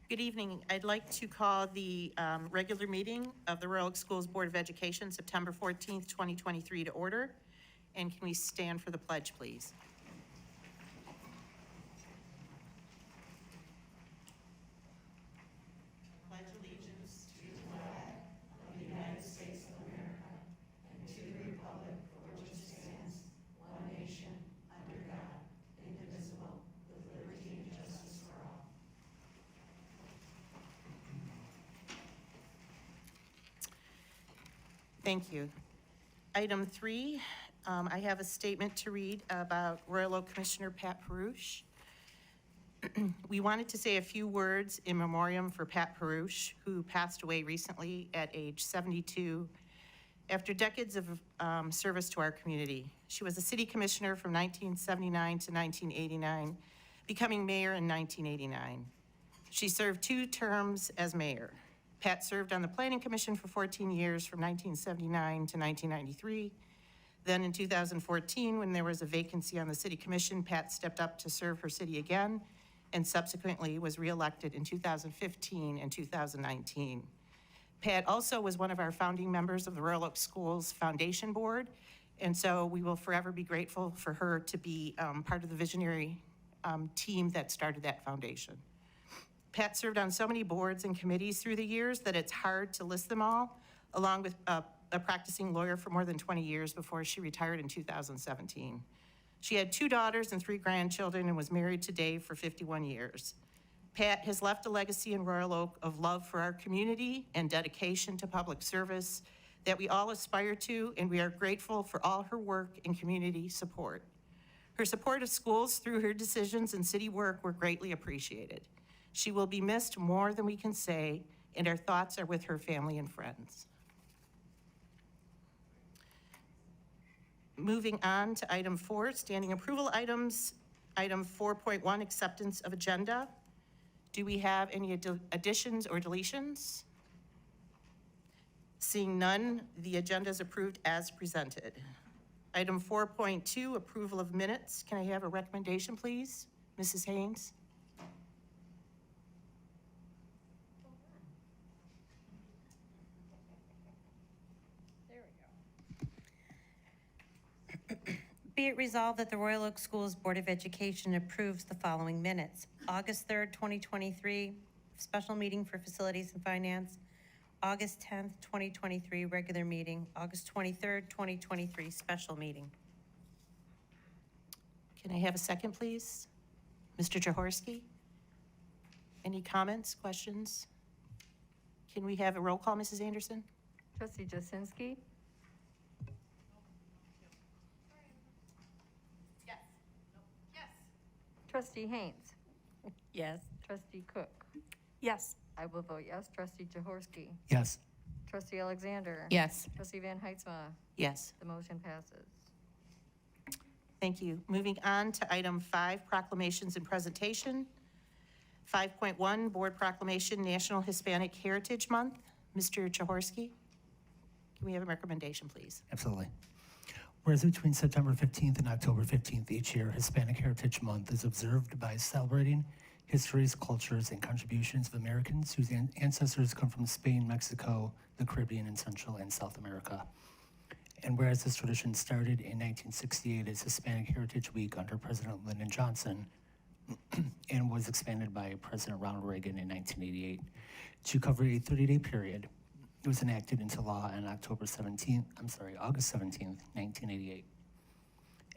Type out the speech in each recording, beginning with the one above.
Good evening. I'd like to call the regular meeting of the Royal Oak Schools Board of Education, September 14th, 2023 to order. And can we stand for the pledge, please? Pledge allegiance to the flag of the United States of America and to the republic for which it stands, one nation, under God, indivisible, with liberty and justice for all. Thank you. Item 3, I have a statement to read about Royal Oak Commissioner Pat Perush. We wanted to say a few words in memoriam for Pat Perush, who passed away recently at age 72 after decades of service to our community. She was a city commissioner from 1979 to 1989, becoming mayor in 1989. She served 2 terms as mayor. Pat served on the Planning Commission for 14 years from 1979 to 1993. Then in 2014, when there was a vacancy on the City Commission, Pat stepped up to serve her city again and subsequently was reelected in 2015 and 2019. Pat also was one of our founding members of the Royal Oak Schools Foundation Board, and so we will forever be grateful for her to be part of the visionary team that started that foundation. Pat served on so many boards and committees through the years that it's hard to list them all, along with a practicing lawyer for more than 20 years before she retired in 2017. She had 2 daughters and 3 grandchildren and was married to Dave for 51 years. Pat has left a legacy in Royal Oak of love for our community and dedication to public service that we all aspire to, and we are grateful for all her work and community support. Her support of schools through her decisions and city work were greatly appreciated. She will be missed more than we can say, and our thoughts are with her family and friends. Moving on to item 4, standing approval items. Item 4.1, acceptance of agenda. Do we have any additions or deletions? Seeing none, the agenda is approved as presented. Item 4.2, approval of minutes. Can I have a recommendation, please? Mrs. Haynes? Be it resolved that the Royal Oak Schools Board of Education approves the following minutes. August 3rd, 2023, special meeting for Facilities and Finance. August 10th, 2023, regular meeting. August 23rd, 2023, special meeting. Can I have a second, please? Mr. Jaworski? Any comments, questions? Can we have a roll call, Mrs. Anderson? Trustee Jasinski? Trustee Haynes? Yes. Trustee Cook? Yes. I will vote yes. Trustee Jaworski? Yes. Trustee Alexander? Yes. Trustee Van Heitzma? Yes. The motion passes. Thank you. Moving on to item 5, proclamations and presentation. 5.1, Board Proclamation National Hispanic Heritage Month. Mr. Jaworski, can we have a recommendation, please? Absolutely. Whereas between September 15th and October 15th each year, Hispanic Heritage Month is observed by celebrating histories, cultures, and contributions of Americans whose ancestors come from Spain, Mexico, the Caribbean, and Central and South America. And whereas this tradition started in 1968 as Hispanic Heritage Week under President Lyndon Johnson and was expanded by President Ronald Reagan in 1988 to cover a 30-day period, it was enacted into law on August 17th, 1988.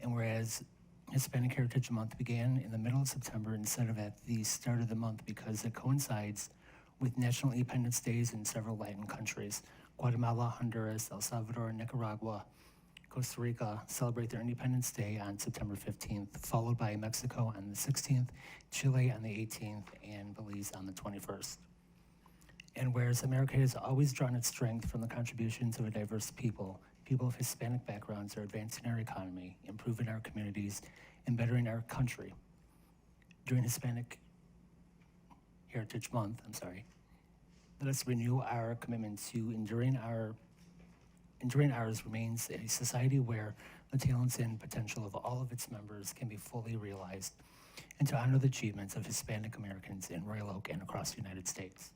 And whereas Hispanic Heritage Month began in the middle of September instead of at the start of the month because it coincides with National Independence Days in several Latin countries. Guatemala, Honduras, El Salvador, Nicaragua, Costa Rica celebrate their Independence Day on September 15th, followed by Mexico on the 16th, Chile on the 18th, and Belize on the 21st. And whereas America has always drawn its strength from the contributions of a diverse people, people of Hispanic backgrounds are advancing our economy, improving our communities, and bettering our country. During Hispanic Heritage Month, let us renew our commitment to enduring ours remains a society where the talents and potential of all of its members can be fully realized. and to honor the achievements of Hispanic Americans in Royal Oak and across the United States.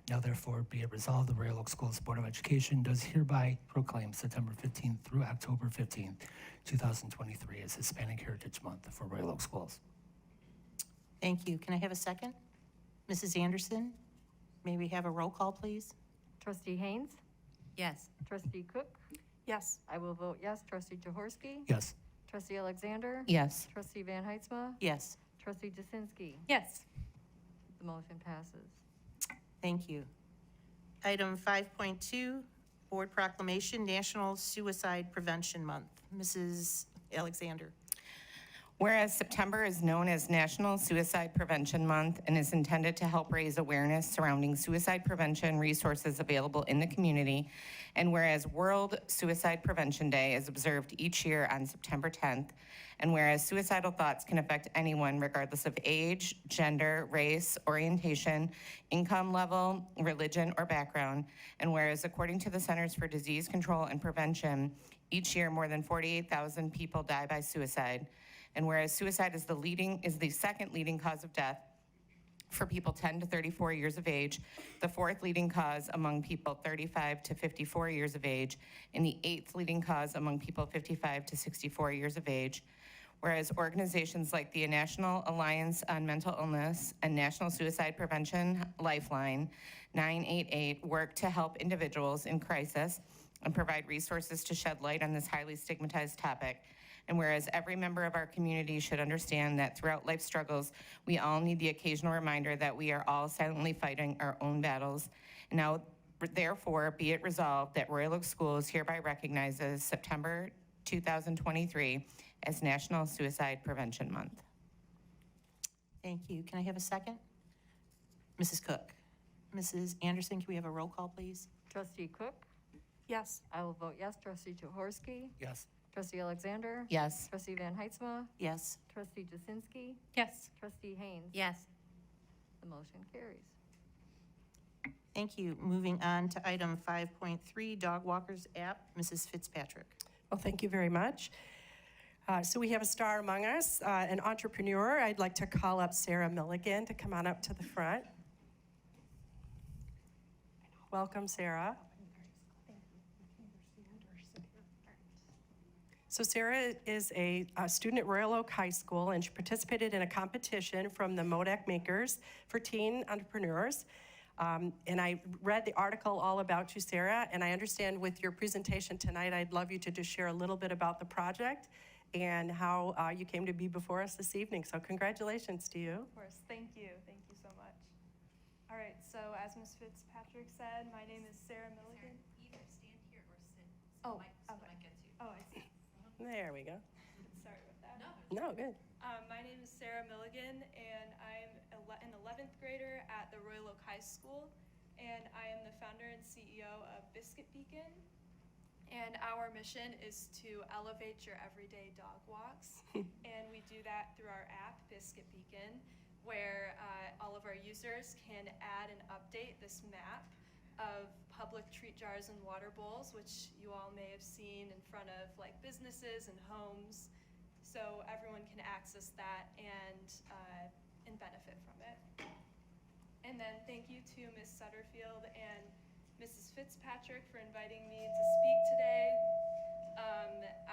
Now therefore be it resolved, the Royal Oak Schools Board of Education does hereby proclaim September 15th through October 15th, 2023 as Hispanic Heritage Month for Royal Oak Schools. Thank you. Can I have a second? Mrs. Anderson, may we have a roll call, please? Trustee Haynes, Yes. trustee Cook, Yes. I will vote yes. Trustee Jaworski, Yes. trustee Alexander, Yes. trustee Van Heitzma, Yes, trustee Jasinski. Yes. The motion passes. thank you. Item 5.2, Board Proclamation, National Suicide Prevention Month. Mrs. Alexander. Whereas September is known as National Suicide Prevention Month and is intended to help raise awareness surrounding suicide prevention resources available in the community, and whereas World Suicide Prevention Day is observed each year on September 10th, and whereas suicidal thoughts can affect anyone regardless of age, gender, race, orientation, income level, religion, or background, and whereas according to the Centers for Disease Control and Prevention, each year more than 48,000 people die by suicide, and whereas suicide is the second leading cause of death for people 10 to 34 years of age, the fourth leading cause among people 35 to 54 years of age, and the eighth leading cause among people 55 to 64 years of age. Whereas organizations like the National Alliance on Mental Illness and National Suicide Prevention Lifeline 988 work to help individuals in crisis and provide resources to shed light on this highly stigmatized topic. And whereas every member of our community should understand that throughout life struggles, we all need the occasional reminder that we are all silently fighting our own battles. And now, therefore, be it resolved that Royal Oak Schools hereby recognizes September 2023 as National Suicide Prevention Month. Thank you. Can I have a second? Mrs. Cook. Mrs. Anderson, can we have a roll call, please? Trustee Cook, Yes. I will vote yes. Trustee Jaworski, Yes. trustee Alexander, Yes. trustee Van Heitzma, Yes, trustee Jasinski, Yes. trustee Haynes. Yes. The motion carries. thank you. Moving on to item 5.3, Dog Walkers app. Mrs. Fitzpatrick. Well, thank you very much. So we have a star among us, an entrepreneur. I'd like to call up Sarah Milligan to come on up to the front. Welcome, Sarah. So Sarah is a student at Royal Oak High School, and she participated in a competition from the WOAK makers for teen entrepreneurs. And I read the article all about you, Sarah, and I understand with your presentation tonight, I'd love you to just share a little bit about the project and how you came to be before us this evening. So congratulations to you. Of course, thank you so much. All right, so as Ms. Fitzpatrick said, my name is Sarah Milligan. Either stand here or sit. Oh, okay. gets you. Oh, I see. There we go. Sorry about that. No, good. My name is Sarah Milligan, and I'm an 11th grader at the Royal Oak High School, and I am the founder and CEO of Biscuit Beacon. And our mission is to elevate your everyday dog walks, and we do that through our app, Biscuit Beacon, where all of our users can add and update this map of public treat jars and water bowls, which you all may have seen in front of like businesses and homes. So everyone can access that and benefit from it. And then thank you to Ms. Sutterfield and Mrs. Fitzpatrick for inviting me to speak today.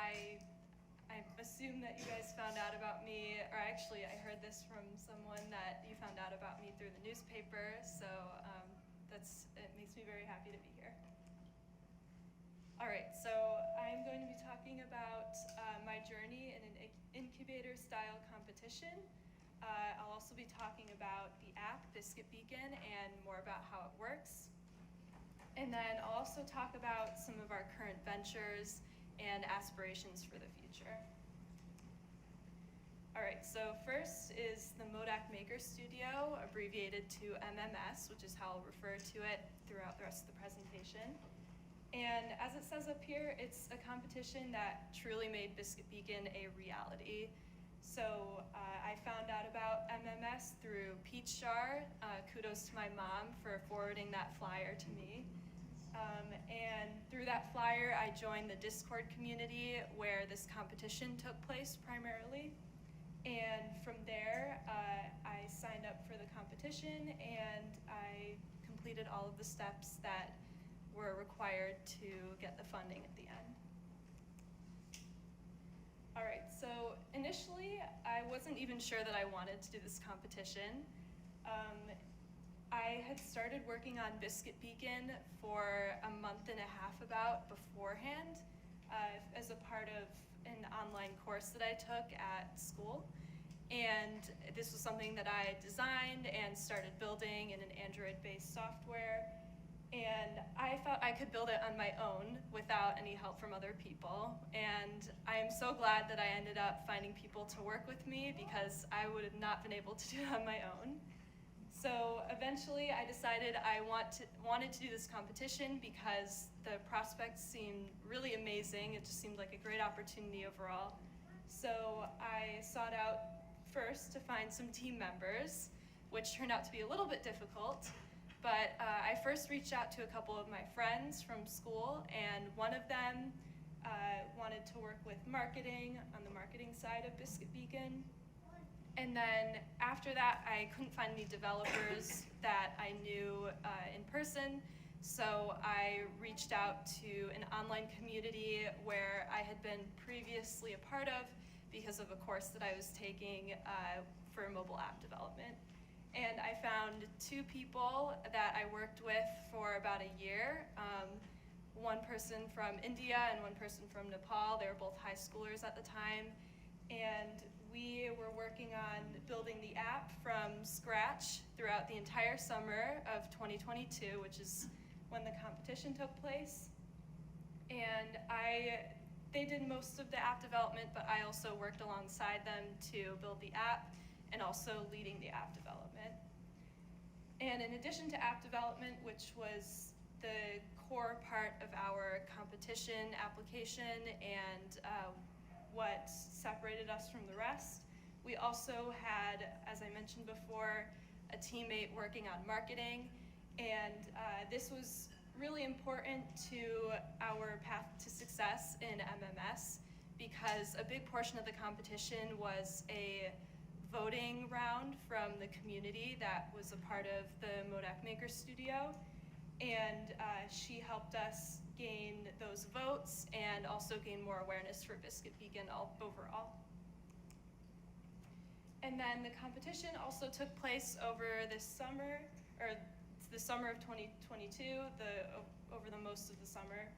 I assume that you guys found out about me, or actually I heard this from someone that you found out about me through the newspaper, so it makes me very happy to be here. All right, so I'm going to be talking about my journey in an incubator-style competition. I'll also be talking about the app, Biscuit Beacon, and more about how it works. And then I'll also talk about some of our current ventures and aspirations for the future. All right, so first is the WOAK Maker Studio, abbreviated to MMS, which is how I'll refer to it throughout the rest of the presentation. And as it says up here, it's a competition that truly made Biscuit Beacon a reality. So I found out about MMS through Peach Jar. Kudos to my mom for forwarding that flyer to me. And through that flyer, I joined the Discord community where this competition took place primarily. And from there, I signed up for the competition and I completed all of the steps that were required to get the funding at the end. All right, so initially, I wasn't even sure that I wanted to do this competition. I had started working on Biscuit Beacon for a month and a half about beforehand as a part of an online course that I took at school. And this was something that I designed and started building in an Android-based software. And I thought I could build it on my own without any help from other people. And I am so glad that I ended up finding people to work with me because I would have not been able to do it on my own. So eventually I decided I wanted to do this competition because the prospects seemed really amazing. It just seemed like a great opportunity overall. So I sought out first to find some team members, which turned out to be a little bit difficult. But I first reached out to a couple of my friends from school, and one of them wanted to work with marketing on the marketing side of Biscuit Beacon. And then after that, I couldn't find any developers that I knew in person, so I reached out to an online community where I had been previously a part of because of a course that I was taking for mobile app development. And I found two people that I worked with for about a year. One person from India and one person from Nepal. They were both high schoolers at the time. And we were working on building the app from scratch throughout the entire summer of 2022, which is when the competition took place. And they did most of the app development, but I also worked alongside them to build the app and also leading the app development. And in addition to app development, which was the core part of our competition application and what separated us from the rest, we also had, as I mentioned before, a teammate working on marketing. And this was really important to our path to success in MMS because a big portion of the competition was a voting round from the community that was a part of the WOAK Maker Studio. And she helped us gain those votes and also gain more awareness for Biscuit Beacon overall. And then the competition also took place over this summer, or the summer of 2022, over the most of the summer.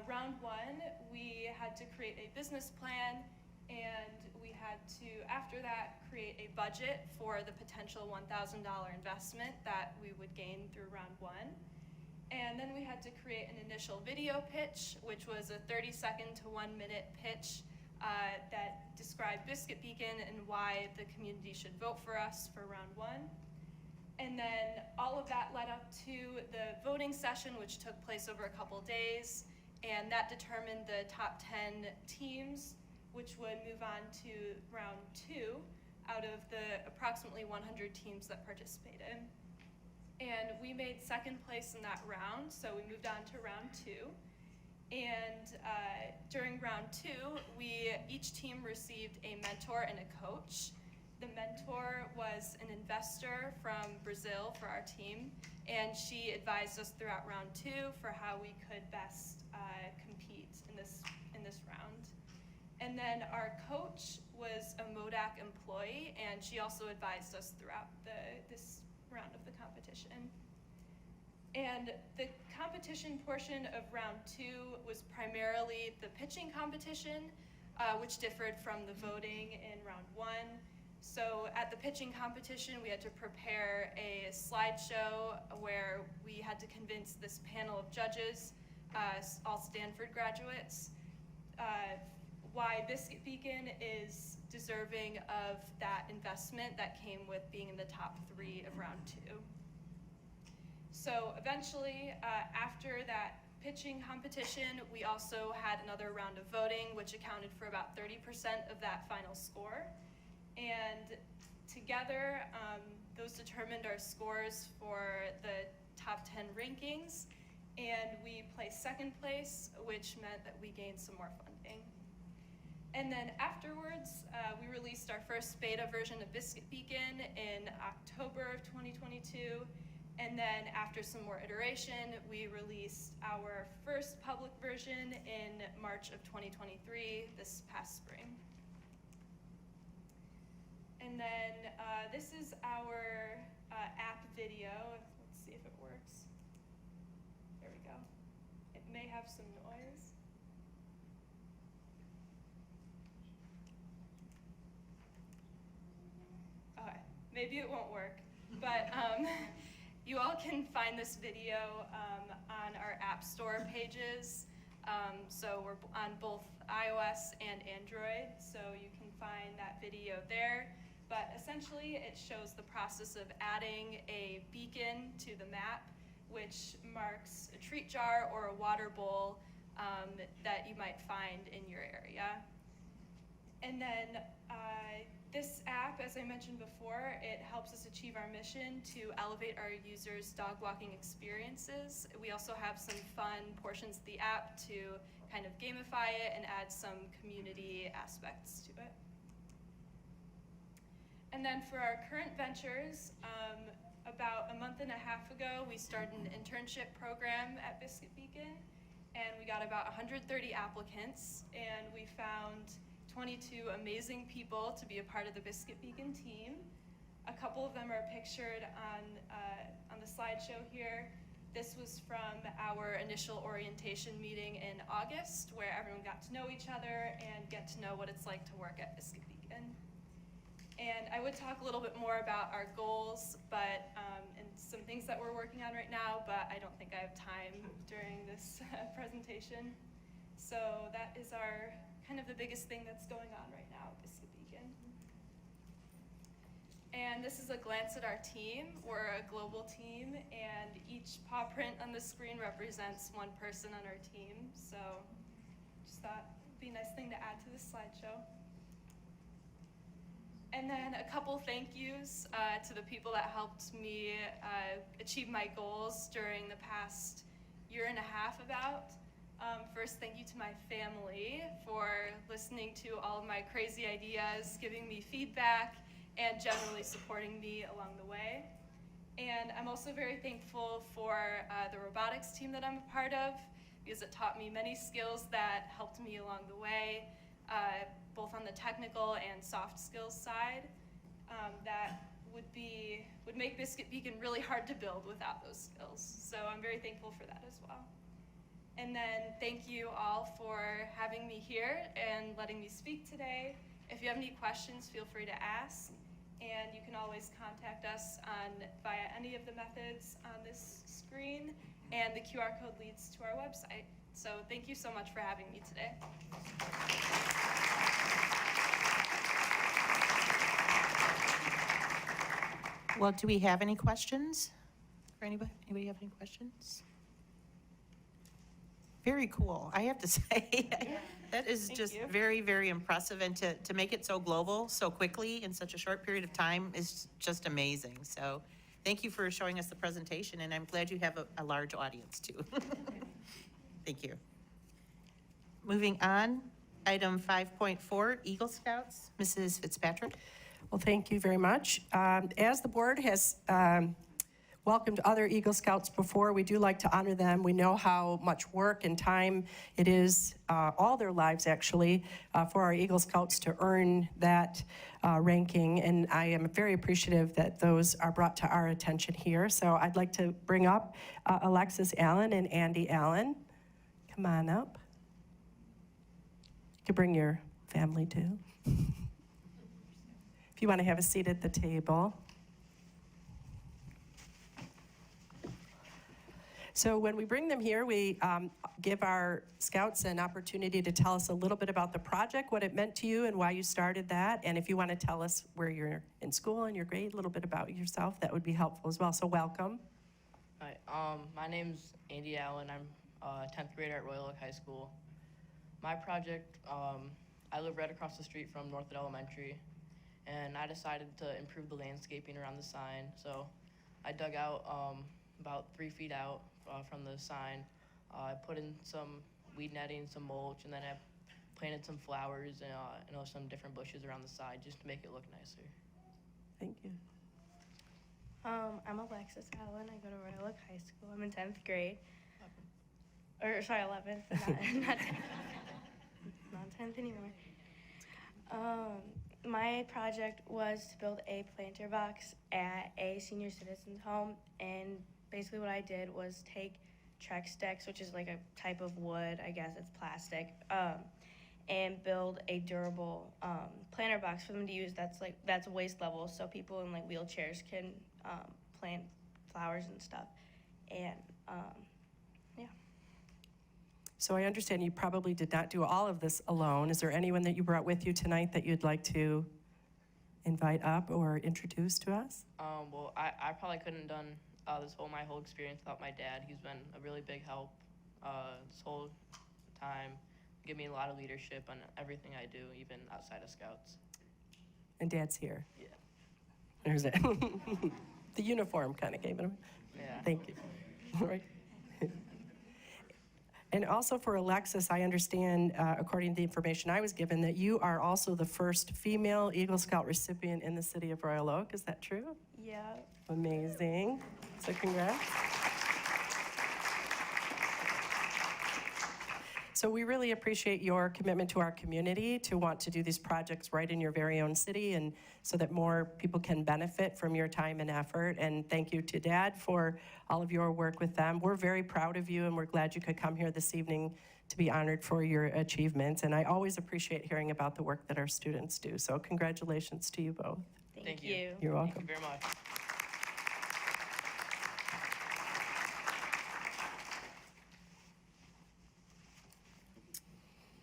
Round one, we had to create a business plan, and we had to, after that, create a budget for the potential $1,000 investment that we would gain through round one. And then we had to create an initial video pitch, which was a 30-second to 1 minute pitch that described Biscuit Beacon and why the community should vote for us for round one. And then all of that led up to the voting session, which took place over a couple days, and that determined the top 10 teams, which would move on to round two out of the approximately 100 teams that participated. And we made second place in that round, so we moved on to round two. And during round two, each team received a mentor and a coach. The mentor was an investor from Brazil for our team, and she advised us throughout round two for how we could best compete in this round. And then our coach was a MODAC employee, and she also advised us throughout this round of the competition. And the competition portion of round two was primarily the pitching competition, which differed from the voting in round one. So at the pitching competition, we had to prepare a slideshow where we had to convince this panel of judges, all Stanford graduates, why Biscuit Beacon is deserving of that investment that came with being in the top 3 of round two. So eventually, after that pitching competition, we also had another round of voting, which accounted for about 30% of that final score. And together, those determined our scores for the top 10 rankings, and we placed second place, which meant that we gained some more funding. And then afterwards, we released our first beta version of Biscuit Beacon in October of 2022. And then after some more iteration, we released our first public version in March of 2023, this past spring. And then this is our app video. Let's see if it works. There we go. It may have some noise. Okay, maybe it won't work, but you all can find this video on our App Store pages. So we're on both iOS and Android, so you can find that video there. But essentially, it shows the process of adding a beacon to the map, which marks a treat jar or a water bowl that you might find in your area. And then this app, as I mentioned before, it helps us achieve our mission to elevate our users' dog walking experiences. We also have some fun portions of the app to kind of gamify it and add some community aspects to it. And then for our current ventures, about a month and a half ago, we started an internship program at Biscuit Beacon, and we got about 130 applicants, and we found 22 amazing people to be a part of the Biscuit Beacon team. A couple of them are pictured on the slideshow here. This was from our initial orientation meeting in August, where everyone got to know each other and get to know what it's like to work at Biscuit Beacon. And I would talk a little bit more about our goals, but and some things that we're working on right now, but I don't think I have time during this presentation. So that is our kind of the biggest thing that's going on right now at Biscuit Beacon. And this is a glance at our team. We're a global team, and each paw print on the screen represents one person on our team. So just thought it'd be a nice thing to add to this slideshow. And then a couple thank yous to the people that helped me achieve my goals during the past year and a half about. First, thank you to my family for listening to all of my crazy ideas, giving me feedback, and generally supporting me along the way. And I'm also very thankful for the robotics team that I'm a part of, because it taught me many skills that helped me along the way, both on the technical and soft skills side, that would make Biscuit Beacon really hard to build without those skills. So I'm very thankful for that as well. And then thank you all for having me here and letting me speak today. If you have any questions, feel free to ask. And you can always contact us via any of the methods on this screen, and the QR code leads to our website. So thank you so much for having me today. Well, do we have any questions for anybody? Anybody have any questions? Very cool, I have to say. That is just very, very impressive, and to make it so global so quickly in such a short period of time is just amazing. So thank you for showing us the presentation, and I'm glad you have a large audience too. Thank you. Moving on, item 5.4, Eagle Scouts. Mrs. Fitzpatrick. Well, thank you very much. As the board has welcomed other Eagle Scouts before, we do like to honor them. We know how much work and time it is, all their lives actually, for our Eagle Scouts to earn that ranking. And I am very appreciative that those are brought to our attention here. So I'd like to bring up Alexis Allen and Andy Allen. Come on up. You can bring your family too. If you want to have a seat at the table. So when we bring them here, we give our scouts an opportunity to tell us a little bit about the project, what it meant to you and why you started that. And if you want to tell us where you're in school and your grade, a little bit about yourself, that would be helpful as well. So welcome. Hi, my name's Andy Allen. I'm a 10th grader at Royal Oak High School. My project, I live right across the street from Northwood Elementary, and I decided to improve the landscaping around the sign. So I dug out about 3 feet out from the sign. I put in some weed netting, some mulch, and then I planted some flowers and some different bushes around the side just to make it look nicer. Thank you. I'm Alexis Allen. I go to Royal Oak High School. I'm in 10th grade. Or, sorry, 11th. Not 10th. Not 10th anymore. My project was to build a planter box at a senior citizens home. And basically what I did was take Trex sticks, which is like a type of wood, I guess it's plastic, and build a durable planter box for them to use that's waist level, so people in like wheelchairs can plant flowers and stuff. And yeah. So I understand you probably did not do all of this alone. Is there anyone that you brought with you tonight that you'd like to invite up or introduce to us? Well, I probably couldn't have done my whole experience without my dad. He's been a really big help this whole time. Give me a lot of leadership on everything I do, even outside of Scouts. And Dad's here. Yeah. There's it. The uniform kind of gave it away. Yeah. Thank you. All right. And also for Alexis, I understand, according to the information I was given, that you are also the first female Eagle Scout recipient in the city of Royal Oak. Is that true? Yeah. Amazing. So congrats. So we really appreciate your commitment to our community to want to do these projects right in your very own city, and so that more people can benefit from your time and effort. And thank you to Dad for all of your work with them. We're very proud of you, and we're glad you could come here this evening to be honored for your achievements. And I always appreciate hearing about the work that our students do. So congratulations to you both. Thank you. You're welcome. Thank you very much.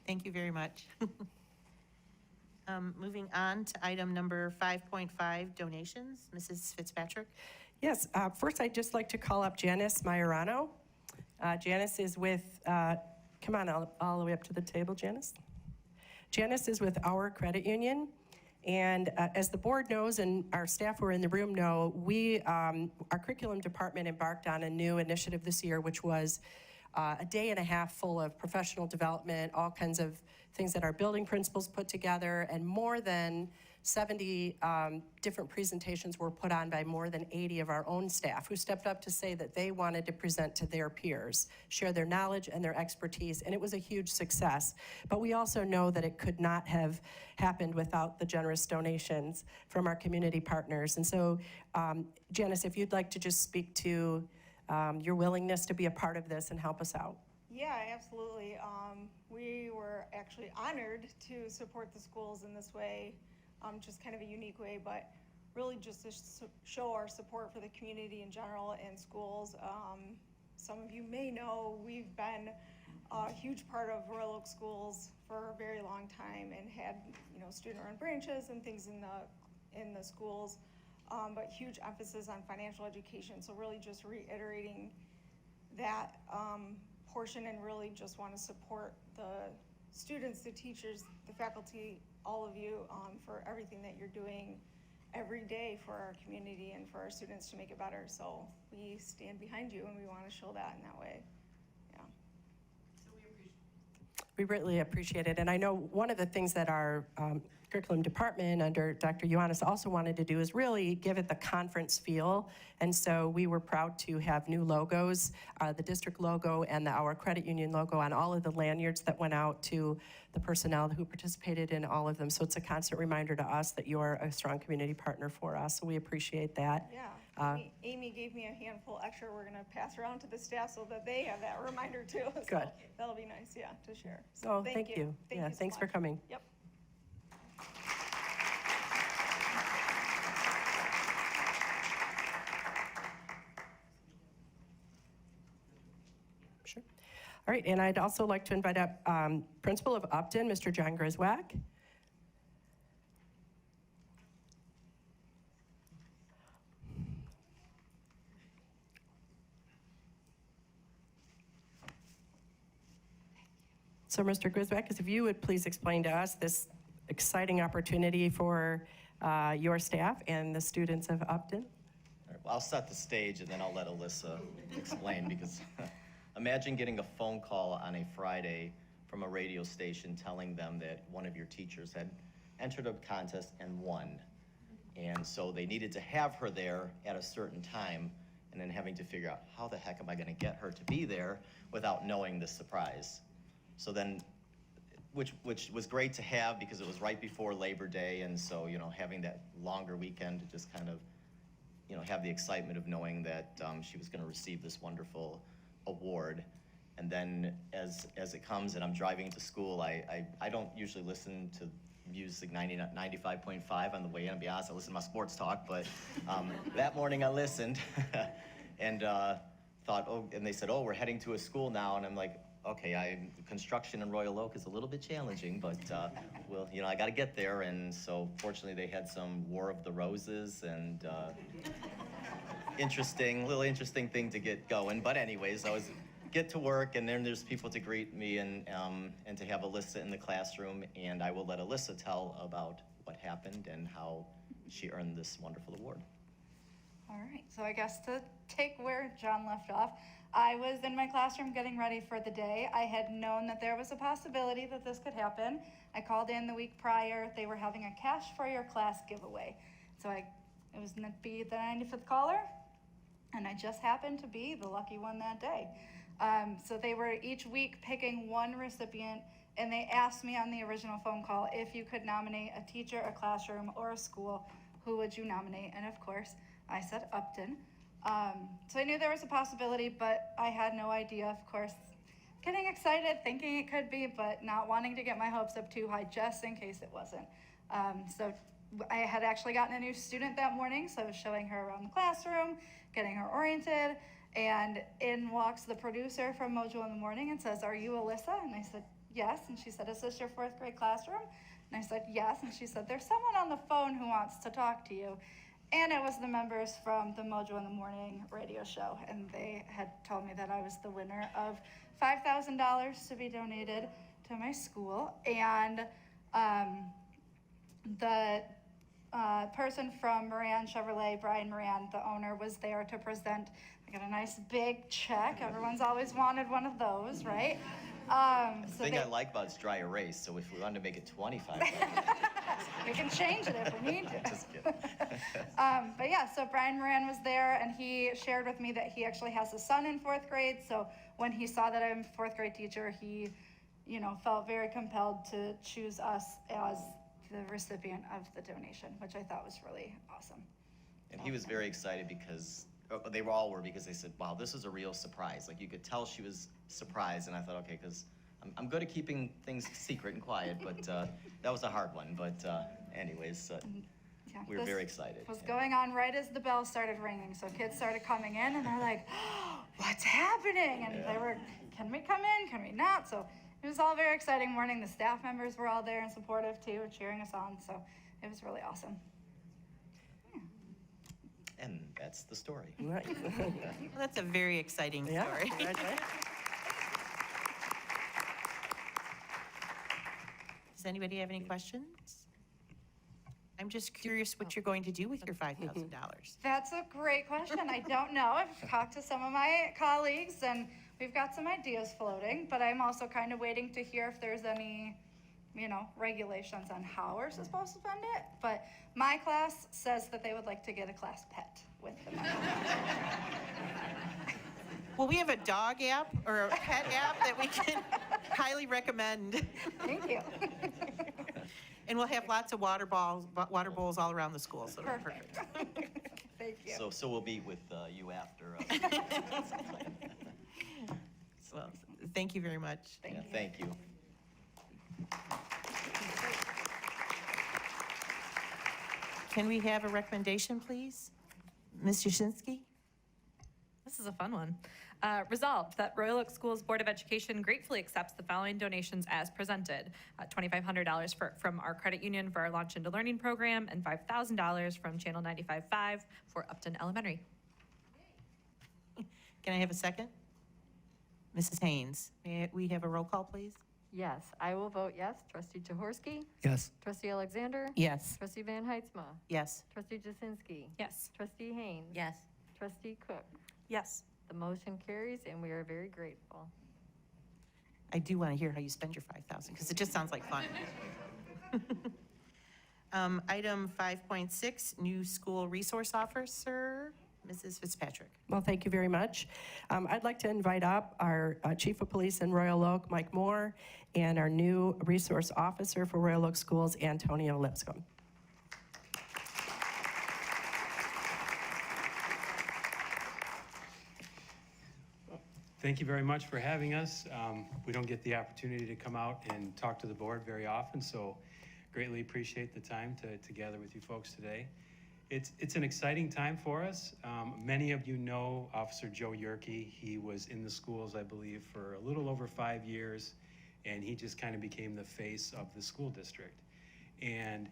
Thank you very much. Moving on to item number 5.5, donations. Mrs. Fitzpatrick. Yes, first I'd just like to call up Janice Majorano. Janice is with, come on all the way up to the table, Janice. Janice is with our credit union, and as the board knows and our staff who are in the room know, our curriculum department embarked on a new initiative this year, which was a day and a half full of professional development, all kinds of things that our building principals put together, and more than 70 different presentations were put on by more than 80 of our own staff who stepped up to say that they wanted to present to their peers, share their knowledge and their expertise, and it was a huge success. But we also know that it could not have happened without the generous donations from our community partners. And so, Janice, if you'd like to just speak to your willingness to be a part of this and help us out. Yeah, absolutely. We were actually honored to support the schools in this way, just kind of a unique way, but really just to show our support for the community in general and schools. Some of you may know we've been a huge part of Royal Oak schools for a very long time and had, student-run branches and things in the schools. But huge emphasis on financial education. So really just reiterating that portion, and really just want to support the students, the teachers, the faculty, all of you for everything that you're doing every day for our community and for our students to make it better. So we stand behind you, and we want to show that in that way. Yeah. So we really appreciate it. And I know one of the things that our curriculum department under Dr. Ioannis also wanted to do is really give it the conference feel. And so we were proud to have new logos, the district logo and our credit union logo on all of the lanyards that went out to the personnel who participated in all of them. So it's a constant reminder to us that you're a strong community partner for us. So we appreciate that. Yeah, Amy gave me a handful extra we're gonna pass around to the staff so that they have that reminder too. So Good. That'll be nice, yeah, to share. So Oh, thank you. Yeah, so thanks for much. coming. Yep. Sure. All right, and I'd also like to invite up Principal of Upton, Mr. John Griswack. So, Mr. Griswack, if you would please explain to us this exciting opportunity for your staff and the students of Upton. All right, well, I'll set the stage and then I'll let Alyssa explain, because imagine getting a phone call on a Friday from a radio station telling them that one of your teachers had entered a contest and won. And so they needed to have her there at a certain time, and then having to figure out how the heck am I gonna get her to be there without knowing the surprise. So then, which was great to have because it was right before Labor Day, and so, you know, having that longer weekend to just kind of, you know, have the excitement of knowing that she was gonna receive this wonderful award. And then as it comes and I'm driving to school, I don't usually listen to music 95.5 on the way in. I'll be honest, I listen to my sports talk, but that morning I listened and thought, oh, and they said, oh, we're heading to a school now. And I'm like, okay, construction in Royal Oak is a little bit challenging, but well, you know, I got to get there. And so fortunately they had some War of the Roses and little interesting thing to get going. But anyways, I was get to work, and then there's people to greet me and to have Alyssa in the classroom, and I will let Alyssa tell about what happened and how she earned this wonderful award. All right, so I guess to take where John left off, I was in my classroom getting ready for the day. I had known that there was a possibility that this could happen. I called in the week prior. They were having a Cash for Your Class giveaway. So it was meant to be the 95th caller, and I just happened to be the lucky one that day. So they were each week picking one recipient, and they asked me on the original phone call if you could nominate a teacher, a classroom, or a school, who would you nominate? And of course, I said Upton. So I knew there was a possibility, but I had no idea, of course. Getting excited, thinking it could be, but not wanting to get my hopes up too high just in case it wasn't. So I had actually gotten a new student that morning, so I was showing her around the classroom, getting her oriented. And in walks the producer from Mojo in the Morning and says, "Are you Alyssa?" And I said, "Yes." And she said, "Is this your 4th grade classroom?" And I said, "Yes." And she said, "There's someone on the phone who wants to talk to you." And it was the members from the Mojo in the Morning radio show. And they had told me that I was the winner of $5,000 to be donated to my school. And the person from Moran Chevrolet, Brian Moran, the owner, was there to present. I got a nice big check. Everyone's always wanted one of those, right? The thing I like about it's dry erase, so if we wanted to make it 25, we can change it if we need to. just kidding. But yeah, so Brian Moran was there, and he shared with me that he actually has a son in 4th grade. So when he saw that I'm a 4th grade teacher, he, you know, felt very compelled to choose us as the recipient of the donation, which I thought was really awesome. And he was very excited because they all were, because they said, wow, this is a real surprise. Like, you could tell she was surprised, and I thought, okay, because I'm good at keeping things secret and quiet, but that was a hard one. But anyways, Yeah, we were very excited. Was going on right as the bell started ringing, so kids started coming in, and they're like, oh, what's happening? And they were, can we come in, can we not? So it was all very exciting morning. The staff members were all there and supportive too, cheering us on, so it was really awesome. And that's the story. Right. Well, that's a very exciting Yeah, story. congratulations. Does anybody have any questions? I'm just curious what you're going to do with your $5,000. That's a great question. I don't know. I've talked to some of my colleagues, and we've got some ideas floating, but I'm also kind of waiting to hear if there's any, you know, regulations on how we're supposed to spend it. But my class says that they would like to get a class pet with the money. Well, we have a dog app or a pet app that we can highly recommend. Thank you. And we'll have lots of water bowls all around the school, so it'll be Perfect. perfect. Thank you. So we'll meet with you after. Well, thank you very much. Yeah, thank you. Can we have a recommendation, please? Ms. Jasinski? This is a fun one. Resolved that Royal Oak Schools Board of Education gratefully accepts the following donations as presented. $2,500 from our credit union for our Launch into Learning program, and $5,000 from Channel 95.5 for Upton Elementary. Can I have a second? Mrs. Haynes, may we have a roll call, please? Yes, I will vote yes. Trustee Jaworski? Yes. Trustee Alexander? Yes. Trustee Van Heitzma? Yes. Trustee Jasinski? Yes. Trustee Haynes? Yes. Trustee Cook? Yes. The motion carries, and we are very grateful. I do want to hear how you spend your 5,000, because it just sounds like fun. Item 5.6, new school resource officer, Mrs. Fitzpatrick. Well, thank you very much. I'd like to invite up our Chief of Police in Royal Oak, Mike Moore, and our new resource officer for Royal Oak Schools, Antonio Lipscomb. Thank you very much for having us. We don't get the opportunity to come out and talk to the board very often, so greatly appreciate the time to gather with you folks today. It's an exciting time for us. Many of you know Officer Joe Yerke. He was in the schools, I believe, for a little over 5 years, and he just kind of became the face of the school district. And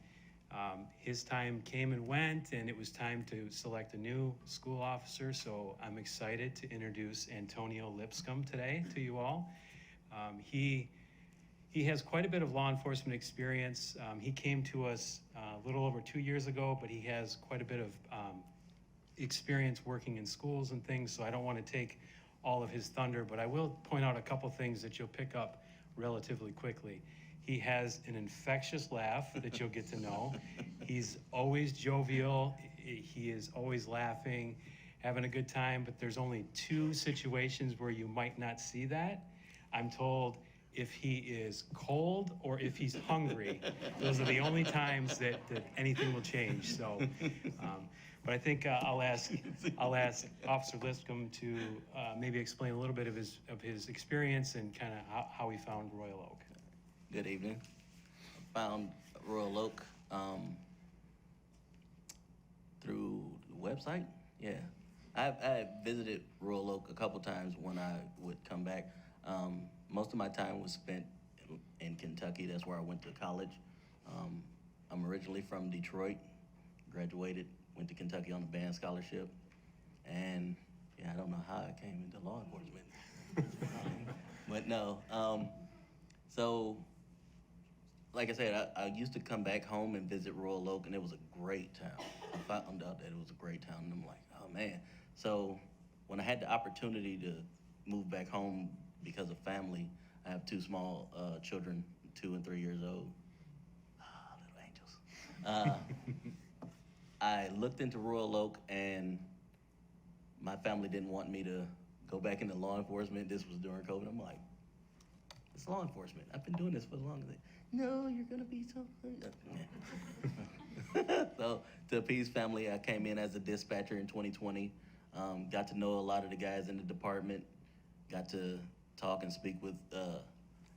his time came and went, and it was time to select a new school officer, so I'm excited to introduce Antonio Lipscomb today to you all. He has quite a bit of law enforcement experience. He came to us a little over 2 years ago, but he has quite a bit of experience working in schools and things, so I don't want to take all of his thunder, but I will point out a couple things that you'll pick up relatively quickly. He has an infectious laugh that you'll get to know. He's always jovial. He is always laughing, having a good time, but there's only 2 situations where you might not see that. I'm told if he is cold or if he's hungry. Those are the only times that anything will change. So, but I think I'll ask Officer Lipscomb to maybe explain a little bit of his experience and kind of how he found Royal Oak. Good evening. I found Royal Oak through the website. Yeah, I visited Royal Oak a couple times when I would come back. Most of my time was spent in Kentucky. That's where I went to college. I'm originally from Detroit, graduated, went to Kentucky on a band scholarship, and yeah, I don't know how I came into law enforcement. But no, so like I said, I used to come back home and visit Royal Oak, and it was a great town. I found out that it was a great town, and I'm like, oh man. So when I had the opportunity to move back home because of family, I have 2 small children, 2 and 3 years old. Little angels. I looked into Royal Oak, and my family didn't want me to go back into law enforcement. This was during COVID. I'm like, it's law enforcement. I've been doing this for as long as it. No, you're gonna be something. So to appease family, I came in as a dispatcher in 2020. Got to know a lot of the guys in the department. Got to talk and speak with,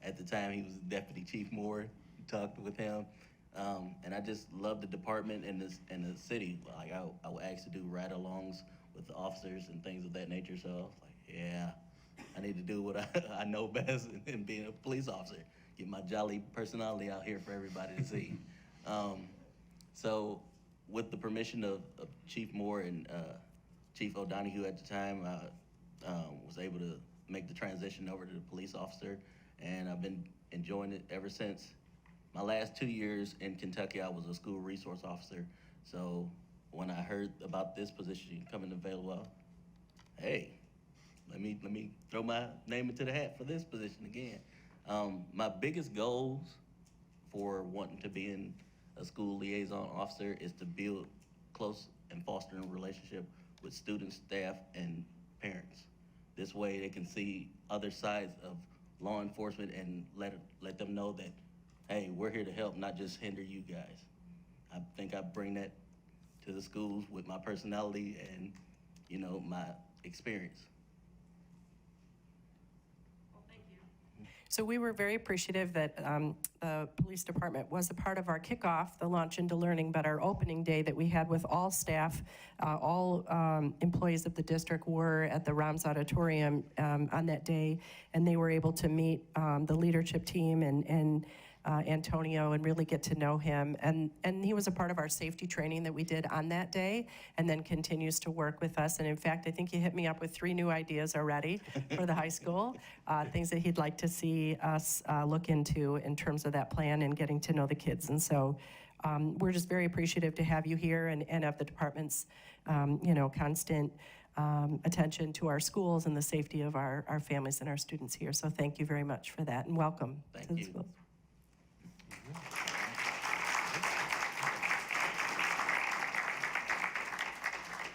at the time he was Deputy Chief Moore. Talked with him, and I just loved the department and the city. Like I would ask to do ride-alongs with the officers and things of that nature. So I was like, yeah, I need to do what I know best in being a police officer. Get my jolly personality out here for everybody to see. So with the permission of Chief Moore and Chief O'Donoghue at the time, I was able to make the transition over to the police officer, and I've been enjoying it ever since. My last 2 years in Kentucky, I was a school resource officer. So when I heard about this position coming available, hey, let me throw my name into the hat for this position again. My biggest goals for wanting to be in a school liaison officer is to build close and fostering a relationship with students, staff, and parents. This way they can see other sides of law enforcement and let them know that, hey, we're here to help, not just hinder you guys. I think I bring that to the schools with my personality and, my experience. So we were very appreciative that the police department was a part of our kickoff, the Launch into Learning, but our opening day that we had with all staff, all employees of the district were at the Rams Auditorium on that day, and they were able to meet the leadership team and Antonio and really get to know him. And he was a part of our safety training that we did on that day and then continues to work with us. And in fact, I think he hit me up with 3 new ideas already for the high school, things that he'd like to see us look into in terms of that plan and getting to know the kids. And so we're just very appreciative to have you here and of the department's, constant attention to our schools and the safety of our families and our students here. So thank you very much for that, and welcome to the schools.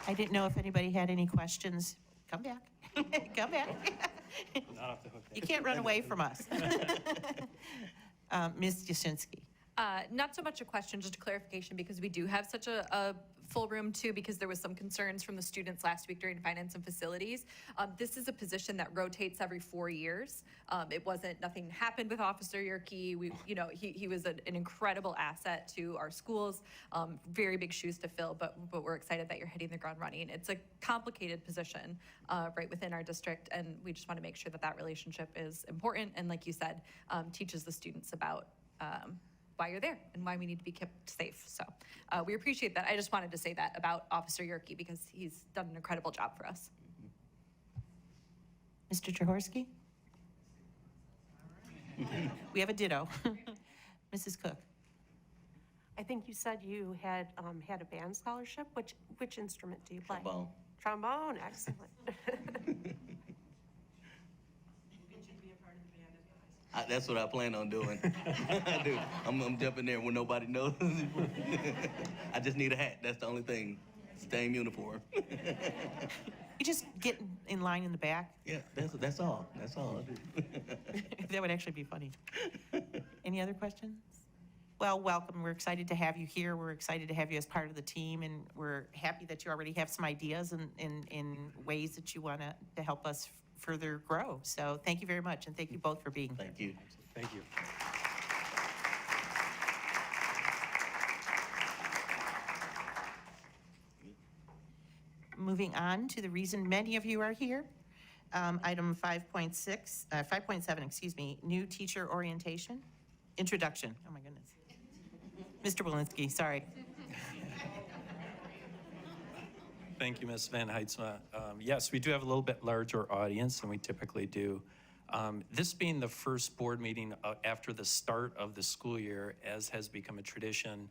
I didn't know if anybody had any questions. Come back. Come back. Not off the hook. You can't run away from us. Ms. Jasinski. Not so much a question, just a clarification, because we do have such a full room too, because there was some concerns from the students last week during finance and facilities. This is a position that rotates every 4 years. Nothing happened with Officer Yerke. He was an incredible asset to our schools. Very big shoes to fill, but we're excited that you're hitting the ground running. It's a complicated position right within our district, and we just want to make sure that relationship is important, and like you said, teaches the students about why you're there and why we need to be kept safe. So we appreciate that. I just wanted to say that about Officer Yerke because he's done an incredible job for us. Mr. Jaworski? We have a ditto. Mrs. Cook? I think you said you had had a band scholarship. Which instrument do you play? Trombone. Trombone, excellent. That's what I plan on doing. I do. I'm jumping there when nobody knows. I just need a hat. That's the only thing. Same uniform. You just get in line in the back? Yeah, that's all. That's all I do. That would actually be funny. Any other questions? Well, welcome. We're excited to have you here. We're excited to have you as part of the team, and we're happy that you already have some ideas in ways that you want to help us further grow. So thank you very much, and thank you both for being here. Thank you. Thank you. Moving on to the reason many of you are here. Item 5.7, excuse me, new teacher orientation. Introduction. Oh my goodness. Mr. Walensky, sorry. Thank you, Ms. Van Heidsma. Yes, we do have a little bit larger audience than we typically do. This being the first board meeting after the start of the school year, as has become a tradition,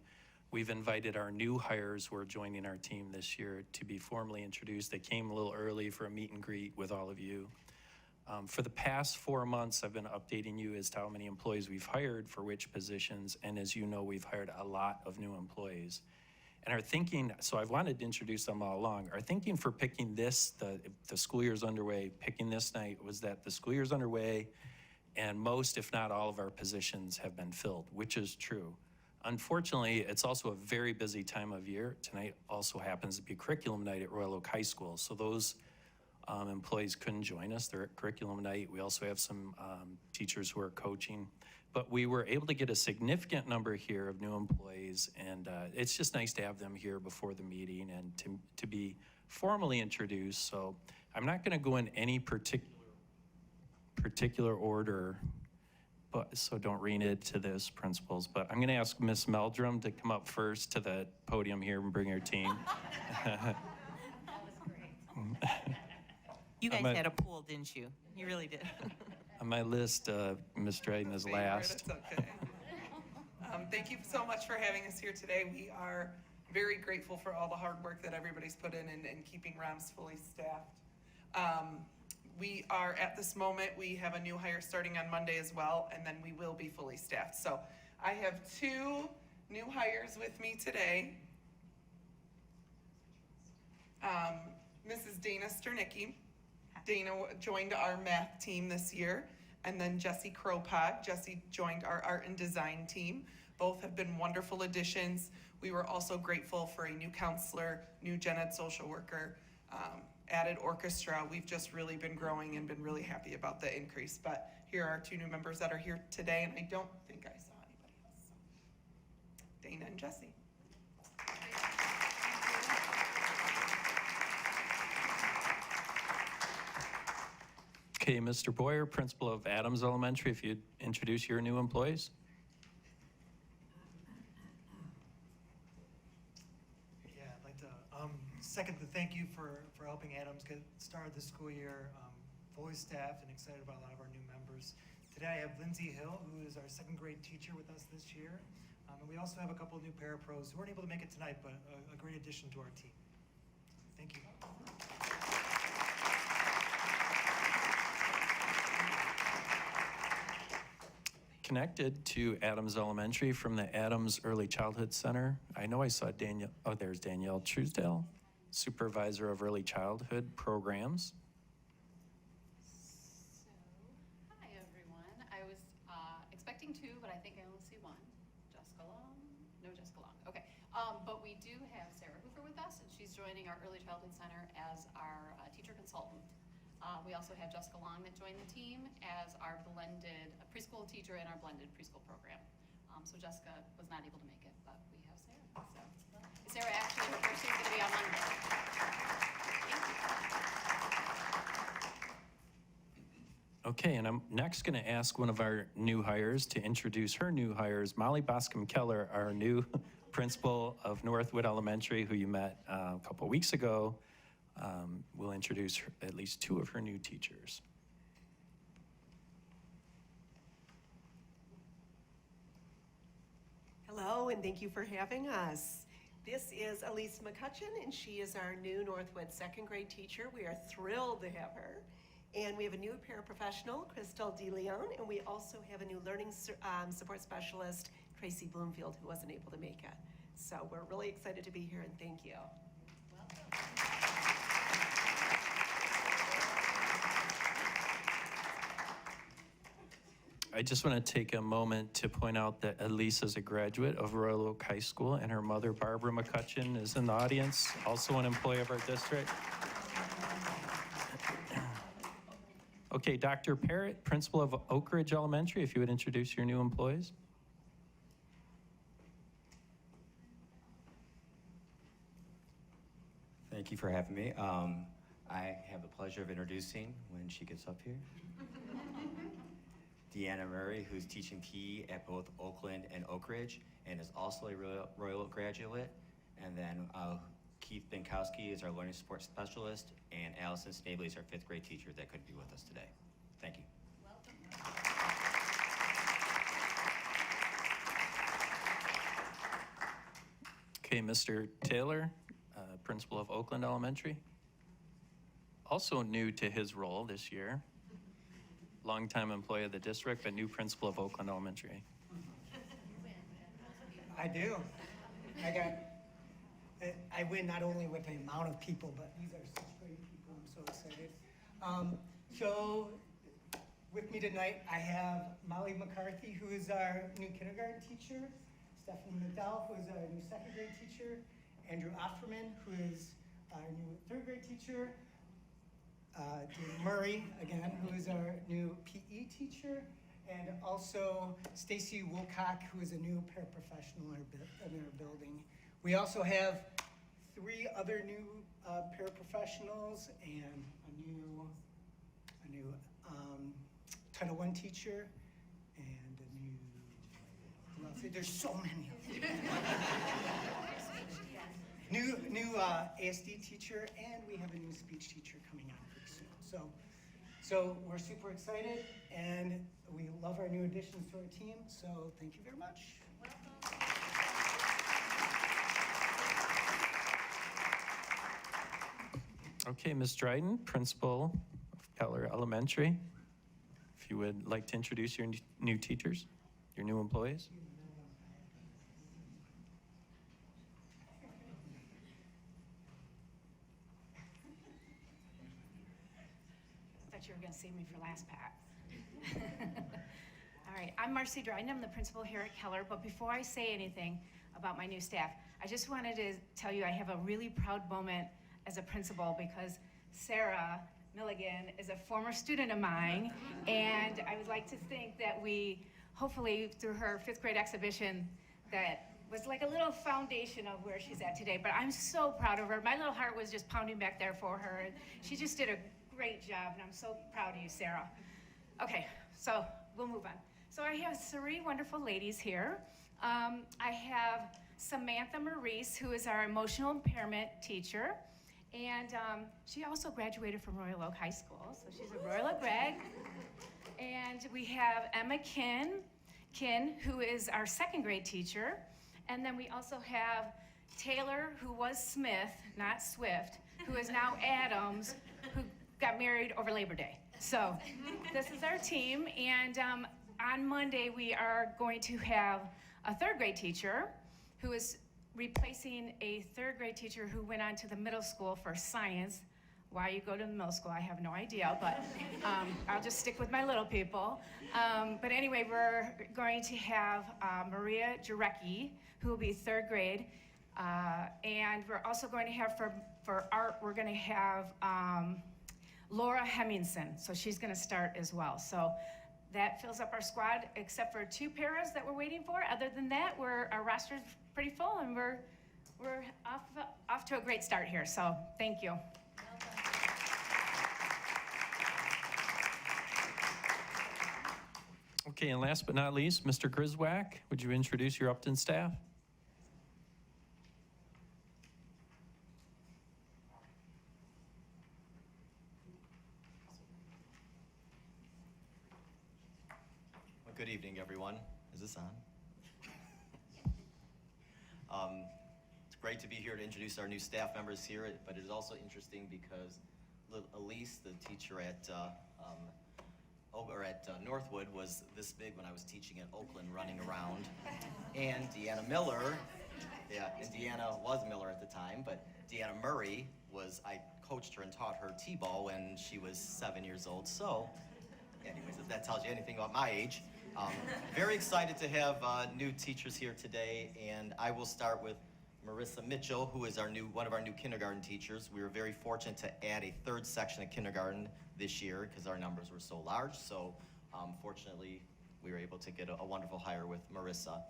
we've invited our new hires who are joining our team this year to be formally introduced. They came a little early for a meet and greet with all of you. For the past 4 months, I've been updating you as to how many employees we've hired for which positions, and as you know, we've hired a lot of new employees. And our thinking, so I've wanted to introduce them all along, our thinking for picking this, the school year's underway, picking this night was that the school year's underway and most, if not all of our positions have been filled, which is true. Unfortunately, it's also a very busy time of year. Tonight also happens to be curriculum night at Royal Oak High School. So those employees couldn't join us. They're at curriculum night. We also have some teachers who are coaching. But we were able to get a significant number here of new employees, and it's just nice to have them here before the meeting and to be formally introduced. So I'm not going to go in any particular order, but so don't read it to this, principals. But I'm going to ask Miss Meldrum to come up first to the podium here and bring her team. That was great. You guys had a pool, didn't you? You really did. On my list, Ms. Dryden is last. It's okay. Thank you so much for having us here today. We are very grateful for all the hard work that everybody's put in keeping ROMs fully staffed. We are, at this moment, we have a new hire starting on Monday as well, and then we will be fully staffed. So I have 2 new hires with me today. Mrs. Dana Sternicki. Dana joined our math team this year, and then Jessie Kropog. Jessie joined our art and design team. Both have been wonderful additions. We were also grateful for a new counselor, new gen ed social worker, added orchestra. We've just really been growing and been really happy about the increase. But here are 2 new members that are here today, and I don't think I saw anybody else. So, Dana and Jessie. Okay, Mr. Boyer, principal of Adams Elementary, if you'd introduce your new employees. Yeah, I'd like to second the thank you for helping Adams get started this school year, fully staffed and excited about a lot of our new members. Today I have Lindsay Hill, who is our 2nd grade teacher with us this year. And we also have a couple of new parapros who weren't able to make it tonight, but a great addition to our team. Thank you. connected to Adams Elementary from the Adams Early Childhood Center. I know I saw Danielle, oh, there's Danielle Truesdale, Supervisor of Early Childhood Programs. Hi, everyone. I was expecting two, but I think I only see one. Jessica Long? No Jessica Long. Okay. But we do have Sarah Hoover with us, and she's joining our Early Childhood Center as our teacher consultant. We also have Jessica Long that joined the team as our blended preschool teacher in our blended preschool program. So Jessica was not able to make it, but we have Sarah. So Sarah actually, her first year is going to be on Monday. Okay, and I'm next going to ask one of our new hires to introduce her new hires, Molly Boscom-Keller, our new principal of Northwood Elementary, who you met a couple weeks ago. We'll introduce at least two of her new teachers. Hello, and thank you for having us. This is Elise McCutcheon, and she is our new Northwood second grade teacher. We are thrilled to have her. And we have a new paraprofessional, Crystal DeLeon, and we also have a new learning support specialist, Tracy Bloomfield, who wasn't able to make it. So we're really excited to be here, and thank you. I just want to take a moment to point out that Elise is a graduate of Royal Oak High School, and her mother, Barbara McCutcheon, is in the audience, also an employee of our district. Okay, Dr. Parrott, principal of Oak Ridge Elementary, if you would introduce your new employees. Thank you for having me. I have the pleasure of introducing, when she gets up here, Deanna Murray, who's teaching PE at both Oakland and Oak Ridge, and is also a Royal Oak graduate. And then Keith Binkowski is our learning support specialist, and Allison Snavely is our fifth grade teacher that couldn't be with us today. Thank you. Okay, Mr. Taylor, principal of Oakland Elementary. Also new to his role this year. Longtime employee of the district, but new principal of Oakland Elementary. I do. I win not only with the amount of people, but these are such great people. I'm so excited. So with me tonight, I have Molly McCarthy, who is our new kindergarten teacher, Stephanie McDowell, who is our new second grade teacher, Andrew Offerman, who is our new third grade teacher, Dean Murray, again, who is our new PE teacher, and also Stacy WOAK, who is a new paraprofessional in our building. We also have three other new paraprofessionals and a new Title I teacher and a new, there's so many of them. New ASD teacher, and we have a new speech teacher coming on pretty soon. So we're super excited, and we love our new additions to our team, so thank you very much. Okay, Ms. Dryden, principal of Keller Elementary. If you would like to introduce your new teachers, your new employees. I thought you were going to save me for last, Pat. All right, I'm Marcy Dryden. I'm the principal here at Keller, but before I say anything about my new staff, I just wanted to tell you I have a really proud moment as a principal because Sarah Milligan is a former student of mine, and I would like to think that we, hopefully through her fifth grade exhibition, that was like a little foundation of where she's at today. But I'm so proud of her. My little heart was just pounding back there for her. She just did a great job, and I'm so proud of you, Sarah. Okay, so we'll move on. So I have three wonderful ladies here. I have Samantha Maurice, who is our emotional impairment teacher. And she also graduated from Royal Oak High School, so she's a Royal Oak grad. And we have Emma Kin, who is our second grade teacher. And then we also have Taylor, who was Smith, not Swift, who is now Adams, who got married over Labor Day. So this is our team, and on Monday, we are going to have a third grade teacher who is replacing a third grade teacher who went on to the middle school for science. Why you go to the middle school, I have no idea, but I'll just stick with my little people. But anyway, we're going to have Maria Jarecki, who will be third grade. And we're also going to have, for art, we're going to have Laura Hemmingson. So she's going to start as well. So that fills up our squad, except for 2 paras that we're waiting for. Other than that, our roster's pretty full, and we're off to a great start here. So thank you. Okay, and last but not least, Mr. Griswack, would you introduce your Upton staff? Well, good evening, everyone. Is this on? It's great to be here to introduce our new staff members here, but it is also interesting because Elise, the teacher at Northwood, was this big when I was teaching at Oakland, running around. And Deanna Miller, and Deanna was Miller at the time, but Deanna Murray I coached her and taught her t-ball when she was 7 years old. So, anyways, if that tells you anything about my age. Very excited to have new teachers here today, and I will start with Marissa Mitchell, who is one of our new kindergarten teachers. We were very fortunate to add a 3rd section of kindergarten this year because our numbers were so large. So fortunately, we were able to get a wonderful hire with Marissa.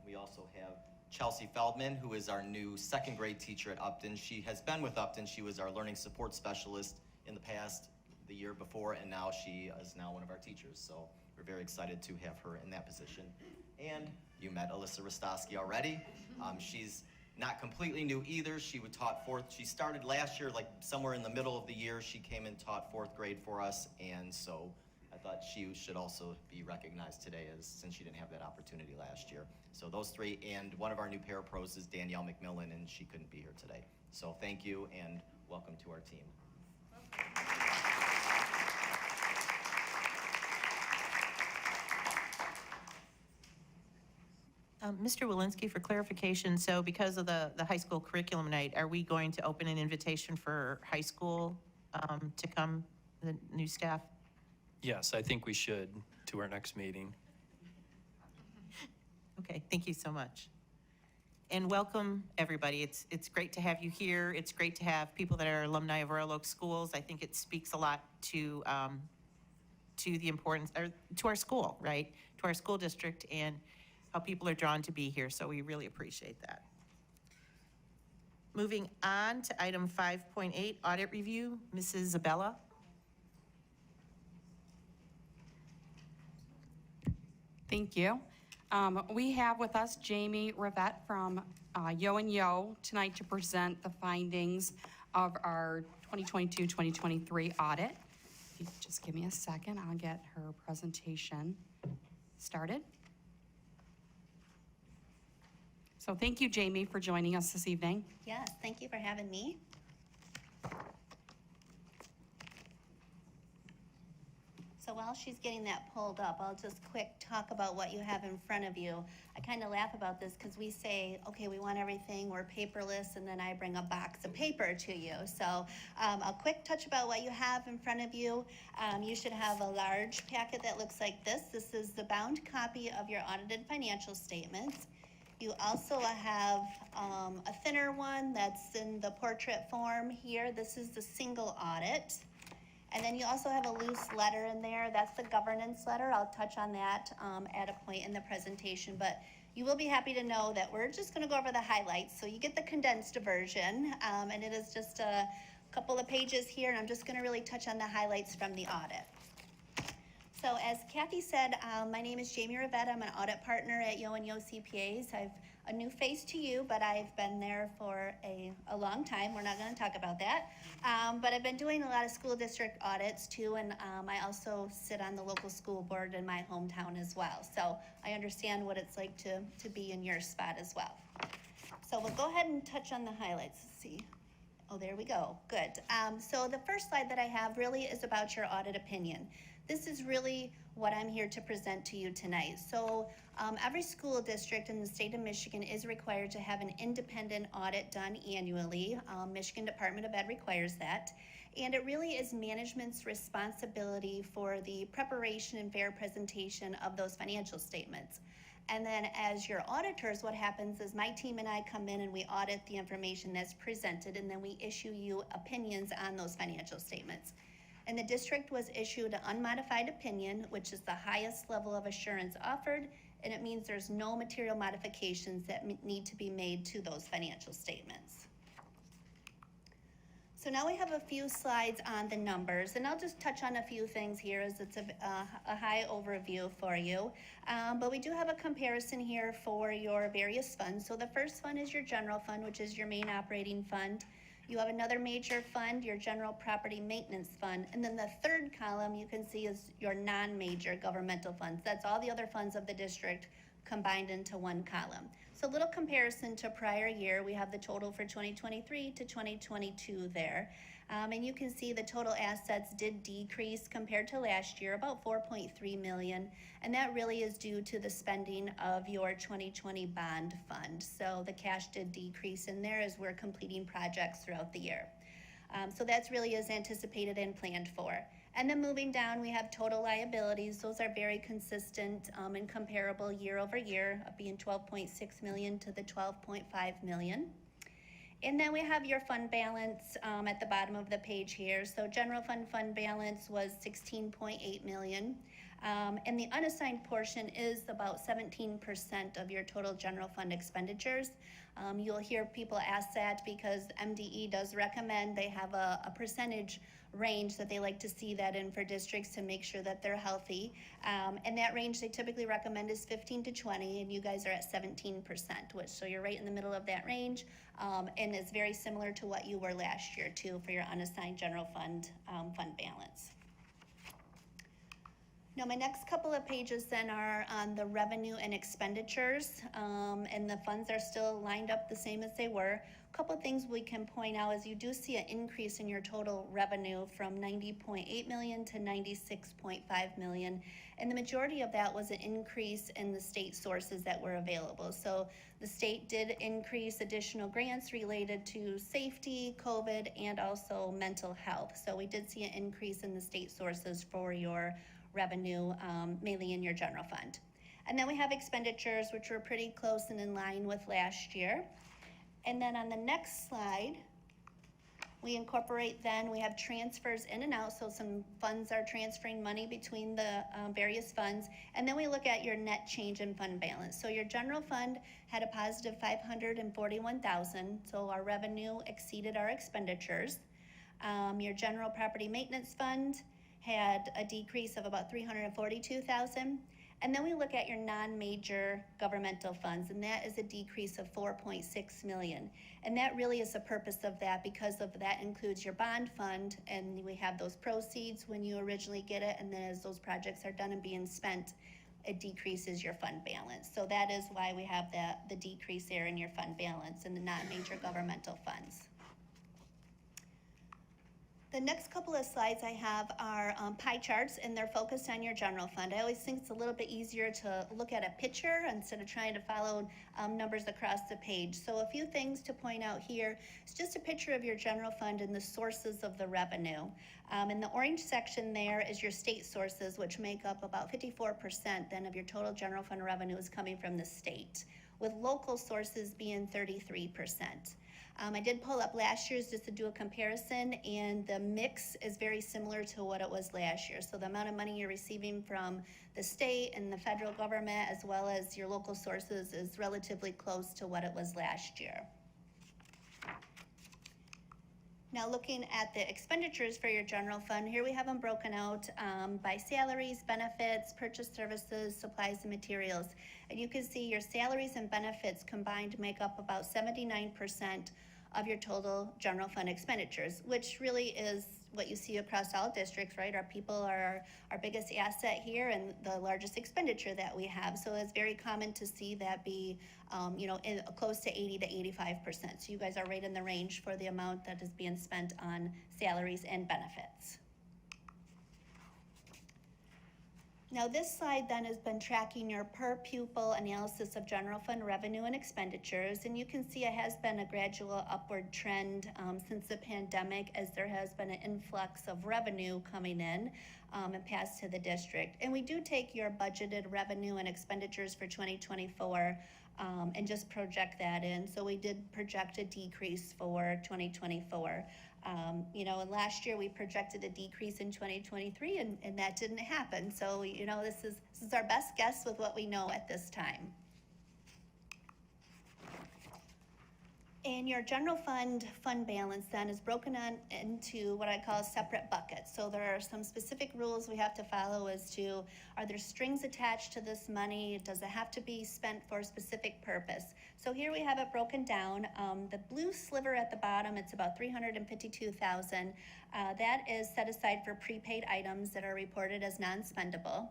We also have Chelsea Feldman, who is our new 2nd grade teacher at Upton. She has been with Upton. She was our learning support specialist in the past, the year before, and now she is now one of our teachers. So we're very excited to have her in that position. And you met Alyssa Rostowski already. She's not completely new either. She taught 4th. She started last year, like somewhere in the middle of the year. She came and taught 4th grade for us, and so I thought she should also be recognized today, since she didn't have that opportunity last year. So those 3, and one of our new parapros is Danielle McMillan, and she couldn't be here today. So thank you, and welcome to our team. Mr. Walensky, for clarification, so because of the high school curriculum night, are we going to open an invitation for high school to come, the new staff? Yes, I think we should, to our next meeting. Okay, thank you so much. And welcome, everybody. It's great to have you here. It's great to have people that are alumni of Royal Oak Schools. I think it speaks a lot to the importance, or to our school, right? To our school district, and how people are drawn to be here, so we really appreciate that. Moving on to item 5.8, audit review, Mrs. Zabella. Thank you. We have with us Jamie Rivette from Yo and Yo tonight to present the findings of our 2022-2023 audit. If you just give me a second, I'll get her presentation started. So thank you, Jamie, for joining us this evening. Yes, thank you for having me. So while she's getting that pulled up, I'll just quick talk about what you have in front of you. I kind of laugh about this because we say, okay, we want everything, we're paperless, and then I bring a box of paper to you. So a quick touch about what you have in front of you. You should have a large packet that looks like this. This is the bound copy of your audited financial statements. You also have a thinner one that's in the portrait form here. This is the single audit. And then you also have a loose letter in there. That's the governance letter. I'll touch on that at a point in the presentation. But you will be happy to know that we're just going to go over the highlights. So you get the condensed version, and it is just a couple of pages here. And I'm just going to really touch on the highlights from the audit. So as Kathy said, my name is Jamie Rivette. I'm an audit partner at Yo and Yo CPAs. I've a new face to you, but I've been there for a long time. We're not going to talk about that. But I've been doing a lot of school district audits too, and I also sit on the local school board in my hometown as well. So I understand what it's like to be in your spot as well. So we'll go ahead and touch on the highlights. Let's see. Oh, there we go. Good. So the first slide that I have really is about your audit opinion. This is really what I'm here to present to you tonight. So every school district in the state of Michigan is required to have an independent audit done annually. Michigan Department of Ed requires that. And it really is management's responsibility for the preparation and fair presentation of those financial statements. And then as your auditors, what happens is my team and I come in and we audit the information that's presented, and then we issue you opinions on those financial statements. And the district was issued an unmodified opinion, which is the highest level of assurance offered, and it means there's no material modifications that need to be made to those financial statements. So now we have a few slides on the numbers, and I'll just touch on a few things here as it's a high overview for you. But we do have a comparison here for your various funds. So the first fund is your general fund, which is your main operating fund. You have another major fund, your general property maintenance fund. And then the third column you can see is your non-major governmental funds. That's all the other funds of the district combined into one column. So a little comparison to prior year, we have the total for 2023 to 2022 there. And you can see the total assets did decrease compared to last year, about 4.3 million. And that really is due to the spending of your 2020 bond fund. So the cash did decrease in there as we're completing projects throughout the year. So that's really as anticipated and planned for. And then moving down, we have total liabilities. Those are very consistent and comparable year over year, being 12.6 million to the 12.5 million. And then we have your fund balance at the bottom of the page here. So general fund balance was 16.8 million. And the unassigned portion is about 17% of your total general fund expenditures. You'll hear people ask that because MDE does recommend they have a percentage range that they like to see that in for districts to make sure that they're healthy. And that range they typically recommend is 15 to 20, and you guys are at 17%, which so you're right in the middle of that range. And it's very similar to what you were last year too for your unassigned general fund fund balance. Now, my next couple of pages then are on the revenue and expenditures, and the funds are still lined up the same as they were. A couple of things we can point out is you do see an increase in your total revenue from 90.8 million to 96.5 million, and the majority of that was an increase in the state sources that were available. So the state did increase additional grants related to safety, COVID, and also mental health. So we did see an increase in the state sources for your revenue, mainly in your general fund. And then we have expenditures, which were pretty close and in line with last year. And then on the next slide, we incorporate then, we have transfers in and out, so some funds are transferring money between the various funds. And then we look at your net change in fund balance. So your general fund had a positive 541,000, so our revenue exceeded our expenditures. Your general property maintenance fund had a decrease of about 342,000. And then we look at your non-major governmental funds, and that is a decrease of 4.6 million. And that really is the purpose of that, because of that includes your bond fund, and we have those proceeds when you originally get it, and then as those projects are done and being spent, it decreases your fund balance. So that is why we have the decrease there in your fund balance in the non-major governmental funds. The next couple of slides I have are pie charts, and they're focused on your general fund. I always think it's a little bit easier to look at a picture instead of trying to follow numbers across the page. So a few things to point out here. It's just a picture of your general fund and the sources of the revenue. In the orange section there is your state sources, which make up about 54% then of your total general fund revenue is coming from the state, with local sources being 33%. I did pull up last year's just to do a comparison, and the mix is very similar to what it was last year. So the amount of money you're receiving from the state and the federal government, as well as your local sources, is relatively close to what it was last year. Now looking at the expenditures for your general fund, here we have them broken out by salaries, benefits, purchased services, supplies, and materials. And you can see your salaries and benefits combined make up about 79% of your total general fund expenditures, which really is what you see across all districts, right? Our people are our biggest asset here and the largest expenditure that we have. So it's very common to see that be, close to 80 to 85%. So you guys are right in the range for the amount that is being spent on salaries and benefits. Now, this slide then has been tracking your per pupil analysis of general fund revenue and expenditures, and you can see it has been a gradual upward trend since the pandemic, as there has been an influx of revenue coming in and passed to the district. And we do take your budgeted revenue and expenditures for 2024 and just project that in. So we did project a decrease for 2024. You know, and last year we projected a decrease in 2023, and that didn't happen. So, you know, this is our best guess with what we know at this time. And your general fund balance then is broken on into what I call separate buckets. So there are some specific rules we have to follow as to, are there strings attached to this money? Does it have to be spent for a specific purpose? So here we have it broken down. The blue sliver at the bottom, it's about $352,000. That is set aside for prepaid items that are reported as non-spendable.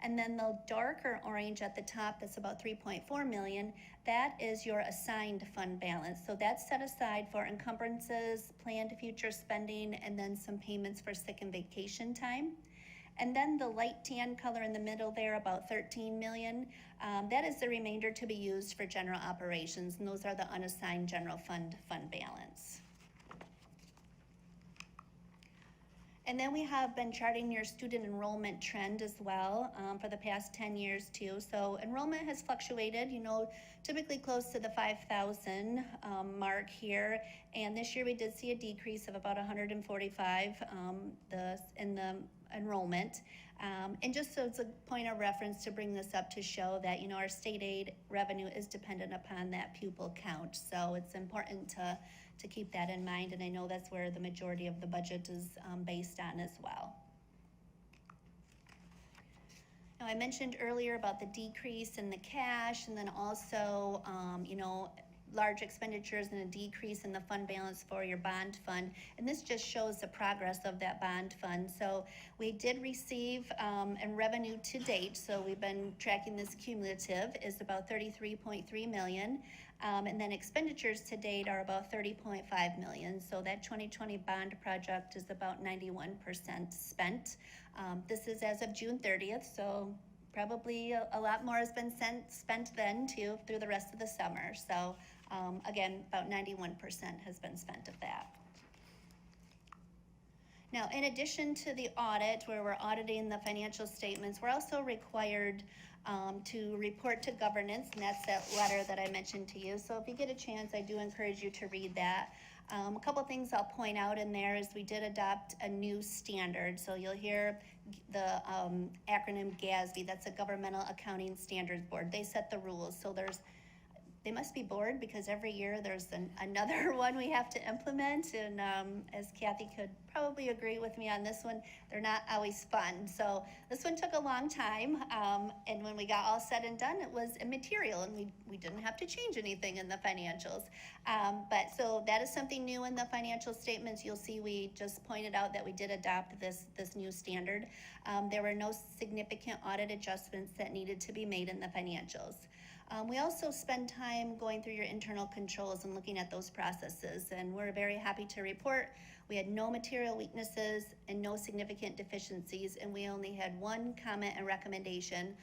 And then the darker orange at the top, that's about $3.4 million. That is your assigned fund balance. So that's set aside for encumbrances, planned future spending, and then some payments for sick and vacation time. And then the light tan color in the middle there, about $13 million, that is the remainder to be used for general operations, and those are the unassigned general fund balance. And then we have been charting your student enrollment trend as well for the past 10 years too. So enrollment has fluctuated, you know, typically close to the 5,000 mark here. And this year we did see a decrease of about 145 in the enrollment. And just as a point of reference to bring this up to show that, you know, our state aid revenue is dependent upon that pupil count. So it's important to keep that in mind, and I know that's where the majority of the budget is based on as well. Now, I mentioned earlier about the decrease in the cash, and then also, you know, large expenditures and a decrease in the fund balance for your bond fund. And this just shows the progress of that bond fund. So we did receive in revenue to date, so we've been tracking this cumulative, is about $33.3 million. And then expenditures to date are about $30.5 million. So that 2020 bond project is about 91% spent. This is as of June 30th, so probably a lot more has been spent then too through the rest of the summer. So again, about 91% has been spent of that. Now, in addition to the audit, where we're auditing the financial statements, we're also required to report to governance, and that's that letter that I mentioned to you. So if you get a chance, I do encourage you to read that. A couple things I'll point out in there is we did adopt a new standard. So you'll hear the acronym GASB, that's a Governmental Accounting Standards Board. They set the rules. So they must be bored because every year there's another one we have to implement. And as Kathy could probably agree with me on this one, they're not always fun. So this one took a long time. And when we got all said and done, it was immaterial, and we didn't have to change anything in the financials. But so that is something new in the financial statements. You'll see we just pointed out that we did adopt this new standard. There were no significant audit adjustments that needed to be made in the financials. We also spend time going through your internal controls and looking at those processes, and we're very happy to report we had no material weaknesses and no significant deficiencies, and we only had one comment and recommendation,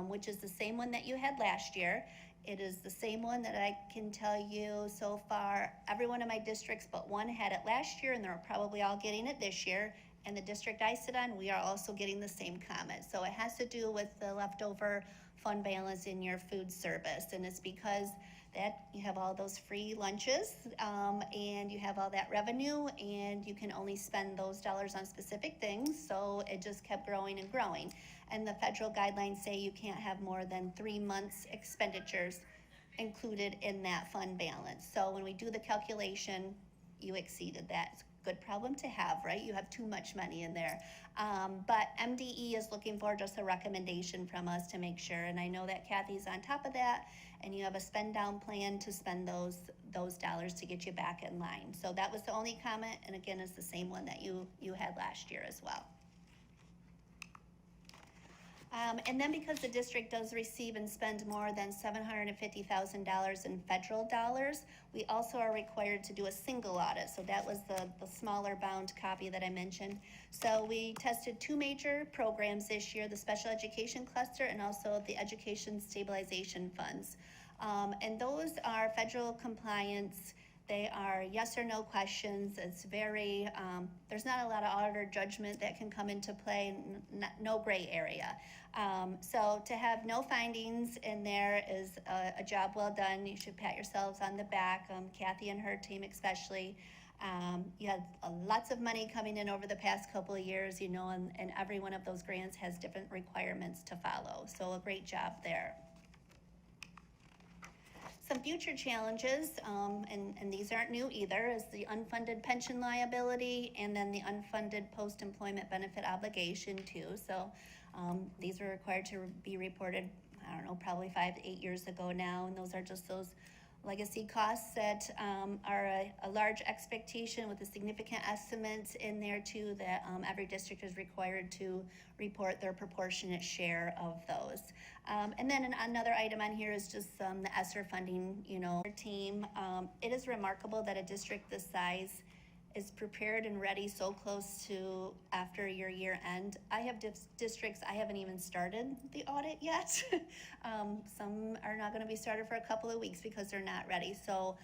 which is the same one that you had last year. It is the same one that I can tell you so far, every one of my districts but one had it last year, and they're probably all getting it this year. And the district I sit on, we are also getting the same comment. So it has to do with the leftover fund balance in your food service, and it's because that you have all those free lunches and you have all that revenue, and you can only spend those dollars on specific things, so it just kept growing and growing. And the federal guidelines say you can't have more than 3 months expenditures included in that fund balance. So when we do the calculation, you exceeded that. It's a good problem to have, right? You have too much money in there. But MDE is looking for just a recommendation from us to make sure, and I know that Kathy's on top of that, and you have a spend down plan to spend those dollars to get you back in line. So that was the only comment, and again, it's the same one that you had last year as well. And then because the district does receive and spend more than $750,000 in federal dollars, we also are required to do a single audit. So that was the smaller bound copy that I mentioned. So we tested 2 major programs this year, the special education cluster and also the education stabilization funds. And those are federal compliance. They are yes or no questions. It's very, there's not a lot of auditor judgment that can come into play, no gray area. So to have no findings in there is a job well done. You should pat yourselves on the back, Kathy and her team especially. You had lots of money coming in over the past couple of years, you know, and every one of those grants has different requirements to follow. So a great job there. Some future challenges, and these aren't new either, is the unfunded pension liability and then the unfunded post-employment benefit obligation too. So these are required to be reported, I don't know, probably 5 to 8 years ago now, and those are just those legacy costs that are a large expectation with a significant estimate in there too, that every district is required to report their proportionate share of those. And then another item on here is just the ESSER funding, you know, team. It is remarkable that a district this size is prepared and ready so close to after your year end. I have districts, I haven't even started the audit yet. Some are not gonna be started for a couple of weeks because they're not ready. So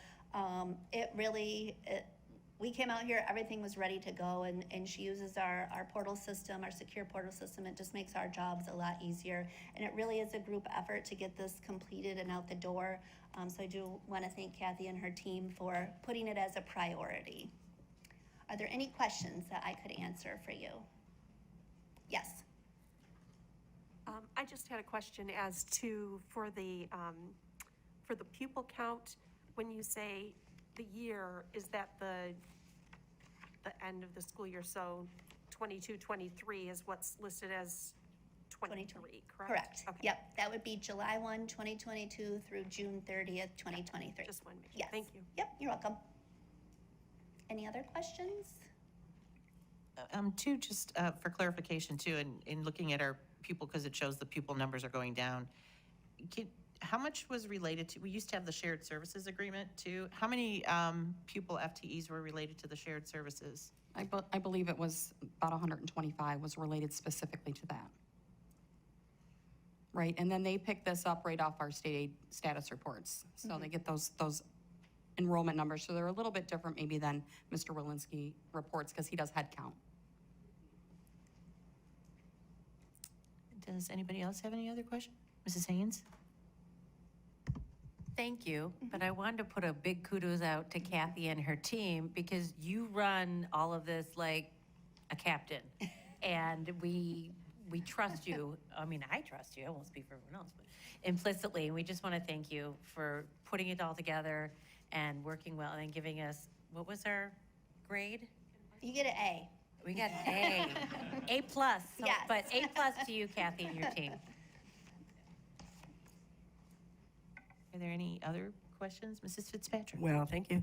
we came out here, everything was ready to go, and she uses our portal system, our secure portal system. It just makes our jobs a lot easier. And it really is a group effort to get this completed and out the door. So I do wanna thank Kathy and her team for putting it as a priority. Are there any questions that I could answer for you? Yes. I just had a question as to, for the pupil count, when you say the year, is that the end of the school year? So 22-23 is what's listed as 23, correct? Correct. Okay. Yep, that would be July 1, 2022 through June 30th, 2023. Just one. Yes. Thank you. Yep, you're welcome. Any other questions? Two, just for clarification too, in looking at our pupil, because it shows the pupil numbers are going down. How much was related to, we used to have the shared services agreement too. How many pupil FTEs were related to the shared services? I believe it was about 125 was related specifically to that. Right, and then they pick this up right off our state aid status reports. So they get those enrollment numbers. So they're a little bit different maybe than Mr. Walensky reports because he does head count. Does anybody else have any other question? Mrs. Haynes? Thank you, but I wanted to put a big kudos out to Kathy and her team because you run all of this like a captain. And we trust you. I mean, I trust you. I won't speak for everyone else, but implicitly. And we just want to thank you for putting it all together and working well and giving us, what was our grade? You get an A. We got A. A plus. So, Yes. But A plus to you, Kathy, and your team. Are there any other questions? Mrs. Fitzpatrick? Well, thank you.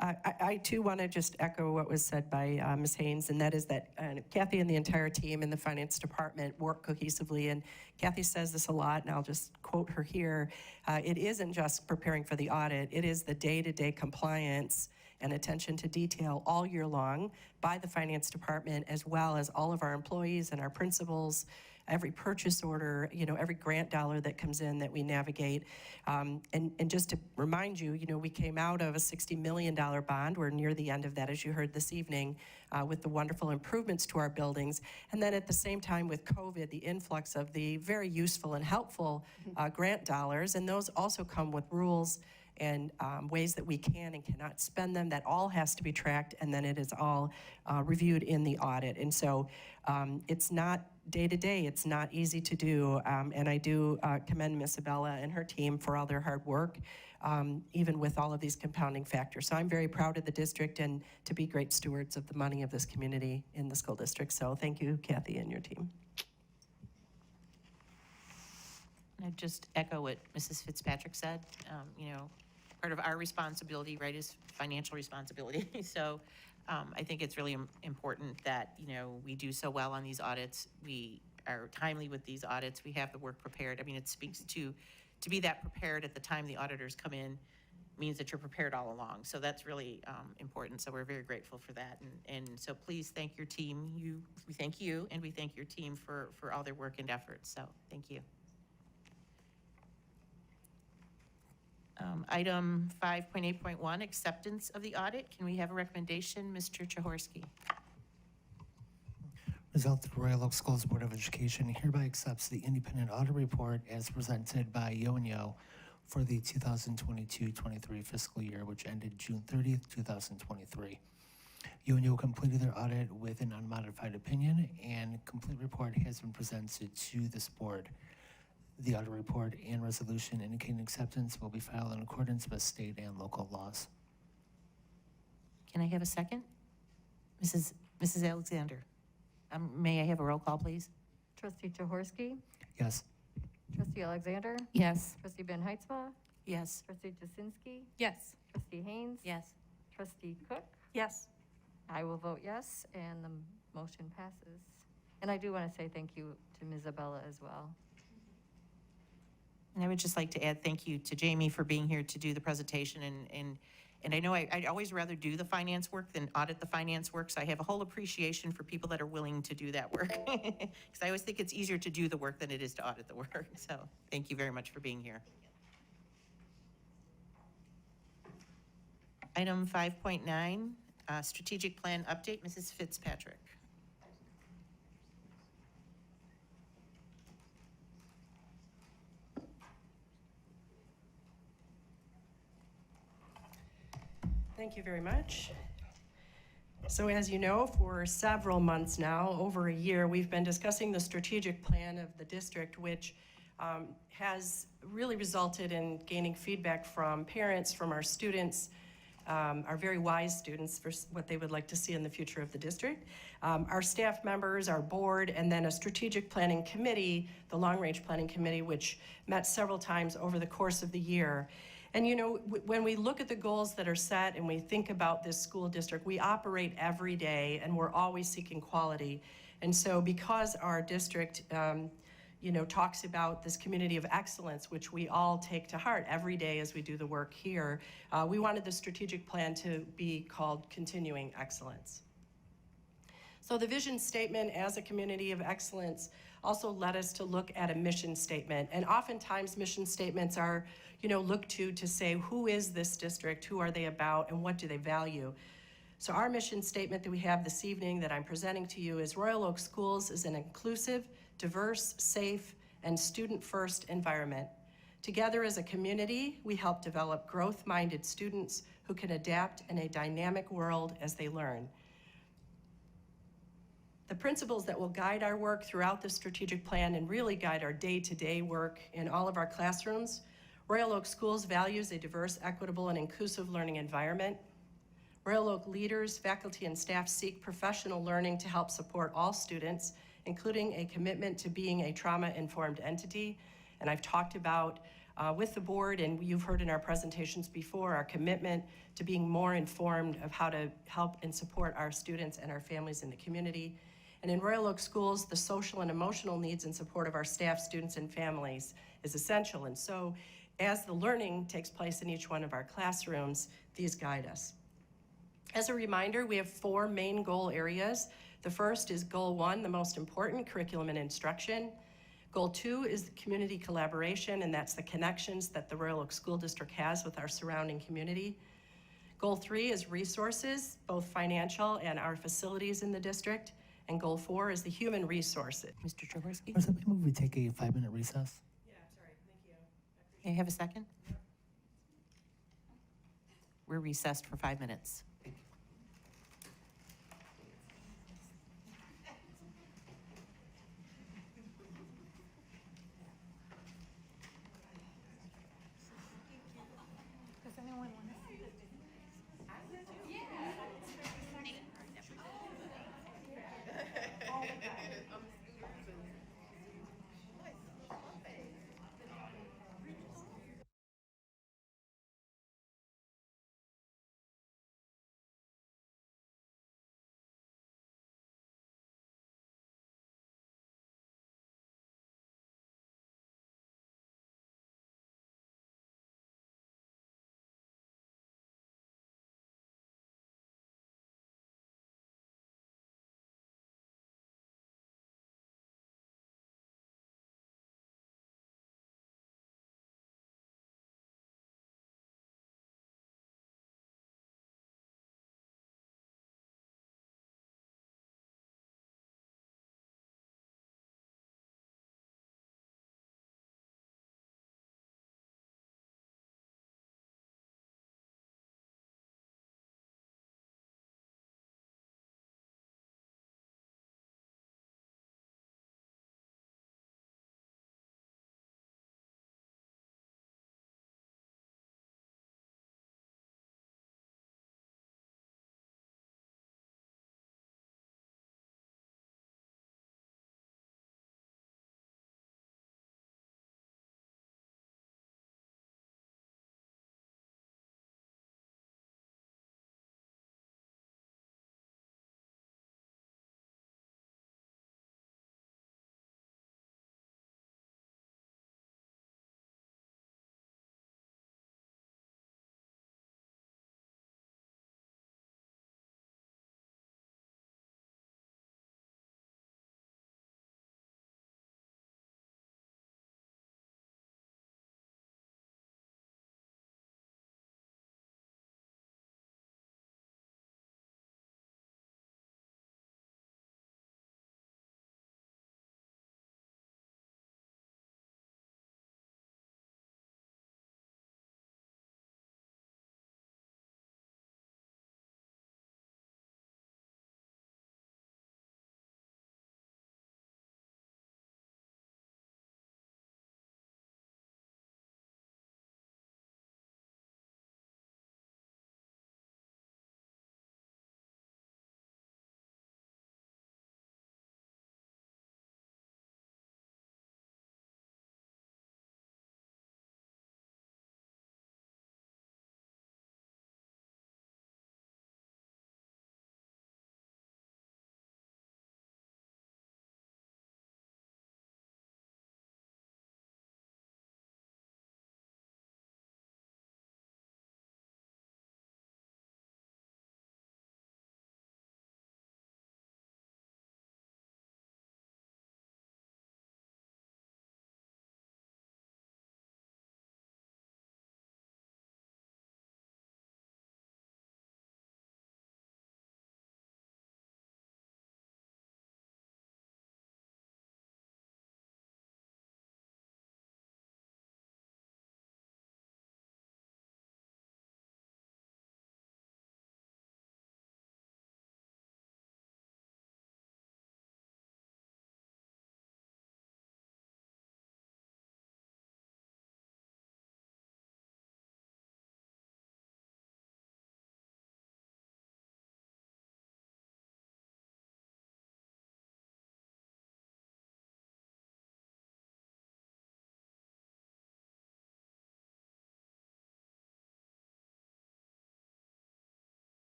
I too want to just echo what was said by Ms. Haynes, and that is that Kathy and the entire team in the finance department work cohesively. And Kathy says this a lot, and I'll just quote her here. It isn't just preparing for the audit, it is the day-to-day compliance and attention to detail all year long by the finance department, as well as all of our employees and our principals, every purchase order, you know, every grant dollar that comes in that we navigate. And just to remind you, you know, we came out of a $60 million bond. We're near the end of that, as you heard this evening, with the wonderful improvements to our buildings. And then at the same time with COVID, the influx of the very useful and helpful grant dollars, and those also come with rules and ways that we can and cannot spend them. That all has to be tracked, and then it is all reviewed in the audit. And so it's not day-to-day, it's not easy to do, and I do commend Ms. Abella and her team for all their hard work, even with all of these compounding factors. So I'm very proud of the district and to be great stewards of the money of this community in the school district. So thank you, Kathy, and your team. I'd just echo what Mrs. Fitzpatrick said. You know, part of our responsibility, right, is financial responsibility. So I think it's really important that, you know, we do so well on these audits. We are timely with these audits. We have the work prepared. I mean, it speaks to be that prepared at the time the auditors come in means that you're prepared all along. So that's really important. So we're very grateful for that. And so please thank your team. We thank you, and we thank your team for all their work and efforts. So thank you. Item 5.8.1, acceptance of the audit. Can we have a recommendation, Mr. Chahorsky? Result that the Royal Oak Schools Board of Education hereby accepts the independent audit report as presented by Yo and Yo for the 2022-23 fiscal year, which ended June 30th, 2023. Yo and Yo completed their audit with an unmodified opinion, and complete report has been presented to this board. The audit report and resolution indicating acceptance will be filed in accordance with state and local laws. Can I have a second? Mrs. Alexander. May I have a roll call, please? Trustee Jaworski, Yes. Trustee Alexander, Yes. Trustee Ben Heitzma, Yes. Trustee Jasinski, Yes. Trustee Haynes. Yes. Trustee Cook. Yes. I will vote yes, and the motion passes. And I do want to say thank you to Ms. Isabella as well. And I would just like to add thank you to Jamie for being here to do the presentation. And I know I'd always rather do the finance work than audit the finance work. So I have a whole appreciation for people that are willing to do that work. Because I always think it's easier to do the work than it is to audit the work. So thank you very much for being here. Item 5.9, strategic plan update. Mrs. Fitzpatrick. Thank you very much. So as you know, for several months now, over a year, we've been discussing the strategic plan of the district, which has really resulted in gaining feedback from parents, from our students, our very wise students, for what they would like to see in the future of the district, our staff members, our board, and then a strategic planning committee, the long-range planning committee, which met several times over the course of the year. And you know, when we look at the goals that are set and we think about this school district, we operate every day and we're always seeking quality. And so because our district, you know, talks about this community of excellence, which we all take to heart every day as we do the work here, we wanted the strategic plan to be called Continuing Excellence. So the vision statement as a community of excellence also led us to look at a mission statement. And oftentimes mission statements are, you know, looked to say, who is this district, who are they about, and what do they value? So our mission statement that we have this evening that I'm presenting to you is Royal Oak Schools is an inclusive, diverse, safe, and student-first environment. Together as a community, we help develop growth-minded students who can adapt in a dynamic world as they learn. The principles that will guide our work throughout the strategic plan and really guide our day-to-day work in all of our classrooms. Royal Oak Schools values a diverse, equitable, and inclusive learning environment. Royal Oak leaders, faculty, and staff seek professional learning to help support all students, including a commitment to being a trauma-informed entity. And I've talked about with the board, and you've heard in our presentations before, our commitment to being more informed of how to help and support our students and our families in the community. And in Royal Oak Schools, the social and emotional needs and support of our staff, students, and families is essential. And so as the learning takes place in each one of our classrooms, these guide us. As a reminder, we have 4 main goal areas. The first is Goal 1, the most important, curriculum and instruction. Goal 2 is community collaboration, and that's the connections that the Royal Oak School District has with our surrounding community. Goal 3 is resources, both financial and our facilities in the district. And Goal 4 is the human resources. Mr. Jaworski? Does that move we take a 5-minute recess? Yeah, sorry, thank you. May I have a second? We're recessed for 5 minutes.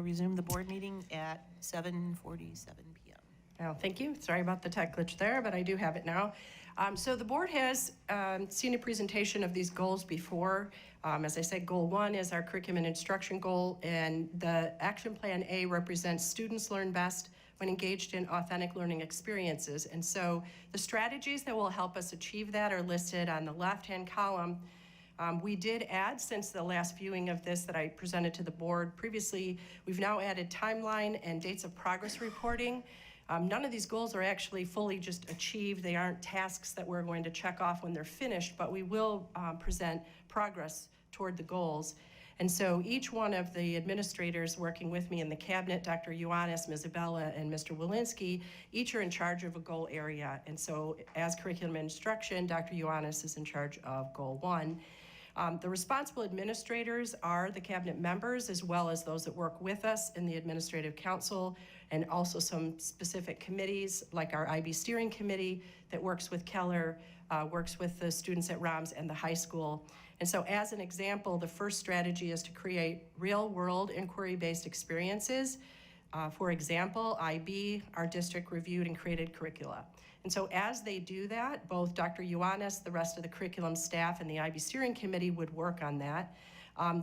resume the board meeting at 7:47 p.m. Well, thank you. Sorry about the tech glitch there, but I do have it now. So the board has seen a presentation of these goals before. As I said, goal 1 is our curriculum and instruction goal, and the action plan A represents students learn best when engaged in authentic learning experiences. And so the strategies that will help us achieve that are listed on the left-hand column. We did add, since the last viewing of this that I presented to the board previously, we've now added timeline and dates of progress reporting. None of these goals are actually fully just achieved. They aren't tasks that we're going to check off when they're finished, but we will present progress toward the goals. And so each one of the administrators working with me in the cabinet, Dr. Ioannis, Ms. Abella, and Mr. Walensky, each are in charge of a goal area. And so as curriculum and instruction, Dr. Ioannis is in charge of goal 1. The responsible administrators are the cabinet members, as well as those that work with us in the administrative council, and also some specific committees like our IB steering committee that works with Keller, works with the students at ROMS and the high school. And so as an example, the first strategy is to create real-world inquiry-based experiences. For example, IB, our district reviewed and created curricula. And so as they do that, both Dr. Ioannis, the rest of the curriculum staff, and the IB steering committee would work on that.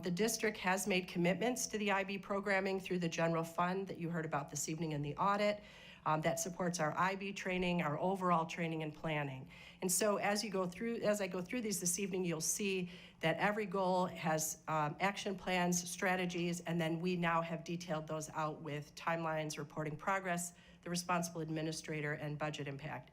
The district has made commitments to the IB programming through the general fund that you heard about this evening in the audit. That supports our IB training, our overall training and planning. And so as I go through these this evening, you'll see that every goal has action plans, strategies, and then we now have detailed those out with timelines, reporting progress, the responsible administrator, and budget impact.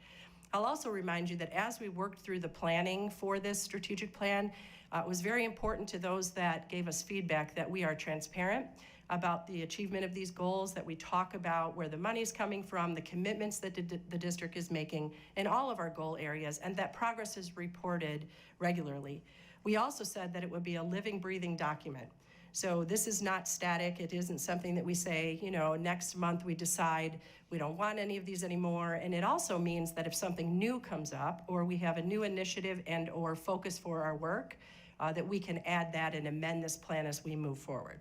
I'll also remind you that as we worked through the planning for this strategic plan, it was very important to those that gave us feedback that we are transparent about the achievement of these goals, that we talk about where the money's coming from, the commitments that the district is making in all of our goal areas, and that progress is reported regularly. We also said that it would be a living, breathing document. So this is not static. It isn't something that we say, next month we decide we don't want any of these anymore. And it also means that if something new comes up, or we have a new initiative and or focus for our work, that we can add that and amend this plan as we move forward.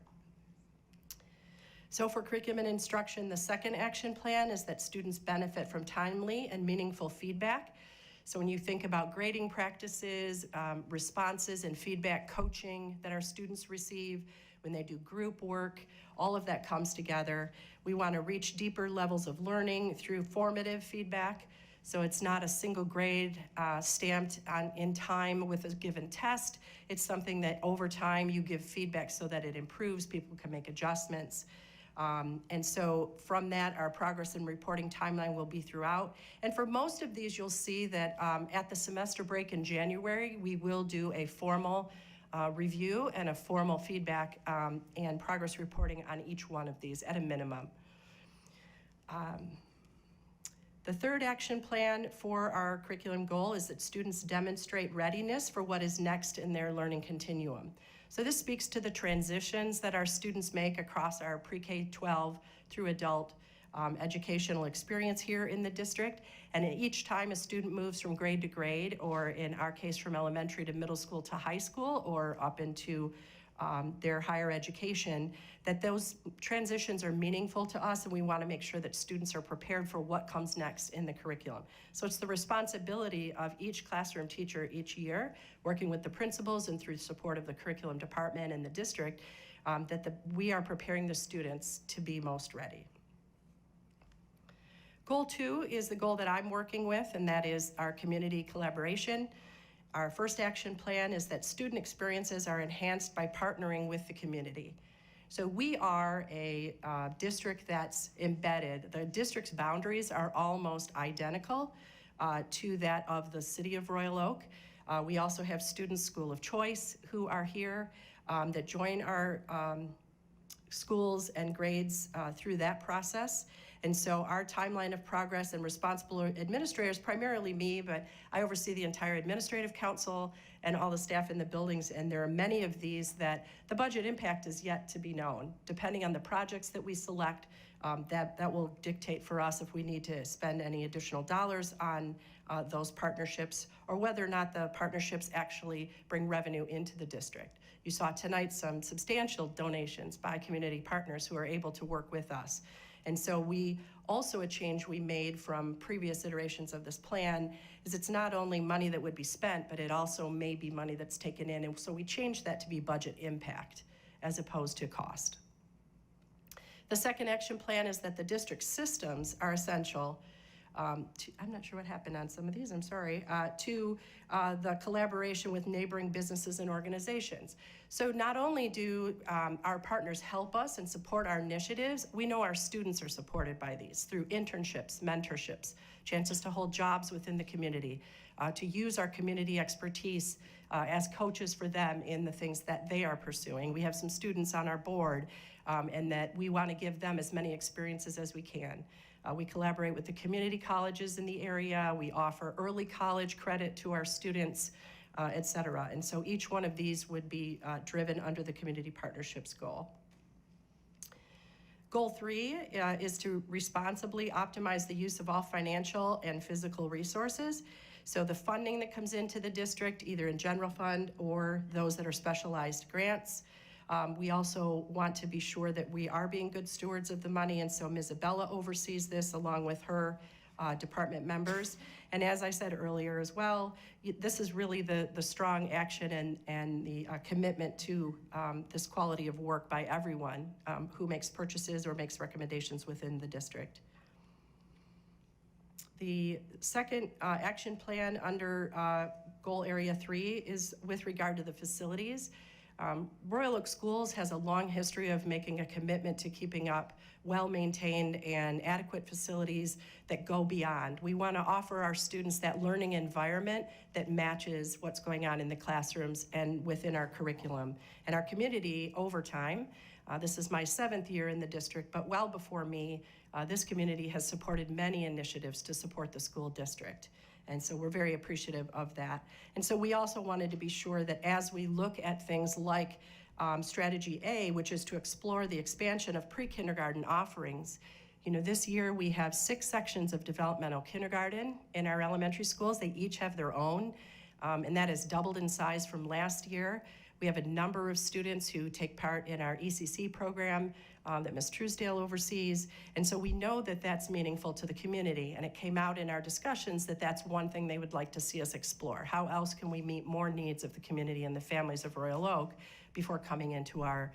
So for curriculum and instruction, the second action plan is that students benefit from timely and meaningful feedback. So when you think about grading practices, responses and feedback coaching that our students receive, when they do group work, all of that comes together. We want to reach deeper levels of learning through formative feedback. So it's not a single grade stamped in time with a given test. It's something that over time you give feedback so that it improves, people can make adjustments. And so from that, our progress and reporting timeline will be throughout. And for most of these, you'll see that at the semester break in January, we will do a formal review and a formal feedback and progress reporting on each one of these at a minimum. The third action plan for our curriculum goal is that students demonstrate readiness for what is next in their learning continuum. So this speaks to the transitions that our students make across our pre-K-12 through adult educational experience here in the district. And each time a student moves from grade to grade, or in our case from elementary to middle school to high school, or up into their higher education, that those transitions are meaningful to us, and we want to make sure that students are prepared for what comes next in the curriculum. So it's the responsibility of each classroom teacher each year, working with the principals and through support of the curriculum department and the district, that we are preparing the students to be most ready. Goal 2 is the goal that I'm working with, and that is our community collaboration. Our first action plan is that student experiences are enhanced by partnering with the community. So we are a district that's embedded. The district's boundaries are almost identical to that of the city of Royal Oak. We also have Students School of Choice who are here that join our schools and grades through that process. And so our timeline of progress and responsible administrators, primarily me, but I oversee the entire administrative council and all the staff in the buildings, and there are many of these that the budget impact is yet to be known. Depending on the projects that we select, that will dictate for us if we need to spend any additional dollars on those partnerships, or whether or not the partnerships actually bring revenue into the district. You saw tonight some substantial donations by community partners who are able to work with us. And so a change we made from previous iterations of this plan is it's not only money that would be spent, but it also may be money that's taken in. And so we changed that to be budget impact as opposed to cost. The second action plan is that the district systems are essential I'm not sure what happened on some of these, I'm sorry, to the collaboration with neighboring businesses and organizations. So not only do our partners help us and support our initiatives, we know our students are supported by these through internships, mentorships, chances to hold jobs within the community, to use our community expertise as coaches for them in the things that they are pursuing. We have some students on our board and that we want to give them as many experiences as we can. We collaborate with the community colleges in the area. We offer early college credit to our students, et cetera. And so each one of these would be driven under the community partnerships goal. Goal 3 is to responsibly optimize the use of all financial and physical resources. So the funding that comes into the district, either in general fund or those that are specialized grants. We also want to be sure that we are being good stewards of the money, and so Ms. Abella oversees this along with her department members. And as I said earlier as well, this is really the strong action and the commitment to this quality of work by everyone who makes purchases or makes recommendations within the district. The second action plan under goal area 3 is with regard to the facilities. Royal Oak Schools has a long history of making a commitment to keeping up well-maintained and adequate facilities that go beyond. We want to offer our students that learning environment that matches what's going on in the classrooms and within our curriculum. And our community, over time, this is my 7th year in the district, but well before me, this community has supported many initiatives to support the school district. And so we're very appreciative of that. And so we also wanted to be sure that as we look at things like strategy A, which is to explore the expansion of pre-kindergarten offerings, you know, this year we have 6 sections of developmental kindergarten in our elementary schools. They each have their own, and that has doubled in size from last year. We have a number of students who take part in our ECC program that Ms. Truesdale oversees. And so we know that that's meaningful to the community. And it came out in our discussions that that's one thing they would like to see us explore. How else can we meet more needs of the community and the families of Royal Oak before coming into our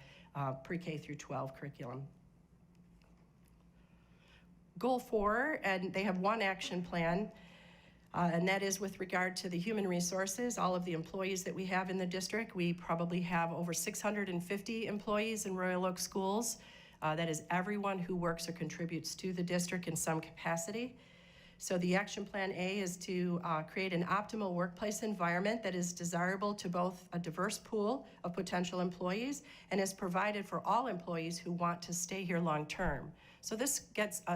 pre-K through 12 curriculum? Goal 4, and they have one action plan, and that is with regard to the human resources, all of the employees that we have in the district. We probably have over 650 employees in Royal Oak Schools. That is everyone who works or contributes to the district in some capacity. So the action plan A is to create an optimal workplace environment that is desirable to both a diverse pool of potential employees and is provided for all employees who want to stay here long term. So this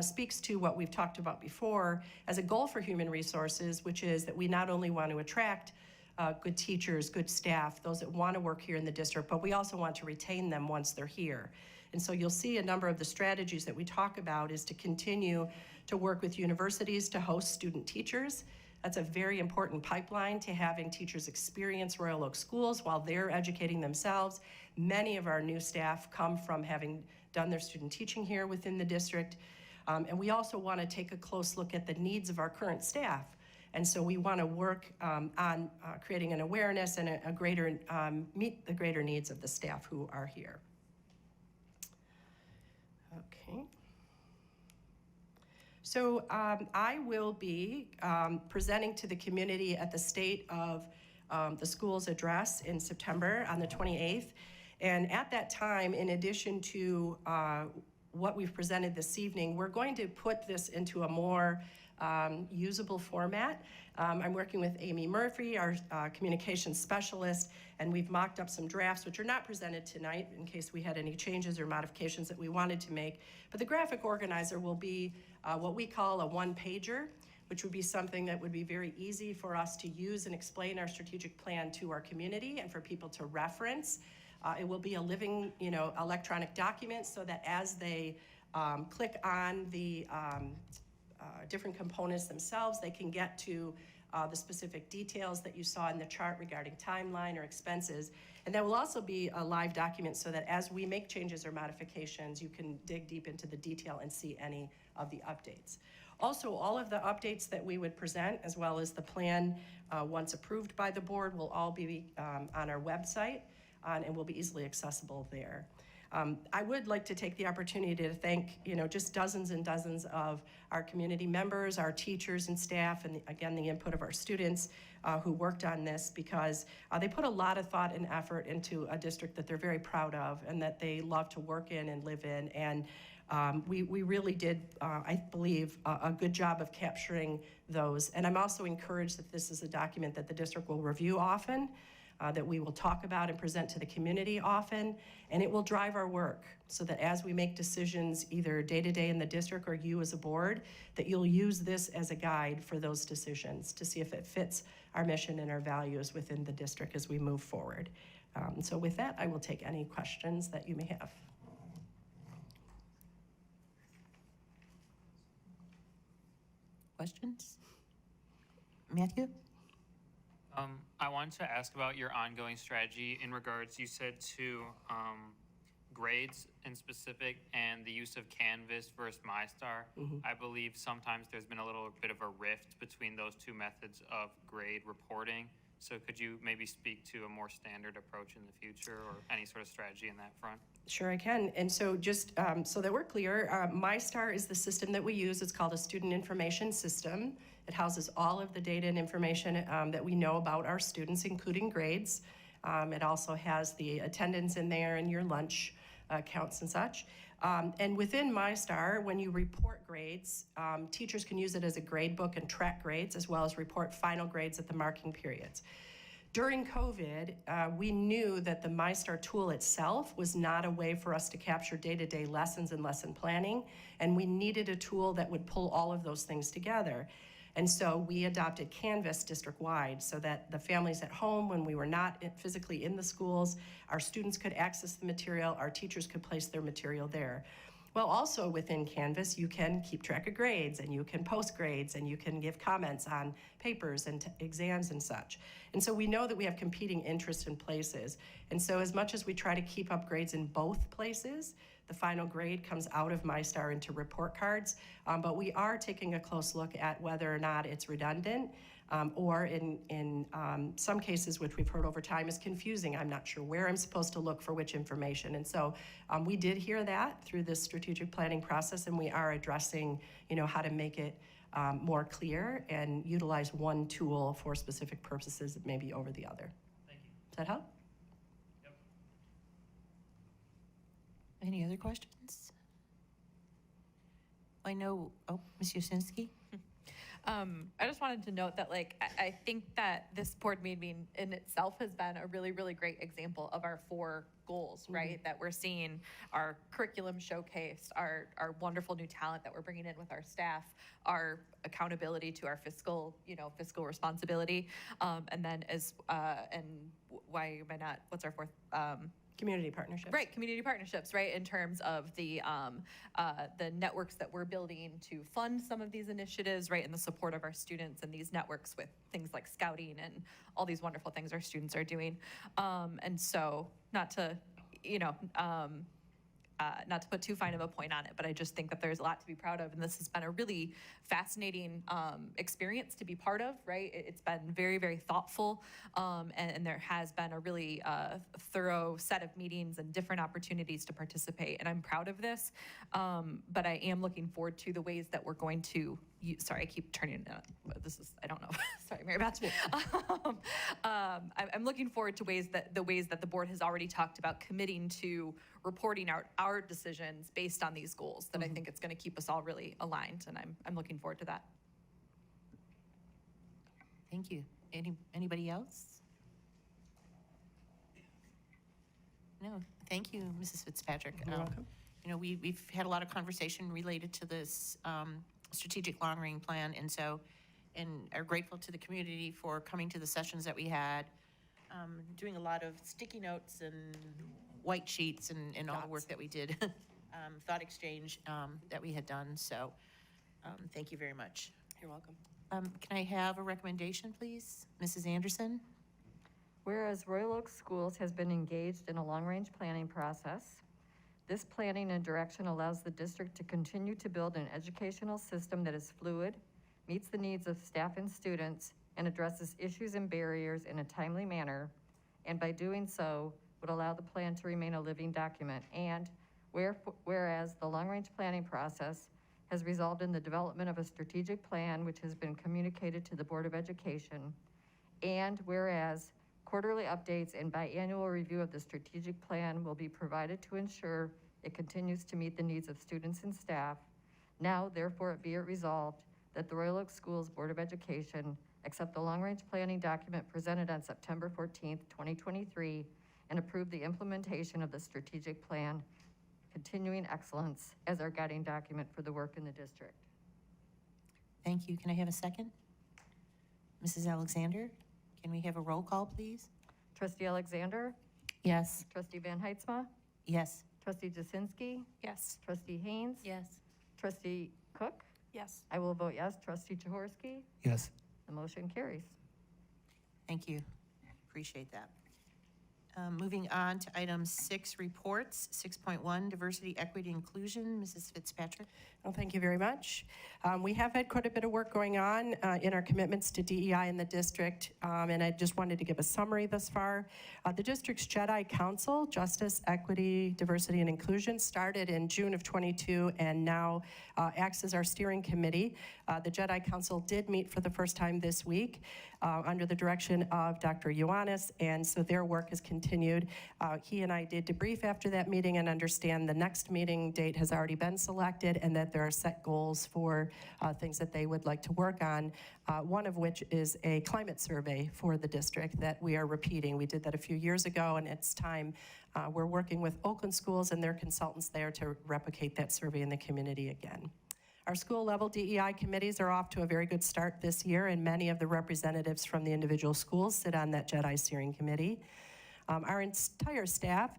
speaks to what we've talked about before as a goal for human resources, which is that we not only want to attract good teachers, good staff, those that want to work here in the district, but we also want to retain them once they're here. And so you'll see a number of the strategies that we talk about is to continue to work with universities to host student teachers. That's a very important pipeline to having teachers experience Royal Oak Schools while they're educating themselves. Many of our new staff come from having done their student teaching here within the district. And we also want to take a close look at the needs of our current staff. And so we want to work on creating an awareness and a greater, meet the greater needs of the staff who are here. Okay. So I will be presenting to the community at the State of the Schools address in September on the 28th. And at that time, in addition to what we've presented this evening, we're going to put this into a more usable format. I'm working with Amy Murphy, our communications specialist, and we've mocked up some drafts which are not presented tonight in case we had any changes or modifications that we wanted to make. But the graphic organizer will be what we call a one-pager, which would be something that would be very easy for us to use and explain our strategic plan to our community and for people to reference. It will be a living, electronic document so that as they click on the different components themselves. They can get to the specific details that you saw in the chart regarding timeline or expenses. And there will also be a live document so that as we make changes or modifications, you can dig deep into the detail and see any of the updates. Also, all of the updates that we would present, as well as the plan, once approved by the board, will all be on our website and will be easily accessible there. I would like to take the opportunity to thank, just dozens and dozens of our community members, our teachers and staff, and again, the input of our students who worked on this, because they put a lot of thought and effort into a district that they're very proud of and that they love to work in and live in. And we really did, I believe, a good job of capturing those. And I'm also encouraged that this is a document that the district will review often, that we will talk about and present to the community often, and it will drive our work so that as we make decisions either day-to-day in the district or you as a board, that you'll use this as a guide for those decisions to see if it fits our mission and our values within the district as we move forward. So with that, I will take any questions that you may have. Questions? Matthew? I wanted to ask about your ongoing strategy in regards, you said to grades in specific and the use of Canvas versus MyStar. I believe sometimes there's been a little bit of a rift between those two methods of grade reporting. So could you maybe speak to a more standard approach in the future or any sort of strategy in that front? Sure, I can. And so just so that we're clear, MyStar is the system that we use. It's called a student information system. It houses all of the data and information that we know about our students, including grades. It also has the attendance in there and your lunch counts and such. And within MyStar, when you report grades, teachers can use it as a grade book and track grades, as well as report final grades at the marking periods. During COVID, we knew that the MyStar tool itself was not a way for us to capture day-to-day lessons and lesson planning, and we needed a tool that would pull all of those things together. And so we adopted Canvas district-wide so that the families at home, when we were not physically in the schools, our students could access the material, our teachers could place their material there. Well, also within Canvas, you can keep track of grades and you can post grades and you can give comments on papers and exams and such. And so we know that we have competing interests in places. And so as much as we try to keep up grades in both places, the final grade comes out of MyStar into report cards, but we are taking a close look at whether or not it's redundant, or in some cases, which we've heard over time, is confusing. I'm not sure where I'm supposed to look for which information. And so we did hear that through this strategic planning process, and we are addressing, how to make it more clear and utilize one tool for specific purposes, maybe over the other. Thank you. Does that help? Any other questions? I know, Ms. Yosinski? I just wanted to note that, I think that this board meeting in itself has been a really, really great example of our 4 goals, right? That we're seeing our curriculum showcased, our wonderful new talent that we're bringing in with our staff, our accountability to our fiscal responsibility, and then and why am I not? What's our 4th? Community partnerships. Right, community partnerships, right, in terms of the networks that we're building to fund some of these initiatives, right, and the support of our students and these networks with things like scouting and all these wonderful things our students are doing. And so not to put too fine of a point on it, but I just think that there's a lot to be proud of, and this has been a really fascinating experience to be part of, right? It's been very, very thoughtful, and there has been a really thorough set of meetings and different opportunities to participate, and I'm proud of this, but I am looking forward to the ways that we're going to sorry, I keep turning it. I don't know. Sorry, Mary Beth. I'm looking forward to the ways that the board has already talked about committing to reporting out our decisions based on these goals. That I think it's going to keep us all really aligned, and I'm looking forward to that. Thank you. Anybody else? No. Thank you, Mrs. Fitzpatrick. You're welcome. We've had a lot of conversation related to this strategic long-range plan, and are grateful to the community for coming to the sessions that we had, doing a lot of sticky notes and white sheets and all the work that we did, thought exchange that we had done. So Thank you very much. You're welcome. Can I have a recommendation, please? Mrs. Anderson? Whereas Royal Oak Schools has been engaged in a long-range planning process, this planning and direction allows the district to continue to build an educational system that is fluid, meets the needs of staff and students, and addresses issues and barriers in a timely manner, and by doing so, would allow the plan to remain a living document. And whereas the long-range planning process has resulted in the development of a strategic plan which has been communicated to the Board of Education, and whereas quarterly updates and biannual review of the strategic plan will be provided to ensure it continues to meet the needs of students and staff, now therefore be it resolved that the Royal Oak Schools Board of Education accept the long-range planning document presented on September 14th, 2023, and approve the implementation of the strategic plan, continuing excellence, as our guiding document for the work in the district. Thank you. Can I have a second? Mrs. Alexander, can we have a roll call, please? Trustee Alexander? Yes. Trustee Van Heitzma? Yes. Trustee Jasinski? Yes. Trustee Haynes? Yes. Trustee Cook? Yes. I will vote yes. Trustee Jaworski? Yes. The motion carries. Thank you. Appreciate that. Moving on to item 6, reports. 6.1, diversity, equity, inclusion. Mrs. Fitzpatrick. Well, thank you very much. We have had quite a bit of work going on in our commitments to DEI in the district, and I just wanted to give a summary thus far. The district's JEDI Council, Justice, Equity, Diversity, and Inclusion, started in June of 22 and now acts as our steering committee. The JEDI Council did meet for the first time this week under the direction of Dr. Ioannis, and so their work has continued. He and I did debrief after that meeting and understand the next meeting date has already been selected and that there are set goals for things that they would like to work on, one of which is a climate survey for the district that we are repeating. We did that a few years ago, and it's time. We're working with Oakland schools and their consultants there to replicate that survey in the community again. Our school-level DEI committees are off to a very good start this year, and many of the representatives from the individual schools sit on that JEDI steering committee. Our entire staff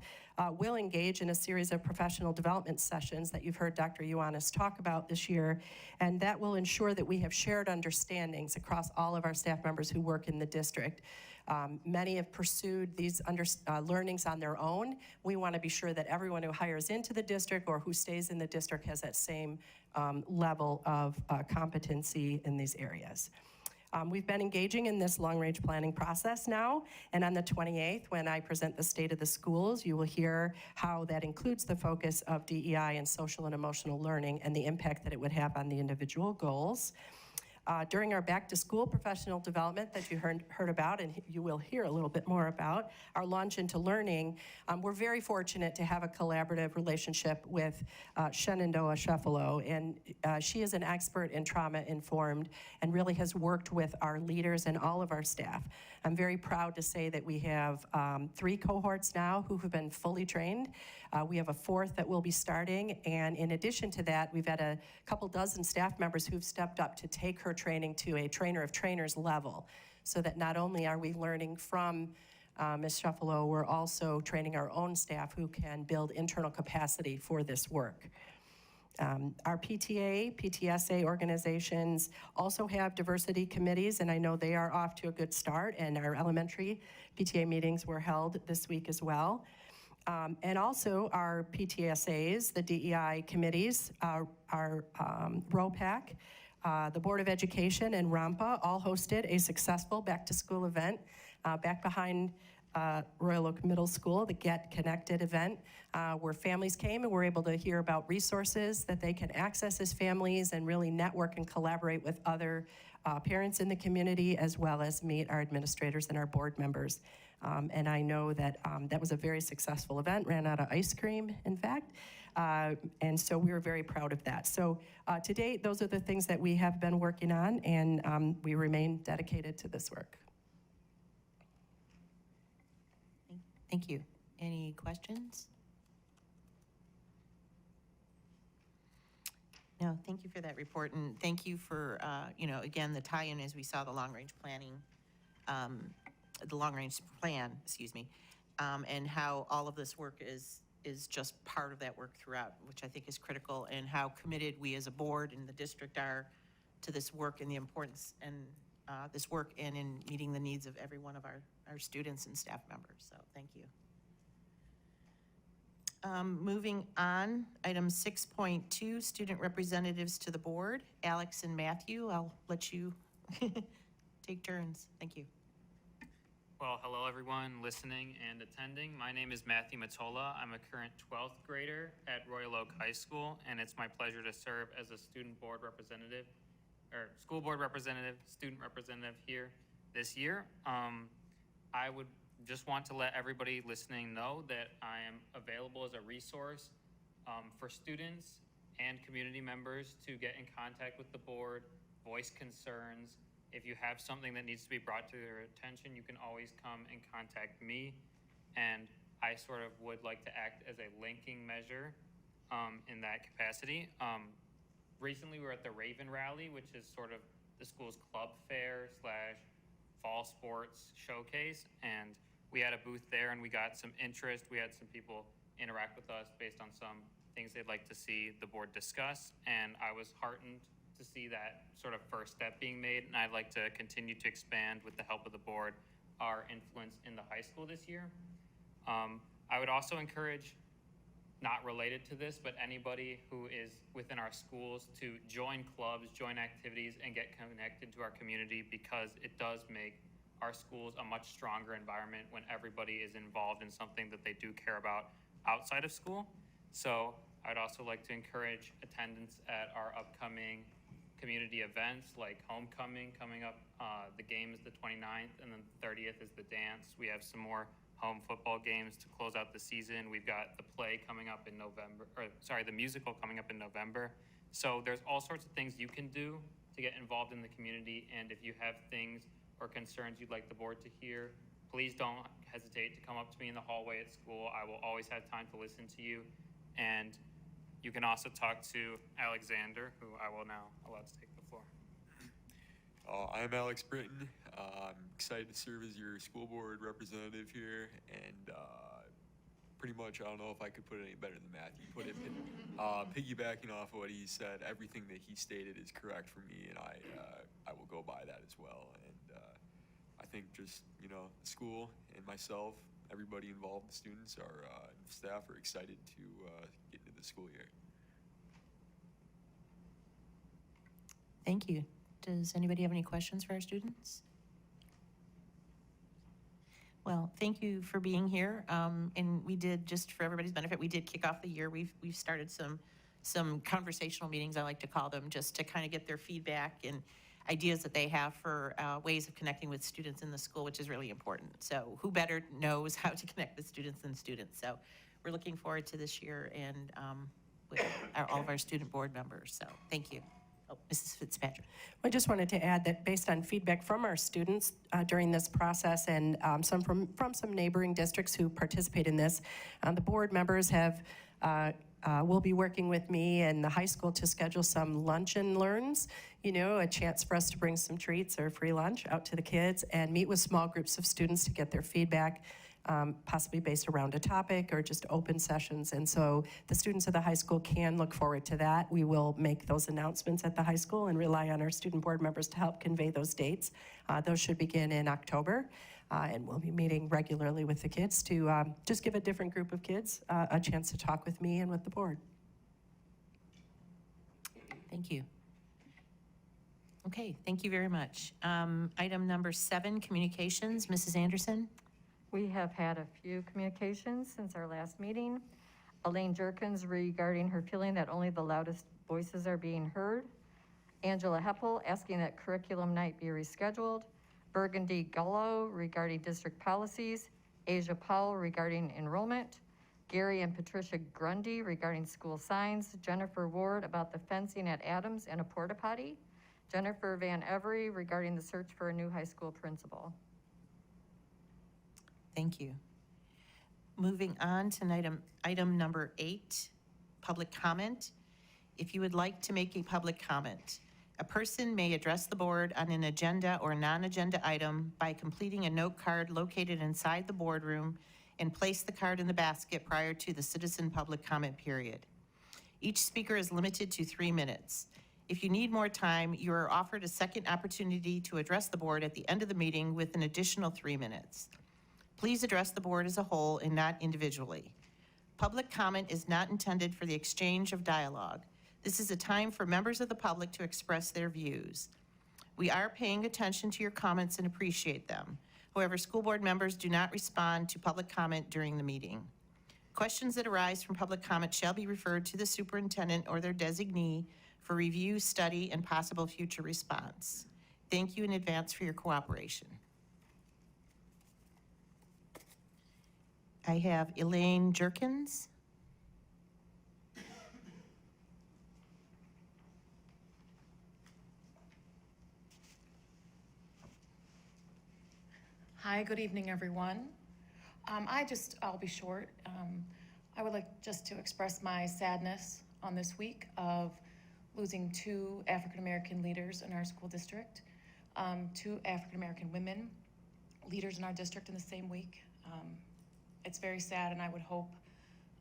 will engage in a series of professional development sessions that you've heard Dr. Ioannis talk about this year, and that will ensure that we have shared understandings across all of our staff members who work in the district. Many have pursued these learnings on their own. We want to be sure that everyone who hires into the district or who stays in the district has that same level of competency in these areas. We've been engaging in this long-range planning process now, and on the 28th, when I present the state of the schools, you will hear how that includes the focus of DEI and social and emotional learning and the impact that it would have on the individual goals. During our back-to-school professional development that you heard about, and you will hear a little bit more about, our launch into learning, we're very fortunate to have a collaborative relationship with Shenandoah Sheffalo, and she is an expert in trauma-informed and really has worked with our leaders and all of our staff. I'm very proud to say that we have 3 cohorts now who have been fully trained. We have a 4th that will be starting, and in addition to that, we've had a couple dozen staff members who've stepped up to take her training to a trainer of trainers level, so that not only are we learning from Ms. Sheffalo, we're also training our own staff who can build internal capacity for this work. Our PTA, PTSA organizations also have diversity committees, and I know they are off to a good start, and our elementary PTA meetings were held this week as well. And also our PTSAs, the DEI committees, our WOAK, the Board of Education, and RAMPA all hosted a successful back-to-school event back behind Royal Oak Middle School, the Get Connected event, where families came and were able to hear about resources that they can access as families and really network and collaborate with other parents in the community, as well as meet our administrators and our board members. And I know that that was a very successful event, ran out of ice cream, in fact. And so we were very proud of that. So to date, those are the things that we have been working on, and we remain dedicated to this work. Thank you. Any questions? No, thank you for that report, and thank you for, again, the tie-in as we saw the long-range planning, the long-range plan, excuse me, and how all of this work is is just part of that work throughout, which I think is critical, and how committed we as a board and the district are to this work and the importance and this work and in meeting the needs of every one of our students and staff members. So thank you. Moving on, item 6.2, student representatives to the board. Alex and Matthew, I'll let you take turns. Thank you. Well, hello everyone listening and attending. My name is Matthew Matola. I'm a current 12th grader at Royal Oak High School, and it's my pleasure to serve as a student board representative, or school board representative, student representative here this year. I would just want to let everybody listening know that I am available as a resource for students and community members to get in contact with the board, voice concerns. If you have something that needs to be brought to their attention, you can always come and contact me. And I sort of would like to act as a linking measure in that capacity. Recently, we were at the Raven Rally, which is sort of the school's club fair / fall sports showcase. And we had a booth there and we got some interest. We had some people interact with us based on some things they'd like to see the board discuss. And I was heartened to see that sort of first step being made. And I'd like to continue to expand, with the help of the board, our influence in the high school this year. I would also encourage, not related to this, but anybody who is within our schools to join clubs, join activities, and get connected to our community, because it does make our schools a much stronger environment when everybody is involved in something that they do care about outside of school. So I'd also like to encourage attendance at our upcoming community events like homecoming coming up. The game is the 29th, and then the 30th is the dance. We have some more home football games to close out the season. We've got the play coming up in November, the musical coming up in November. So there's all sorts of things you can do to get involved in the community. And if you have things or concerns you'd like the board to hear, please don't hesitate to come up to me in the hallway at school. I will always have time to listen to you. And you can also talk to Alexander, who I will now allow to take the floor. I'm Alex Britton. I'm excited to serve as your school board representative here, and pretty much I don't know if I could put it any better than Matthew put it. Piggybacking off of what he said, everything that he stated is correct for me, and I will go by that as well. And I think just, the school and myself, everybody involved, the students, our staff are excited to get into the school year. Thank you. Does anybody have any questions for our students? Well, thank you for being here. And we did, just for everybody's benefit, we did kick off the year. We've started some conversational meetings, I like to call them, just to kind of get their feedback and ideas that they have for ways of connecting with students in the school, which is really important. So who better knows how to connect with students than students? So we're looking forward to this year and with all of our student board members. So thank you. Oh, Mrs. Fitzpatrick. I just wanted to add that based on feedback from our students during this process and some from some neighboring districts who participate in this, the board members will be working with me and the high school to schedule some lunch and learns, a chance for us to bring some treats or free lunch out to the kids and meet with small groups of students to get their feedback, possibly based around a topic or just open sessions. And so the students of the high school can look forward to that. We will make those announcements at the high school and rely on our student board members to help convey those dates. Those should begin in October. And we'll be meeting regularly with the kids to just give a different group of kids a chance to talk with me and with the board. Thank you. Okay, thank you very much. Item number 7, communications. Mrs. Anderson? We have had a few communications since our last meeting. Elaine Jerkins regarding her feeling that only the loudest voices are being heard. Angela Heppel asking that curriculum night be rescheduled. Burgundy Gullo regarding district policies. Asia Powell regarding enrollment. Gary and Patricia Grundy regarding school signs. Jennifer Ward about the fencing at Adams and a porta potty. Jennifer Van Every regarding the search for a new high school principal. Thank you. Moving on to item number 8, public comment. If you would like to make a public comment, a person may address the board on an agenda or non-agenda item by completing a note card located inside the boardroom and place the card in the basket prior to the citizen public comment period. Each speaker is limited to 3 minutes. If you need more time, you are offered a second opportunity to address the board at the end of the meeting with an additional 3 minutes. Please address the board as a whole and not individually. Public comment is not intended for the exchange of dialogue. This is a time for members of the public to express their views. We are paying attention to your comments and appreciate them. However, school board members do not respond to public comment during the meeting. Questions that arise from public comment shall be referred to the superintendent or their designee for review, study, and possible future response. Thank you in advance for your cooperation. I have Elaine Jerkins. Hi, good evening, everyone. I'll be short. I would like just to express my sadness on this week of losing 2 African-American leaders in our school district, 2 African-American women leaders in our district in the same week. It's very sad, and I would hope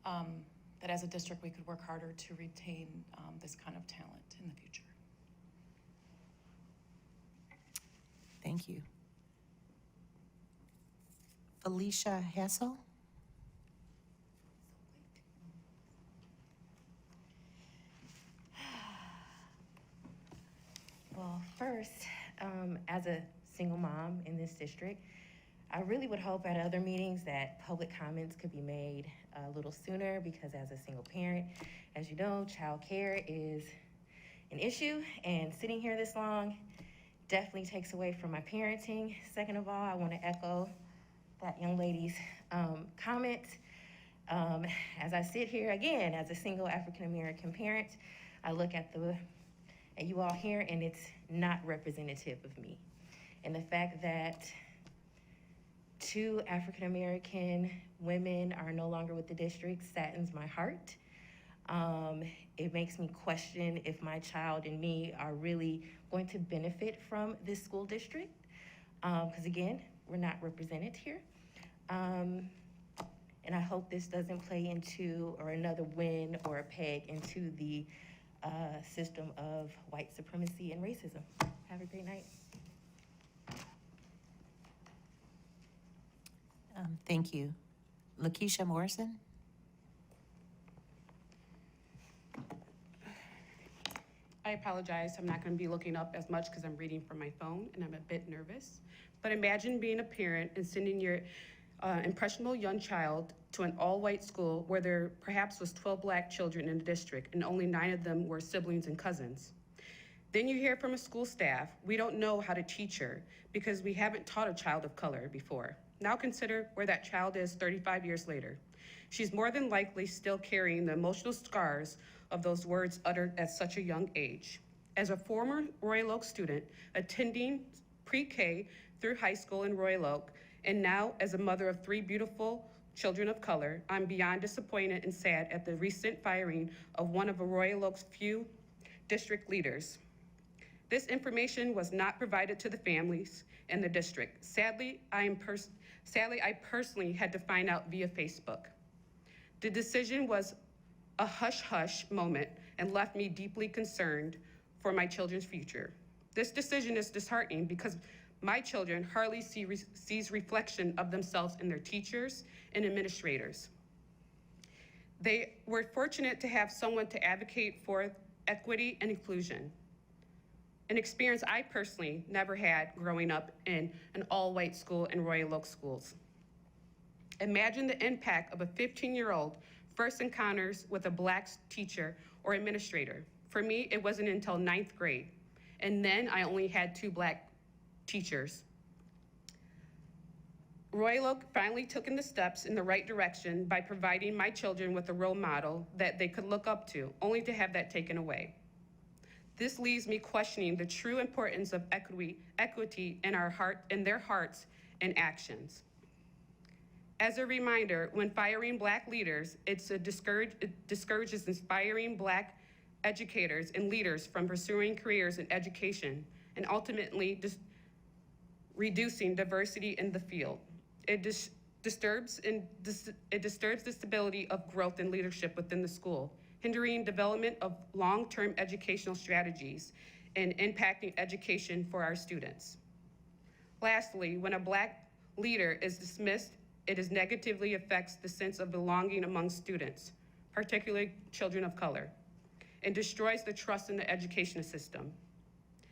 that as a district we could work harder to retain this kind of talent in the future. Thank you. Felicia Hassel. Well, first, as a single mom in this district, I really would hope at other meetings that public comments could be made a little sooner, because as a single parent, as you know, child care is an issue, and sitting here this long definitely takes away from my parenting. Second of all, I want to echo that young lady's comment. As I sit here again as a single African-American parent, I look at you all here, and it's not representative of me. And the fact that 2 African-American women are no longer with the district saddens my heart. It makes me question if my child and me are really going to benefit from this school district. Because again, we're not represented here. And I hope this doesn't play into, or another win or a peg into the system of white supremacy and racism. Have a great night. Thank you. Lakeisha Morrison. I apologize, I'm not going to be looking up as much because I'm reading from my phone and I'm a bit nervous. But imagine being a parent and sending your impressionable young child to an all-white school where there perhaps was 12 black children in the district and only 9 of them were siblings and cousins. Then you hear from a school staff, we don't know how to teach her because we haven't taught a child of color before. Now consider where that child is 35 years later. She's more than likely still carrying the emotional scars of those words uttered at such a young age. As a former Royal Oak student attending pre-K through high school in Royal Oak, and now as a mother of 3 beautiful children of color, I'm beyond disappointed and sad at the recent firing of one of Royal Oak's few district leaders. This information was not provided to the families in the district. Sadly, I personally had to find out via Facebook. The decision was a hush-hush moment and left me deeply concerned for my children's future. This decision is disheartening because my children hardly sees reflection of themselves in their teachers and administrators. They were fortunate to have someone to advocate for equity and inclusion, an experience I personally never had growing up in an all-white school in Royal Oak schools. Imagine the impact of a 15-year-old first encounters with a black teacher or administrator. For me, it wasn't until 9th grade, and then I only had 2 black teachers. Royal Oak finally took in the steps in the right direction by providing my children with a role model that they could look up to, only to have that taken away. This leaves me questioning the true importance of equity in their hearts and actions. As a reminder, when firing black leaders, it discourages inspiring black educators and leaders from pursuing careers in education and ultimately reducing diversity in the field. It disturbs the stability of growth and leadership within the school, hindering development of long-term educational strategies and impacting education for our students. Lastly, when a Black leader is dismissed, it negatively affects the sense of belonging among students, particularly children of color, and destroys the trust in the education system.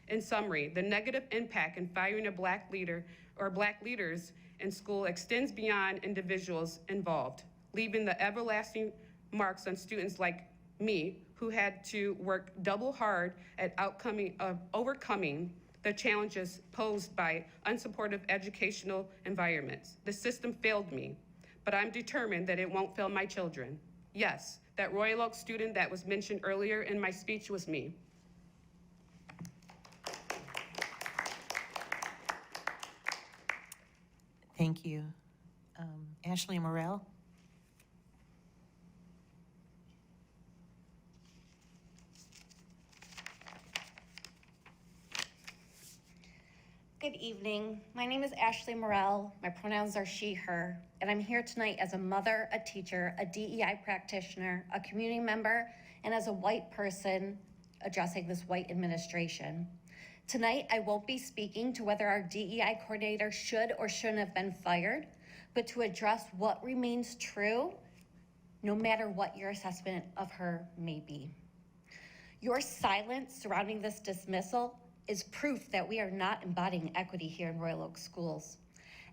In summary, the negative impact in firing a Black leader or Black leaders in school extends beyond individuals involved, leaving the everlasting marks on students like me, who had to work double hard at overcoming the challenges posed by unsupportive educational environments. The system failed me, but I'm determined that it won't fail my children. Yes, that Royal Oak student that was mentioned earlier in my speech was me. Thank you. Ashley Morel? Good evening. My name is Ashley Morel. My pronouns are she, her, and I'm here tonight as a mother, a teacher, a DEI practitioner, a community member, and as a white person addressing this white administration. Tonight, I won't be speaking to whether our DEI coordinator should or shouldn't have been fired, but to address what remains true, no matter what your assessment of her may be. Your silence surrounding this dismissal is proof that we are not embodying equity here in Royal Oak schools.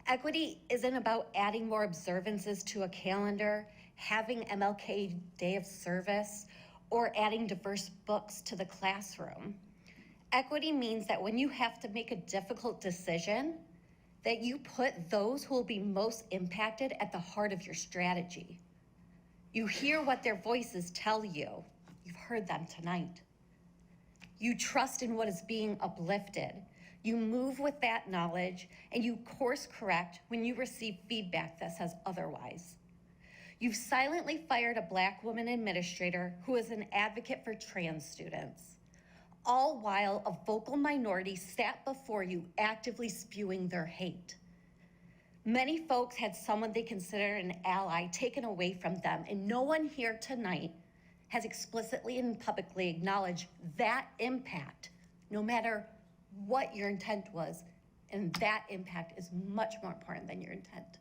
Equity isn't about adding more observances to a calendar, having MLK Day of Service, or adding diverse books to the classroom. Equity means that when you have to make a difficult decision, that you put those who will be most impacted at the heart of your strategy. You hear what their voices tell you. You've heard them tonight. You trust in what is being uplifted. You move with that knowledge, and you course correct when you receive feedback that says otherwise. You've silently fired a Black woman administrator who is an advocate for trans students, all while a vocal minority sat before you actively spewing their hate. Many folks had someone they considered an ally taken away from them, and no one here tonight has explicitly and publicly acknowledged that impact, no matter what your intent was, and that impact is much more important than your intent.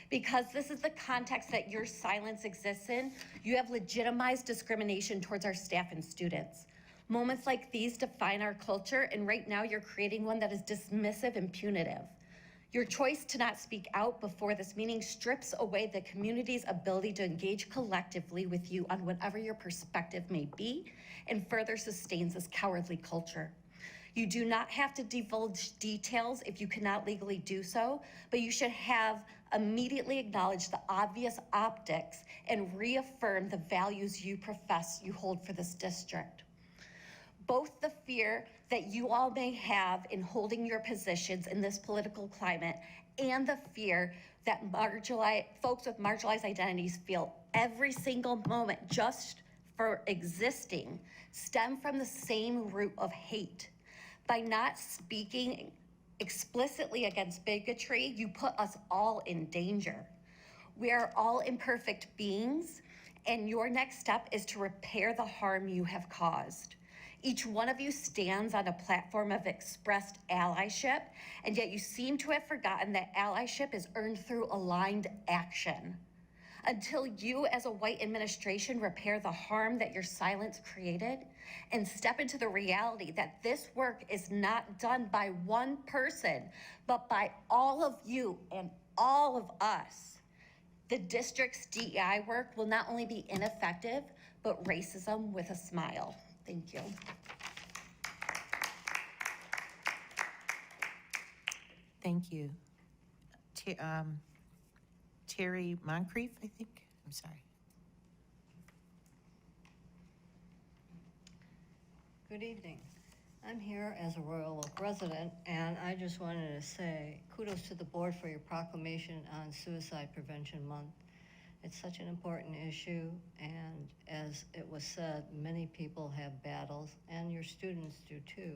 Because this is the context that your silence exists in, you have legitimized discrimination towards our staff and students. Moments like these define our culture, and right now you're creating one that is dismissive and punitive. Your choice to not speak out before this meeting strips away the community's ability to engage collectively with you on whatever your perspective may be, and further sustains this cowardly culture. You do not have to divulge details if you cannot legally do so, but you should have immediately acknowledged the obvious optics and reaffirm the values you profess you hold for this district. Both the fear that you all may have in holding your positions in this political climate and the fear that folks with marginalized identities feel every single moment just for existing stem from the same root of hate. By not speaking explicitly against bigotry, you put us all in danger. We are all imperfect beings, and your next step is to repair the harm you have caused. Each one of you stands on a platform of expressed allyship, and yet you seem to have forgotten that allyship is earned through aligned action. Until you as a white administration repair the harm that your silence created and step into the reality that this work is not done by one person, but by all of you and all of us, the district's DEI work will not only be ineffective, but racism with a smile. Thank you. Thank you. Terry Moncrief, I think. I'm sorry. Good evening. I'm here as a Royal Oak resident, and I just wanted to say kudos to the board for your proclamation on Suicide Prevention Month. It's such an important issue, and as it was said, many people have battles, and your students do too.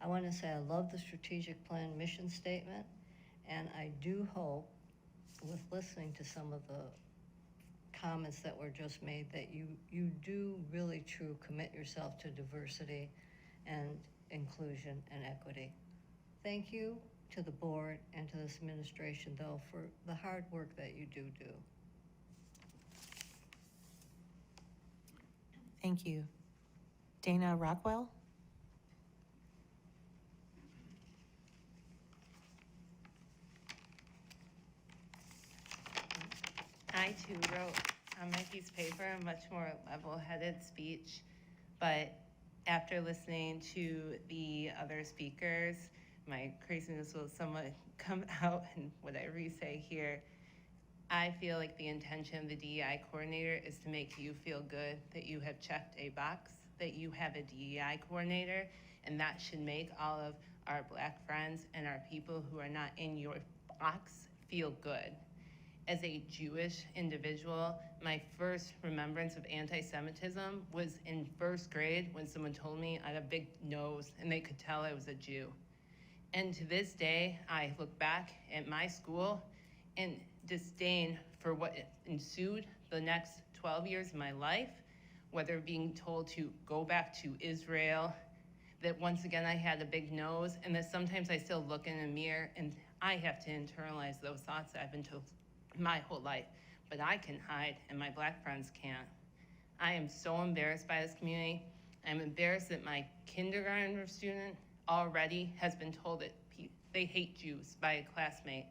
I want to say I love the strategic plan mission statement, and I do hope with listening to some of the comments that were just made, that you do really true commit yourself to diversity and inclusion and equity. Thank you to the board and to this administration, though, for the hard work that you do. Thank you. Dana Rockwell? I too wrote on my piece of paper a much more level-headed speech, but after listening to the other speakers, my craziness will somewhat come out in whatever you say here. I feel like the intention of the DEI coordinator is to make you feel good that you have checked a box, that you have a DEI coordinator, and that should make all of our Black friends and our people who are not in your box feel good. As a Jewish individual, my first remembrance of anti-Semitism was in first grade when someone told me I had a big nose and they could tell I was a Jew. And to this day, I look back at my school in disdain for what ensued the next 12 years of my life, whether being told to go back to Israel, that once again I had a big nose, and that sometimes I still look in a mirror and I have to internalize those thoughts that I've been told my whole life, but I can hide and my Black friends can't. I am so embarrassed by this community. I'm embarrassed that my kindergarten student already has been told that they hate Jews by a classmate.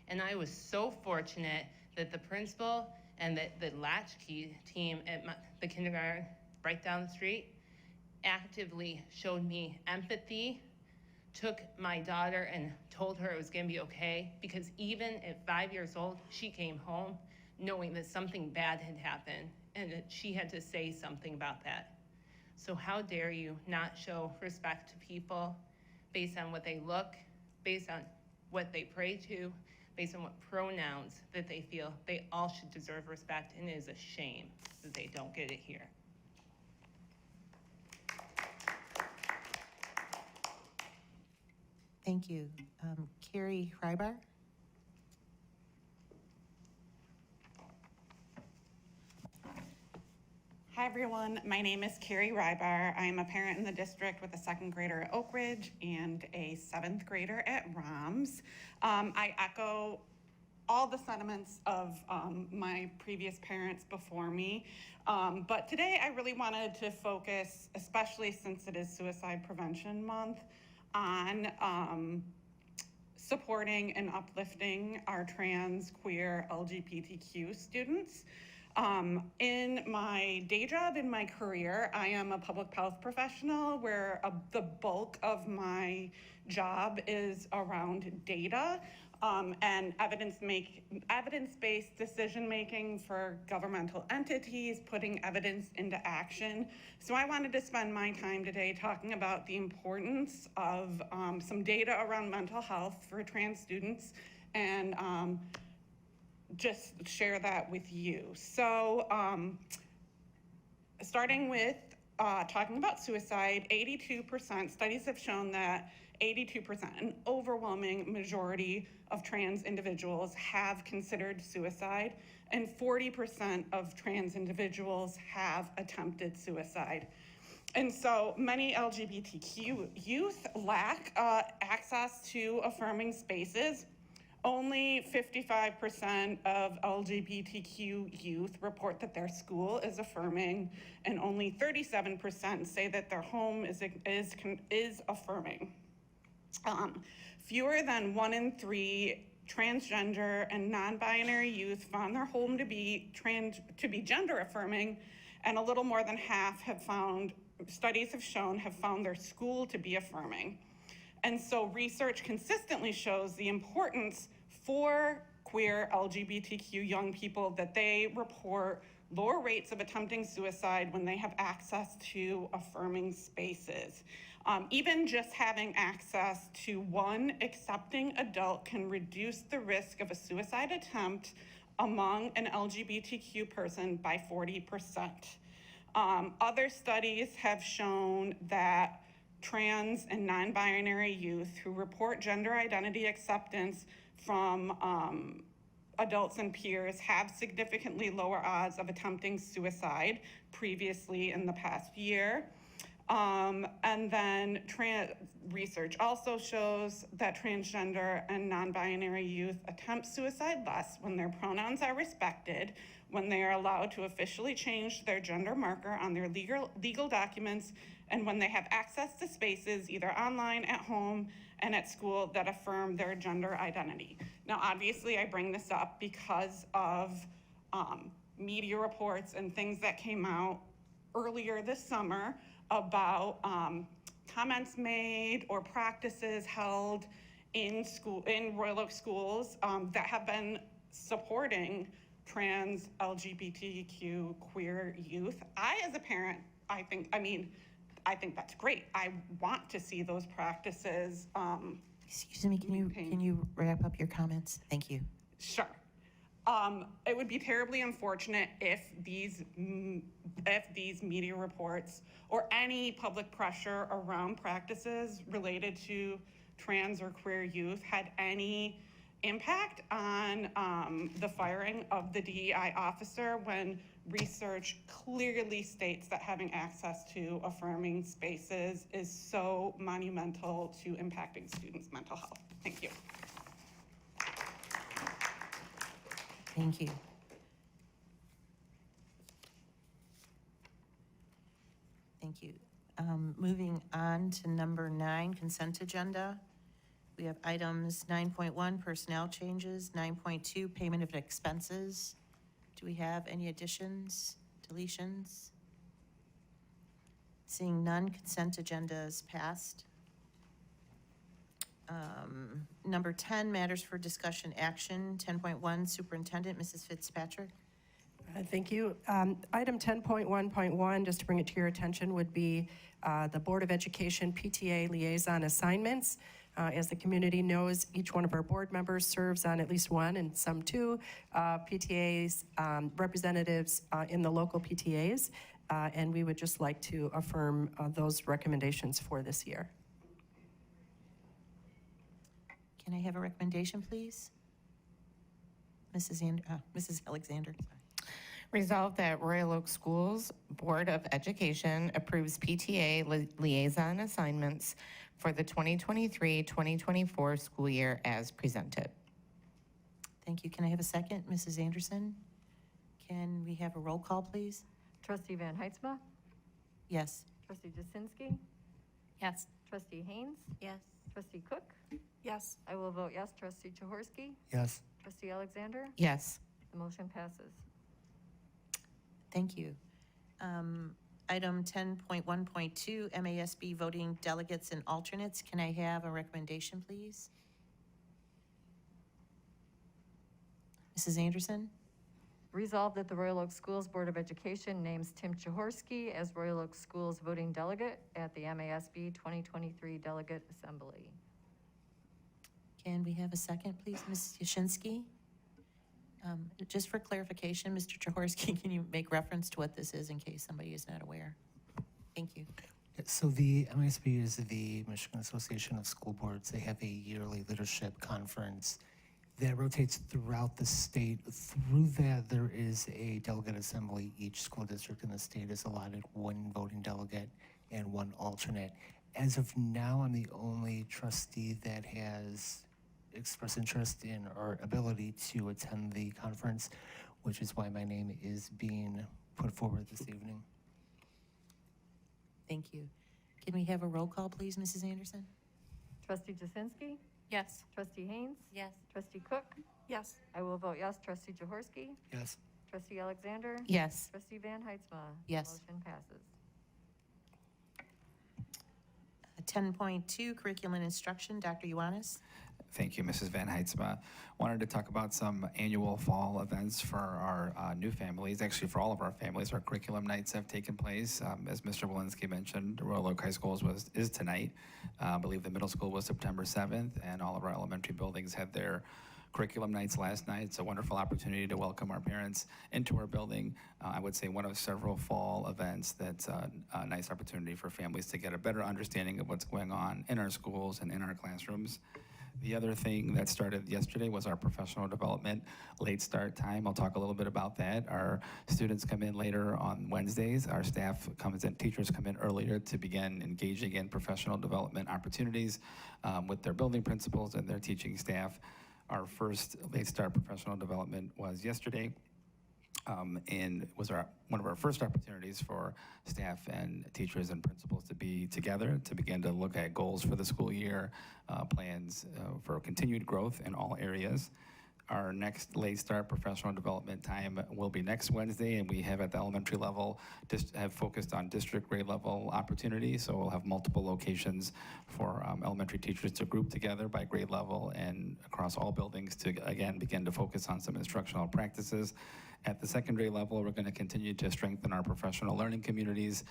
And I was so fortunate that the principal and the latchkey team at the kindergarten right down the street actively showed me empathy, took my daughter and told her it was gonna be okay, because even at 5 years old, she came home knowing that something bad had happened and that she had to say something about that. So how dare you not show respect to people based on what they look, based on what they pray to, based on what pronouns that they feel. They all should deserve respect, and it is a shame that they don't get it here. Thank you. Carrie Rybar? Hi, everyone. My name is Carrie Rybar. I am a parent in the district with a second grader at Oak Ridge and a seventh grader at Roms. I echo all the sentiments of my previous parents before me. But today I really wanted to focus, especially since it is Suicide Prevention Month, on supporting and uplifting our trans, queer, LGBTQ students. In my day job, in my career, I am a public health professional where the bulk of my job is around data and evidence-based decision-making for governmental entities, putting evidence into action. So I wanted to spend my time today talking about the importance of some data around mental health for trans students and just share that with you. So starting with talking about suicide, 82%, studies have shown that 82%, an overwhelming majority of trans individuals have considered suicide, and 40% of trans individuals have attempted suicide. And so many LGBTQ youth lack access to affirming spaces. Only 55% of LGBTQ youth report that their school is affirming, and only 37% say that their home is affirming. Fewer than 1 in 3 transgender and non-binary youth found their home to be gender affirming, and a little more than half have found, studies have shown, have found their school to be affirming. And so research consistently shows the importance for queer LGBTQ young people that they report lower rates of attempting suicide when they have access to affirming spaces. Even just having access to one accepting adult can reduce the risk of a suicide attempt among an LGBTQ person by 40%. Other studies have shown that trans and non-binary youth who report gender identity acceptance from adults and peers have significantly lower odds of attempting suicide previously in the past year. And then research also shows that transgender and non-binary youth attempt suicide less when their pronouns are respected, when they are allowed to officially change their gender marker on their legal documents, and when they have access to spaces either online, at home, and at school that affirm their gender identity. Now, obviously, I bring this up because of media reports and things that came out earlier this summer about comments made or practices held in Royal Oak schools that have been supporting trans, LGBTQ, queer youth. I, as a parent, I think that's great. I want to see those practices. Excuse me, can you wrap up your comments? Thank you. Sure. It would be terribly unfortunate if these media reports or any public pressure around practices related to trans or queer youth had any impact on the firing of the DEI officer, when research clearly states that having access to affirming spaces is so monumental to impacting students' mental health. Thank you. Thank you. Thank you. Moving on to number 9, consent agenda. We have items 9.1, personnel changes, 9.2, payment of expenses. Do we have any additions, deletions? Seeing none, consent agenda is passed. Number 10, matters for discussion action. 10.1, superintendent, Mrs. Fitzpatrick. Thank you. Item 10.1.1, just to bring it to your attention, would be the Board of Education PTA liaison assignments. As the community knows, each one of our board members serves on at least one, and some two, PTAs, representatives in the local PTAs, and we would just like to affirm those recommendations for this year. Can I have a recommendation, please? Mrs. Alexander. Sorry. Resolved that Royal Oak Schools Board of Education approves PTA liaison assignments for the 2023-2024 school year as presented. Thank you. Can I have a second? Mrs. Anderson? Can we have a roll call, please? Trustee Van Heitzma? Yes. Trustee Jasinski? Yes. Trustee Haynes? Yes. Trustee Cook? Yes. I will vote yes. Trustee Jaworski? Yes. Trustee Alexander? Yes. The motion passes. Thank you. Item 10.1.2, MASB voting delegates and alternates. Can I have a recommendation, please? Mrs. Anderson? Resolved that the Royal Oak Schools Board of Education names Tim Jaworski as Royal Oak Schools voting delegate at the MASB 2023 Delegate Assembly. Can we have a second, please? Ms. Yashinsky? Just for clarification, Mr. Jaworski, can you make reference to what this is in case somebody is not aware? Thank you. So the MASB is the Michigan Association of School Boards. They have a yearly leadership conference that rotates throughout the state. Through that, there is a delegate assembly. Each school district in the state is allotted one voting delegate and one alternate. As of now, I'm the only trustee that has expressed interest in or ability to attend the conference, which is why my name is being put forward this evening. Thank you. Can we have a roll call, please, Mrs. Anderson? Trustee Jasinski? Yes. Trustee Haynes? Yes. Trustee Cook? Yes. I will vote yes. Trustee Jaworski? Yes. Trustee Alexander? Yes. Trustee Van Heitzma? Yes. Motion passes. 10.2, curriculum and instruction, Dr. Ioannis. Thank you, Mrs. Van Heitzma. Wanted to talk about some annual fall events for our new families, actually for all of our families. Our curriculum nights have taken place. As Mr. Walensky mentioned, Royal Oak High School is tonight. I believe the middle school was September 7th, and all of our elementary buildings had their curriculum nights last night. It's a wonderful opportunity to welcome our parents into our building. I would say one of several fall events that's a nice opportunity for families to get a better understanding of what's going on in our schools and in our classrooms. The other thing that started yesterday was our professional development late start time. I'll talk a little bit about that. Our students come in later on Wednesdays. Our staff comes in, teachers come in earlier to begin engaging in professional development opportunities with their building principals and their teaching staff. Our first late start professional development was yesterday. And was one of our first opportunities for staff and teachers and principals to be together to begin to look at goals for the school year, plans for continued growth in all areas. Our next late start professional development time will be next Wednesday, and we have at the elementary level have focused on district grade level opportunities. So we'll have multiple locations for elementary teachers to group together by grade level and across all buildings to again begin to focus on some instructional practices. At the secondary level, we're going to continue to strengthen our professional learning communities,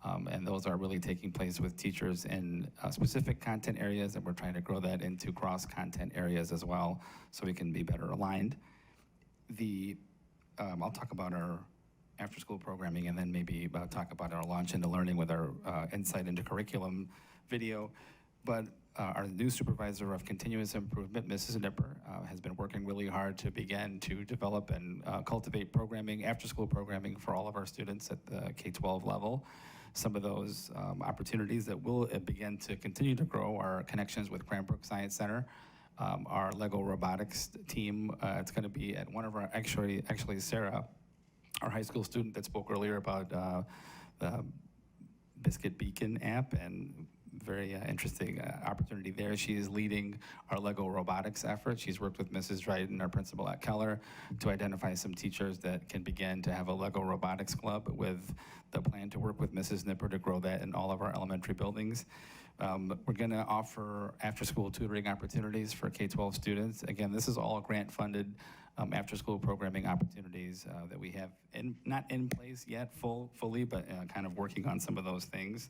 and those are really taking place with teachers in specific content areas, and we're trying to grow that into cross-content areas as well, so we can be better aligned. I'll talk about our after-school programming, and then maybe talk about our launch into learning with our Insight into Curriculum video. But our new supervisor of continuous improvement, Mrs. Nipper, has been working really hard to begin to develop and cultivate programming, after-school programming for all of our students at the K-12 level. Some of those opportunities that will begin to continue to grow are connections with Cranbrook Science Center, our Lego robotics team. It's going to be at one of our, actually Sarah, our high school student that spoke earlier about the Biscuit Beacon app, and very interesting opportunity there. She is leading our Lego robotics effort. She's worked with Mrs. Dryden, our principal at Keller, to identify some teachers that can begin to have a Lego robotics club, with the plan to work with Mrs. Nipper to grow that in all of our elementary buildings. We're going to offer after-school tutoring opportunities for K-12 students. Again, this is all grant-funded after-school programming opportunities that we have not in place yet fully, but kind of working on some of those things.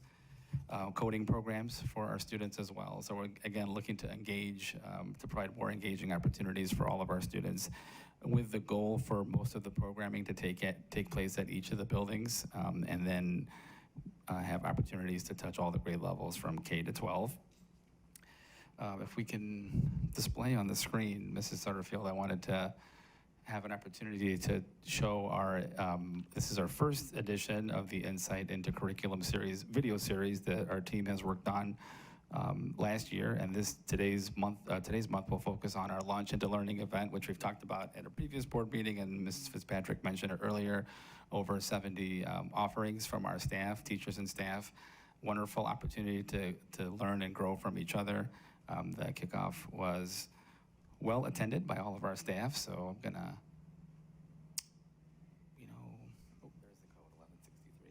Coding programs for our students as well. So we're, again, looking to engage, to provide more engaging opportunities for all of our students, with the goal for most of the programming to take place at each of the buildings, and then have opportunities to touch all the grade levels from K to 12. If we can display on the screen, Mrs. Sutterfield, I wanted to have an opportunity to show our, this is our first edition of the Insight into Curriculum series, video series that our team has worked on last year, and today's month will focus on our Launch into Learning event, which we've talked about at a previous board meeting, and Mrs. Fitzpatrick mentioned it earlier. Over 70 offerings from our staff, teachers and staff. Wonderful opportunity to learn and grow from each other. The kickoff was well attended by all of our staff, so I'm gonna, there's the code, 1163.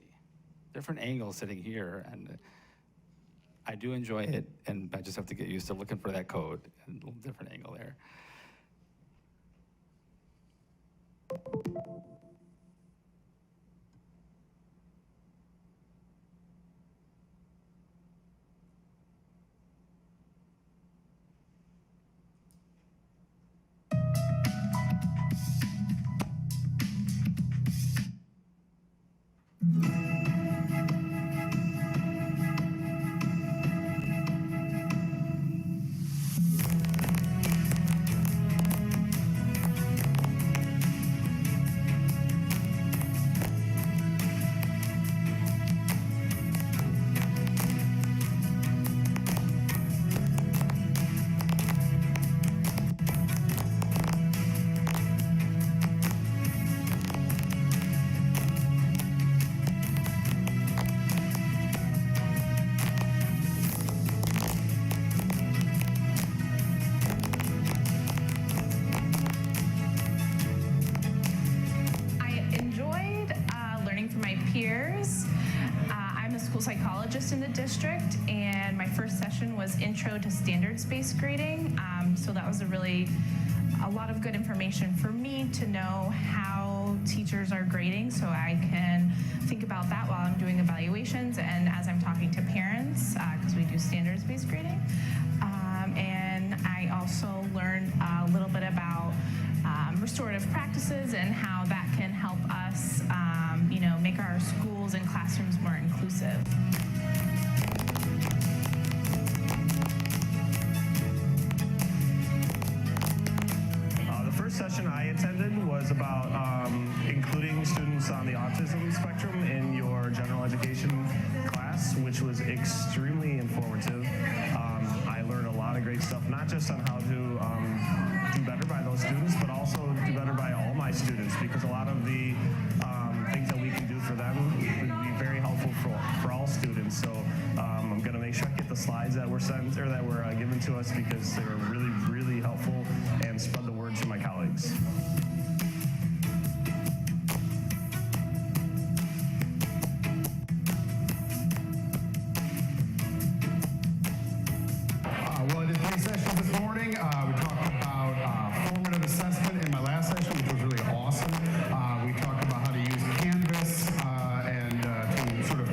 Different angles sitting here, and I do enjoy it, and I just have to get used to looking for that code, and a little different angle there. In the district, and my first session was Intro to Standards-Based Grading. So that was a lot of good information for me to know how teachers are grading, so I can think about that while I'm doing evaluations and as I'm talking to parents, because we do standards-based grading. And I also learned a little bit about restorative practices and how that can help us, make our schools and classrooms more inclusive. attended was about including students on the autism spectrum in your general education class, which was extremely informative. I learned a lot of great stuff, not just on how to do better by those students, but also do better by all my students, because a lot of the things that we can do for them would be very helpful for all students. So I'm going to make sure I get the slides that were sent or that were given to us, because they were really, really helpful, and spread the word to my colleagues. Well, I did 3 sessions this morning. We talked about formative assessment in my last session, which was really awesome. We talked about how to use Canvas and to sort of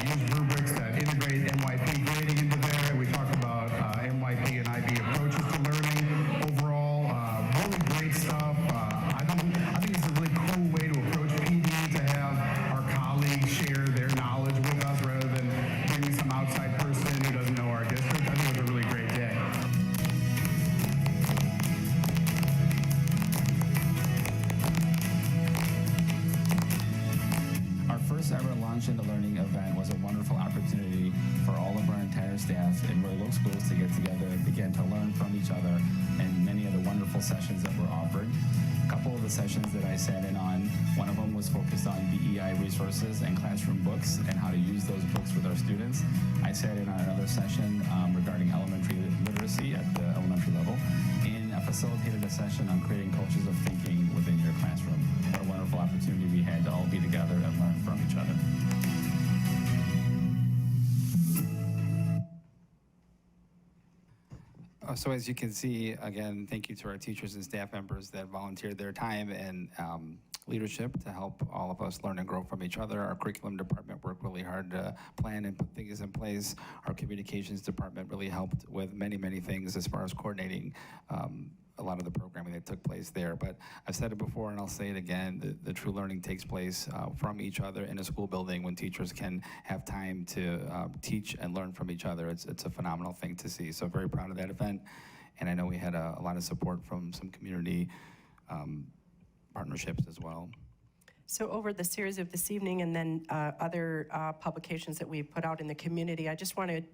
use rubrics that integrate MYP grading into there. We talked about MYP and IB approaches to learning. Overall, really great stuff. I think it's a really cool way to approach PD, to have our colleagues share their knowledge with us rather than bringing some outside person who doesn't know our district. I think it was a really great day. Our first ever Launch into Learning event was a wonderful opportunity for all of our entire staff in Royal Oak Schools to get together and begin to learn from each other, and many of the wonderful sessions that were offered. A couple of the sessions that I sat in on, one of them was focused on DEI resources and classroom books and how to use those books with our students. I sat in on another session regarding elementary literacy at the elementary level, and I facilitated a session on creating cultures of thinking within your classroom. What a wonderful opportunity we had to all be together and learn from each other. So as you can see, again, thank you to our teachers and staff members that volunteered their time and leadership to help all of us learn and grow from each other. Our curriculum department worked really hard to plan and put things in place. Our communications department really helped with many, many things as far as coordinating a lot of the programming that took place there. But I've said it before and I'll say it again, the true learning takes place from each other in a school building when teachers can have time to teach and learn from each other. It's a phenomenal thing to see. So very proud of that event. And I know we had a lot of support from some community partnerships as well. So over the series of this evening and then other publications that we've put out in the community, I just wanted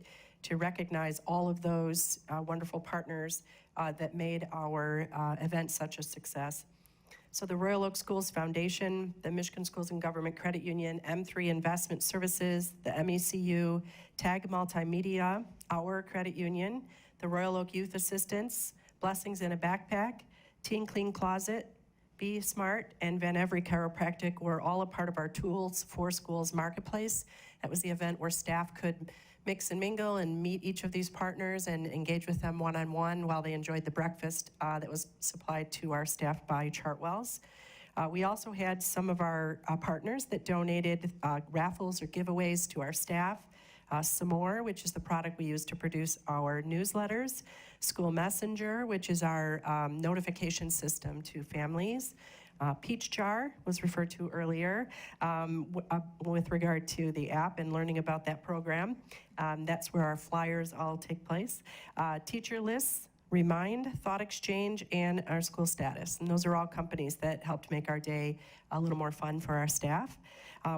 to recognize all of those wonderful partners that made our event such a success. So the Royal Oak Schools Foundation, the Michigan Schools and Government Credit Union, M3 Investment Services, the MECU, TAG Multimedia, our credit union, the Royal Oak Youth Assistance, Blessings in a Backpack, Teen Clean Closet, Be Smart, and Van Every Chiropractic were all a part of our Tools for Schools marketplace. That was the event where staff could mix and mingle and meet each of these partners and engage with them one-on-one while they enjoyed the breakfast that was supplied to our staff by Chartwells. We also had some of our partners that donated raffles or giveaways to our staff. Some More, which is the product we use to produce our newsletters. School Messenger, which is our notification system to families. Peach Jar was referred to earlier with regard to the app and learning about that program. That's where our flyers all take place. Teacher Lists, Remind, Thought Exchange, and our School Status. And those are all companies that helped make our day a little more fun for our staff.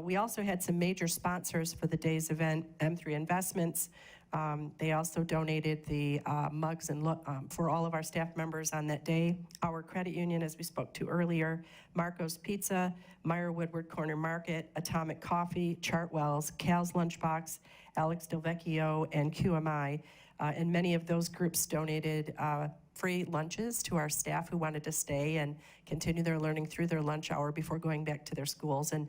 We also had some major sponsors for the day's event, M3 Investments. They also donated the mugs and for all of our staff members on that day. Our credit union, as we spoke to earlier, Marco's Pizza, Meyer Woodward Corner Market, Atomic Coffee, Chartwells, Cal's Lunchbox, Alex Delvecchio, and QMI. And many of those groups donated free lunches to our staff who wanted to stay and continue their learning through their lunch hour before going back to their schools. And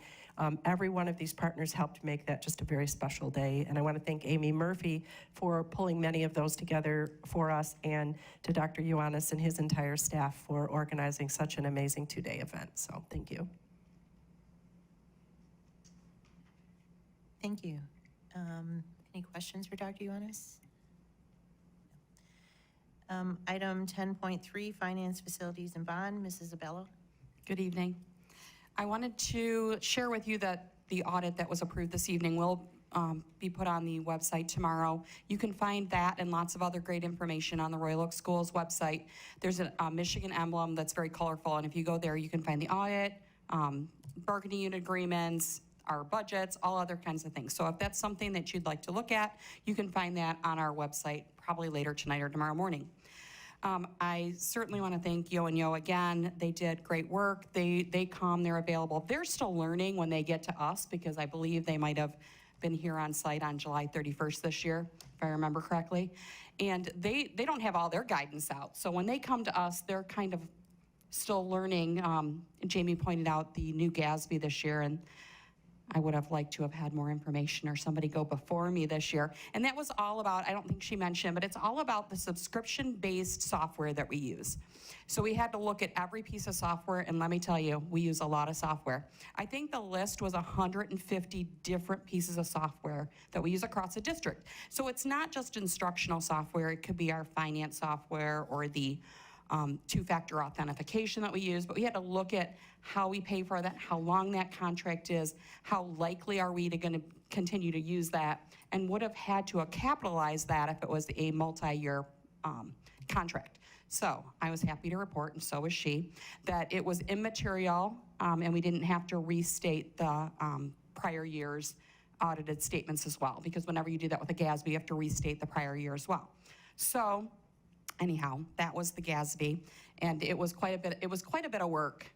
every one of these partners helped make that just a very special day. And I want to thank Amy Murphy for pulling many of those together for us, and to Dr. Ioannis and his entire staff for organizing such an amazing two-day event. So thank you. Thank you. Any questions for Dr. Ioannis? Item 10.3, Finance, Facilities, and Bond. Mrs. Abello. Good evening. I wanted to share with you that the audit that was approved this evening will be put on the website tomorrow. You can find that and lots of other great information on the Royal Oak Schools website. There's a Michigan emblem that's very colorful, and if you go there, you can find the audit, bargaining unit agreements, our budgets, all other kinds of things. So if that's something that you'd like to look at, you can find that on our website probably later tonight or tomorrow morning. I certainly want to thank Yo and Yo again. They did great work. They come, they're available. They're still learning when they get to us because I believe they might have been here on site on July 31st this year, if I remember correctly. And they don't have all their guidance out. So when they come to us, they're kind of still learning. Jamie pointed out the new GASB this year, and I would have liked to have had more information or somebody go before me this year. And that was all about, I don't think she mentioned, but it's all about the subscription-based software that we use. So we had to look at every piece of software, and let me tell you, we use a lot of software. I think the list was 150 different pieces of software that we use across the district. So it's not just instructional software, it could be our finance software or the two-factor authentication that we use, but we had to look at how we pay for that, how long that contract is, how likely are we to going to continue to use that, and would have had to have capitalized that if it was a multi-year contract. So I was happy to report, and so was she, that it was immaterial, and we didn't have to restate the prior year's audited statements as well, because whenever you do that with a GASB, you have to restate the prior year as well. So anyhow, that was the GASB, and it was quite a bit of work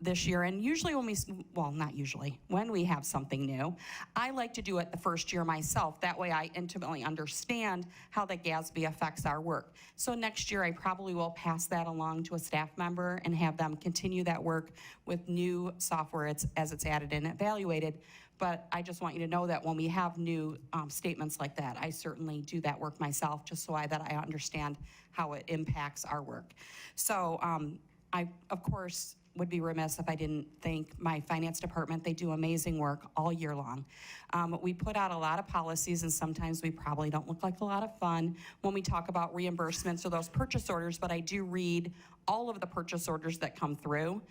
this year. And usually when we have something new, I like to do it the first year myself. That way I intimately understand how the GASB affects our work. So next year I probably will pass that along to a staff member and have them continue that work with new software as it's added and evaluated. But I just want you to know that when we have new statements like that, I certainly do that work myself just so that I understand how it impacts our work. So I, of course, would be remiss if I didn't thank my finance department. They do amazing work all year long. We put out a lot of policies, and sometimes we probably don't look like a lot of fun when we talk about reimbursements or those purchase orders, but I do read all of the purchase orders that come through.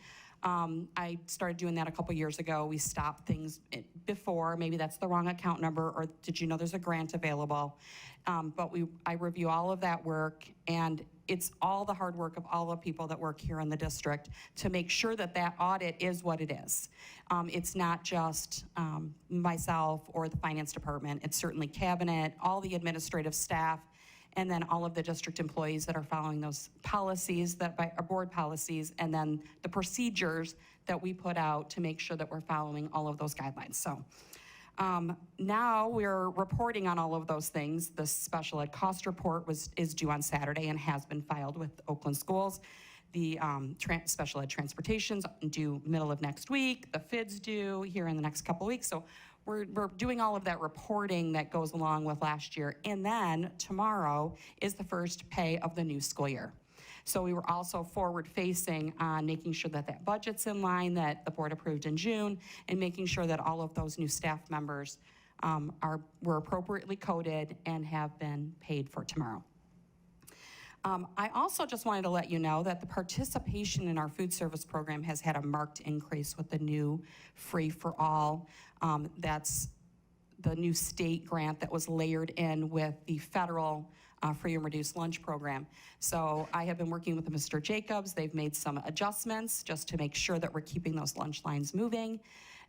I started doing that a couple years ago. We stopped things before, maybe that's the wrong account number, or did you know there's a grant available? But I review all of that work, and it's all the hard work of all the people that work here in the district to make sure that that audit is what it is. It's not just myself or the finance department. It's certainly cabinet, all the administrative staff, and then all of the district employees that are following those policies, that by our board policies, and then the procedures that we put out to make sure that we're following all of those guidelines. So now we're reporting on all of those things. The special ed cost report is due on Saturday and has been filed with Oakland Schools. The special ed transportation's due middle of next week. The FID's due here in the next couple weeks. So we're doing all of that reporting that goes along with last year. And then tomorrow is the first pay of the new school year. So we were also forward-facing on making sure that that budget's in line that the board approved in June, and making sure that all of those new staff members were appropriately coded and have been paid for tomorrow. I also just wanted to let you know that the participation in our food service program has had a marked increase with the new Free for All. That's the new state grant that was layered in with the federal free and reduced lunch program. So I have been working with Mr. Jacobs. They've made some adjustments just to make sure that we're keeping those lunch lines moving.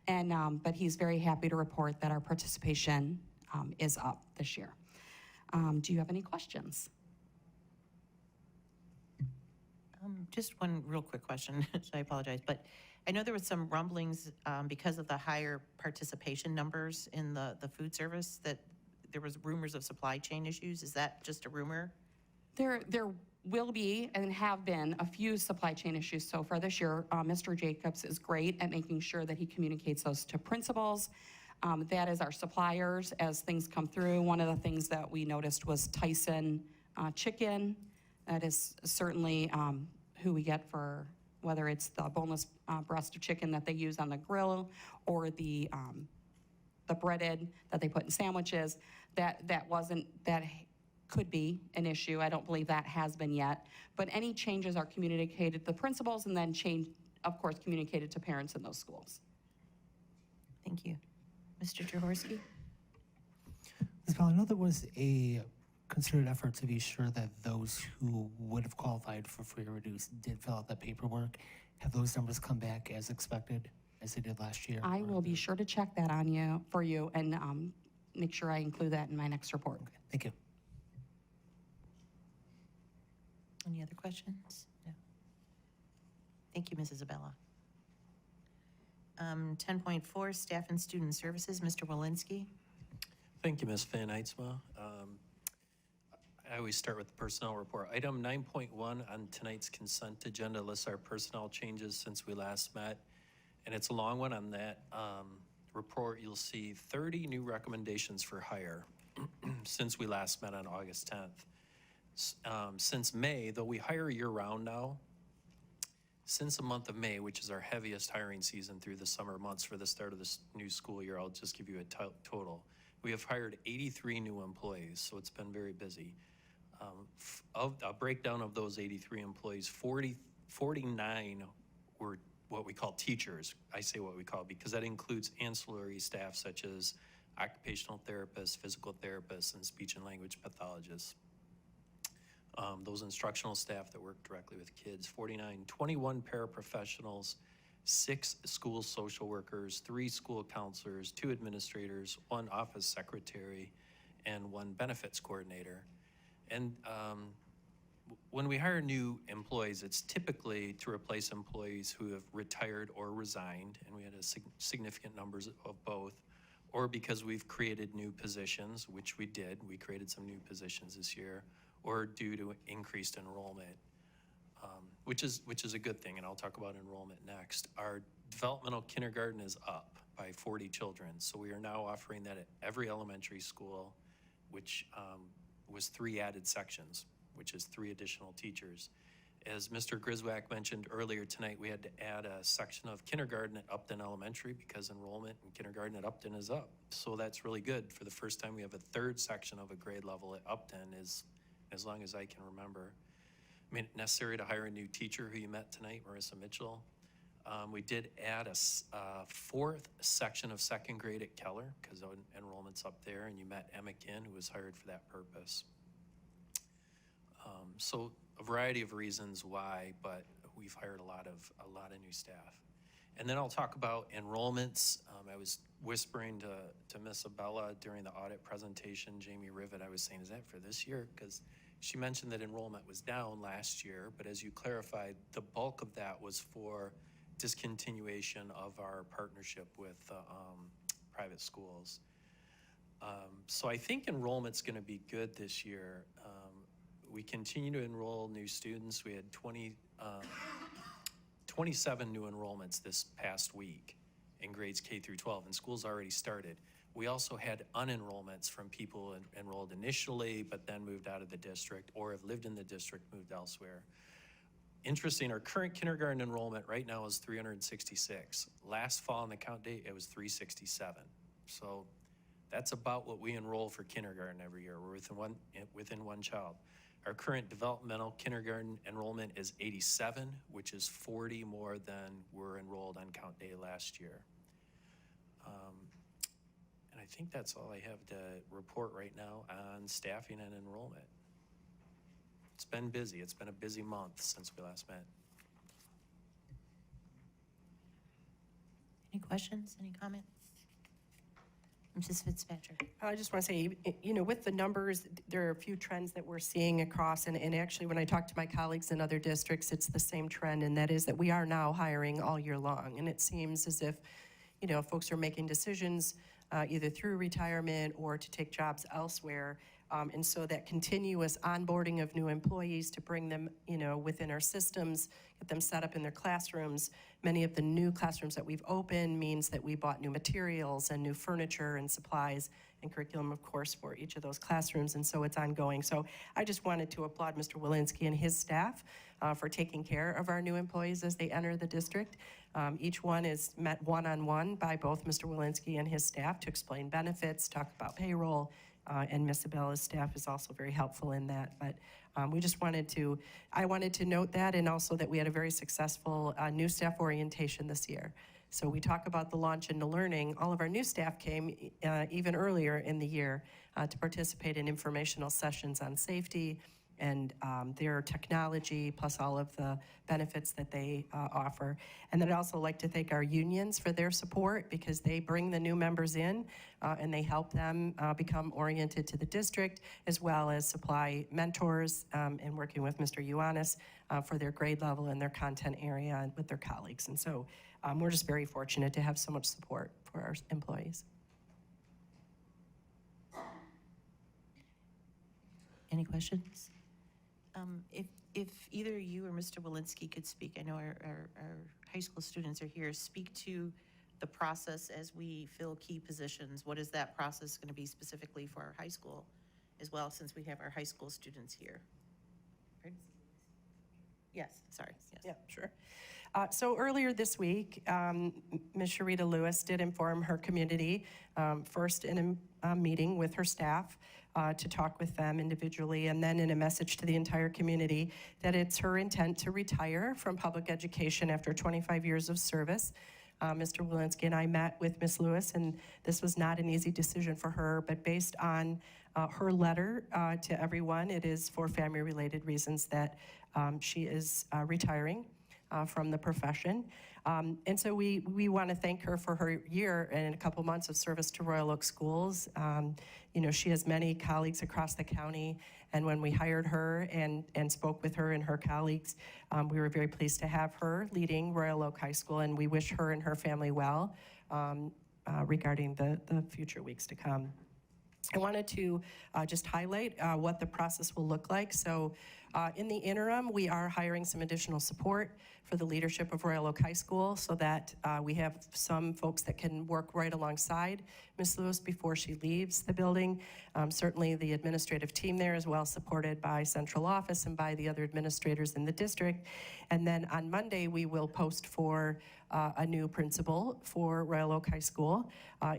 And but he's very happy to report that our participation is up this year. Do you have any questions? Just one real quick question, so I apologize, but I know there was some rumblings because of the higher participation numbers in the food service that there was rumors of supply chain issues. Is that just a rumor? There will be and have been a few supply chain issues so far this year. Mr. Jacobs is great at making sure that he communicates those to principals. That is our suppliers as things come through. One of the things that we noticed was Tyson chicken. That is certainly who we get for whether it's the boneless breast of chicken that they use on the grill or the breaded that they put in sandwiches. That could be an issue. I don't believe that has been yet. But any changes are communicated to the principals and then of course, communicated to parents in those schools. Thank you. Mr. Jaworski? Ms. Bell, I know there was a concerted effort to be sure that those who would have qualified for free or reduced did fill out that paperwork. Have those numbers come back as expected, as they did last year? I will be sure to check that for you and make sure I include that in my next report. Okay, thank you. Any other questions? No. Thank you, Mrs. Abella. 10.4, Staff and Student Services, Mr. Walensky. Thank you, Ms. Van Heidsma. I always start with the personnel report. Item 9.1 on tonight's consent agenda lists our personnel changes since we last met. And it's a long one. On that report, you'll see 30 new recommendations for hire since we last met on August 10th. Since May, though we hire year-round now, since the month of May, which is our heaviest hiring season through the summer months for the start of this new school year, I'll just give you a total. We have hired 83 new employees, so it's been very busy. Of a breakdown of those 83 employees, 49 were what we call teachers. I say what we call because that includes ancillary staff such as occupational therapists, physical therapists, and speech and language pathologists. Those instructional staff that work directly with kids, 49, 21 paraprofessionals, 6 school social workers, 3 school counselors, 2 administrators, 1 office secretary, and 1 benefits coordinator. And when we hire new employees, it's typically to replace employees who have retired or resigned, and we had a significant numbers of both, or because we've created new positions, which we did. We created some new positions this year, or due to increased enrollment, which is a good thing, and I'll talk about enrollment next. Our developmental kindergarten is up by 40 children, so we are now offering that at every elementary school, which was 3 added sections, which is 3 additional teachers. As Mr. Griswack mentioned earlier tonight, we had to add a section of kindergarten at Upton Elementary because enrollment in kindergarten at Upton is up. So that's really good. For the first time, we have a 3rd section of a grade level at Upton, as long as I can remember. I mean, necessary to hire a new teacher who you met tonight, Marissa Mitchell. We did add a 4th section of 2nd grade at Keller because enrollment's up there, and you met Emma Kinn, who was hired for that purpose. So a variety of reasons why, but we've hired a lot of new staff. And then I'll talk about enrollments. I was whispering to Miss Abella during the audit presentation, Jamie Rivet, I was saying, is that for this year? Because she mentioned that enrollment was down last year, but as you clarified, the bulk of that was for discontinuation of our partnership with private schools. So I think enrollment's going to be good this year. We continue to enroll new students. We had 27 new enrollments this past week in grades K through 12, and school's already started. We also had unenrollments from people enrolled initially, but then moved out of the district, or have lived in the district, moved elsewhere. Interesting, our current kindergarten enrollment right now is 366. Last fall on the count date, it was 367. So that's about what we enroll for kindergarten every year. We're within one child. Our current developmental kindergarten enrollment is 87, which is 40 more than were enrolled on count day last year. And I think that's all I have to report right now on staffing and enrollment. It's been busy. It's been a busy month since we last met. Any questions, any comments? Mrs. Fitzpatrick. I just want to say, with the numbers, there are a few trends that we're seeing across, and actually when I talk to my colleagues in other districts, it's the same trend, and that is that we are now hiring all year long. And it seems as if, folks are making decisions either through retirement or to take jobs elsewhere. And so that continuous onboarding of new employees to bring them, within our systems, get them set up in their classrooms. Many of the new classrooms that we've opened means that we bought new materials and new furniture and supplies and curriculum, of course, for each of those classrooms, and so it's ongoing. So I just wanted to applaud Mr. Walensky and his staff for taking care of our new employees as they enter the district. Each one is met one-on-one by both Mr. Walensky and his staff to explain benefits, talk about payroll, and Ms. Abella's staff is also very helpful in that. But I wanted to note that, and also that we had a very successful new staff orientation this year. So we talk about the launch into learning. All of our new staff came even earlier in the year to participate in informational sessions on safety and their technology, plus all of the benefits that they offer. And then I'd also like to thank our unions for their support, because they bring the new members in and they help them become oriented to the district, as well as supply mentors and working with Mr. Ioannis for their grade level and their content area and with their colleagues. And so we're just very fortunate to have so much support for our employees. Any questions? If either you or Mr. Walensky could speak, I know our high school students are here, speak to the process as we fill key positions. What is that process going to be specifically for our high school as well, since we have our high school students here? Right? Yes, sorry. Yes. Yeah, sure. So earlier this week, Ms. Sharita Lewis did inform her community, first in a meeting with her staff to talk with them individually, and then in a message to the entire community, that it's her intent to retire from public education after 25 years of service. Mr. Walensky and I met with Ms. Lewis, and this was not an easy decision for her, but based on her letter to everyone, it is for family-related reasons that she is retiring from the profession. And so we want to thank her for her year and a couple months of service to Royal Oak Schools. You know, she has many colleagues across the county, and when we hired her and spoke with her and her colleagues, we were very pleased to have her leading Royal Oak High School, and we wish her and her family well regarding the future weeks to come. I wanted to just highlight what the process will look like. So in the interim, we are hiring some additional support for the leadership of Royal Oak High School, so that we have some folks that can work right alongside Ms. Lewis before she leaves the building. Certainly the administrative team there is well supported by central office and by the other administrators in the district. And then on Monday, we will post for a new principal for Royal Oak High School.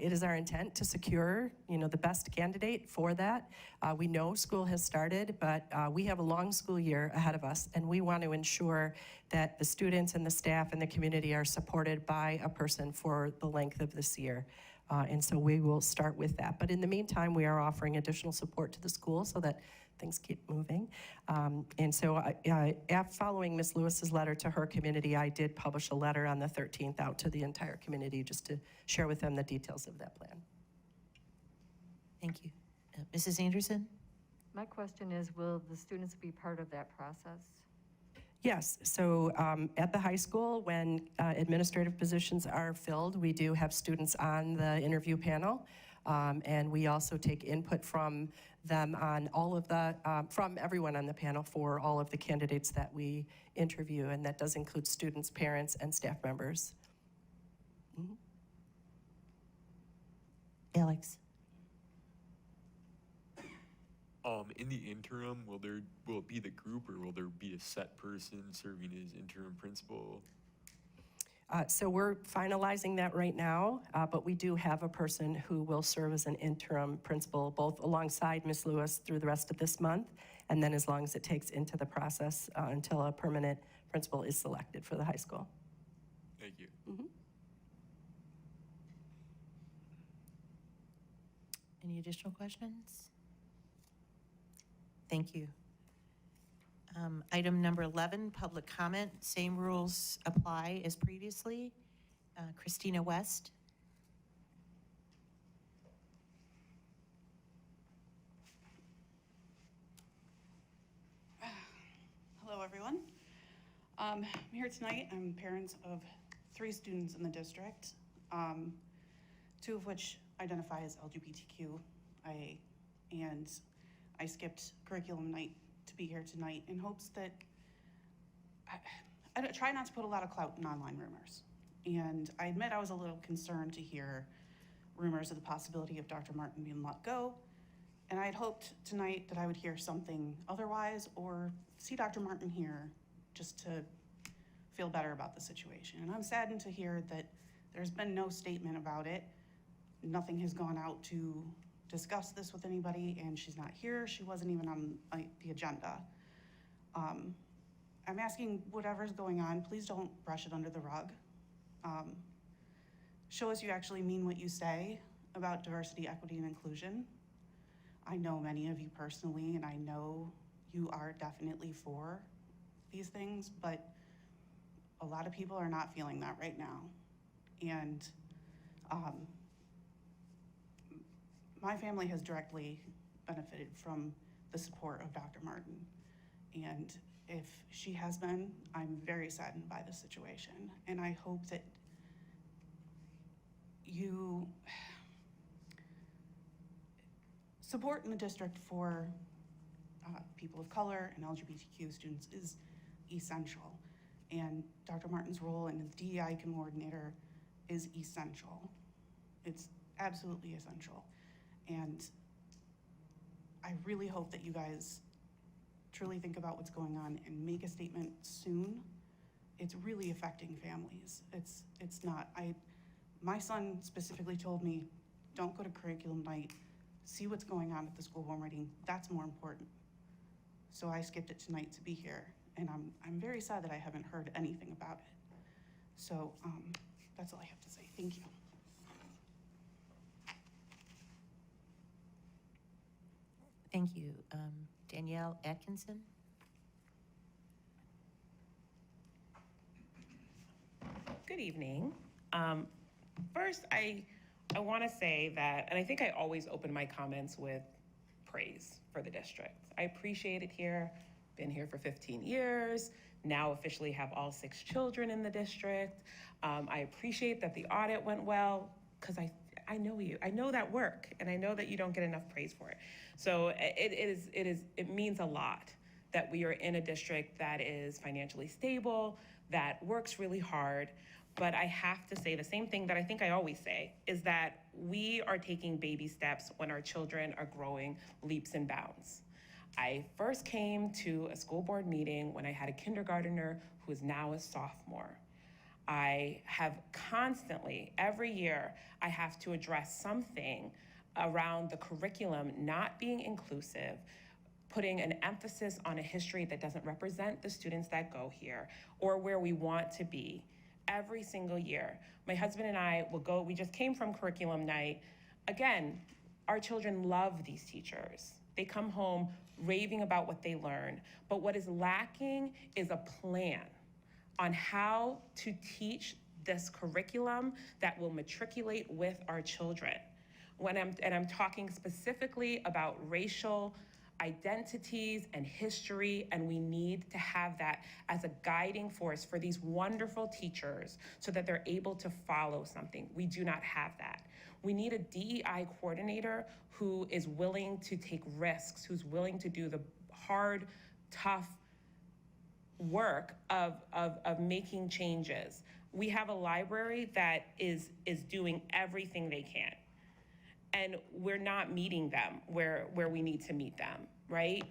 It is our intent to secure, you know, the best candidate for that. We know school has started, but we have a long school year ahead of us, and we want to ensure that the students and the staff and the community are supported by a person for the length of this year. And so we will start with that. But in the meantime, we are offering additional support to the school so that things keep moving. And so following Ms. Lewis's letter to her community, I did publish a letter on the 13th out to the entire community just to share with them the details of that plan. Thank you. Mrs. Anderson? My question is, will the students be part of that process? Yes, so at the high school, when administrative positions are filled, we do have students on the interview panel, and we also take input from them on all of the, from everyone on the panel for all of the candidates that we interview, and that does include students, parents, and staff members. Mm-hmm. Alex? In the interim, will it be the group, or will there be a set person serving as interim principal? So we're finalizing that right now, but we do have a person who will serve as an interim principal, both alongside Ms. Lewis through the rest of this month, and then as long as it takes into the process until a permanent principal is selected for the high school. Thank you. Mm-hmm. Any additional questions? Thank you. Item number 11, public comment. Same rules apply as previously. Christina West. Hello, everyone. I'm here tonight. I'm parents of 3 students in the district, 2 of which identify as LGBTQIA, and I skipped curriculum night to be here tonight in hopes that I try not to put a lot of clout in online rumors. And I admit I was a little concerned to hear rumors of the possibility of Dr. Martin being let go. And I had hoped tonight that I would hear something otherwise, or see Dr. Martin here just to feel better about the situation. And I'm saddened to hear that there's been no statement about it. Nothing has gone out to discuss this with anybody, and she's not here. She wasn't even on the agenda. I'm asking whatever's going on, please don't brush it under the rug. show us you actually mean what you say about diversity, equity, and inclusion. I know many of you personally, and I know you are definitely for these things, but a lot of people are not feeling that right now. And my family has directly benefited from the support of Dr. Martin. And if she has been, I'm very saddened by the situation. And I hope that you support in the district for people of color and LGBTQ students is essential. And Dr. Martin's role in the DEI coordinator is essential. It's absolutely essential. And I really hope that you guys truly think about what's going on and make a statement soon. It's really affecting families. It's not. My son specifically told me, don't go to curriculum night, see what's going on at the school board meeting. That's more important. So I skipped it tonight to be here, and I'm very sad that I haven't heard anything about it. So that's all I have to say. Thank you. Thank you. Danielle Atkinson? Good evening. First, I want to say that, and I think I always open my comments with praise for the district. I appreciate it here. Been here for 15 years. Now officially have all 6 children in the district. I appreciate that the audit went well, because I know you. I know that work, and I know that you don't get enough praise for it. So it means a lot that we are in a district that is financially stable, that works really hard. But I have to say the same thing that I think I always say, is that we are taking baby steps when our children are growing leaps and bounds. I first came to a school board meeting when I had a kindergartner who is now a sophomore. I have constantly, every year, I have to address something around the curriculum not being inclusive, putting an emphasis on a history that doesn't represent the students that go here or where we want to be. Every single year, my husband and I will go, we just came from curriculum night. Again, our children love these teachers. They come home raving about what they learn, but what is lacking is a plan on how to teach this curriculum that will matriculate with our children. I'm talking specifically about racial identities and history, and we need to have that as a guiding force for these wonderful teachers so that they're able to follow something. We do not have that. We need a DEI coordinator who is willing to take risks, who's willing to do the hard, tough work of making changes. We have a library that is doing everything they can, and we're not meeting them where we need to meet them, right?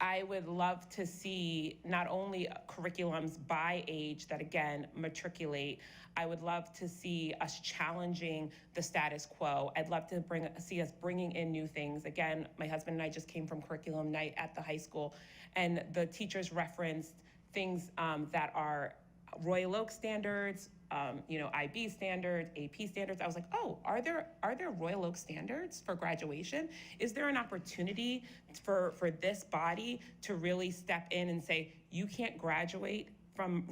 I would love to see not only curriculums by age that, again, matriculate. I would love to see us challenging the status quo. I'd love to see us bringing in new things. Again, my husband and I just came from curriculum night at the high school, and the teachers referenced things that are Royal Oak standards, IB standards, AP standards. I was like, oh, are there Royal Oak standards for graduation? Is there an opportunity for this body to really step in and say, you can't graduate from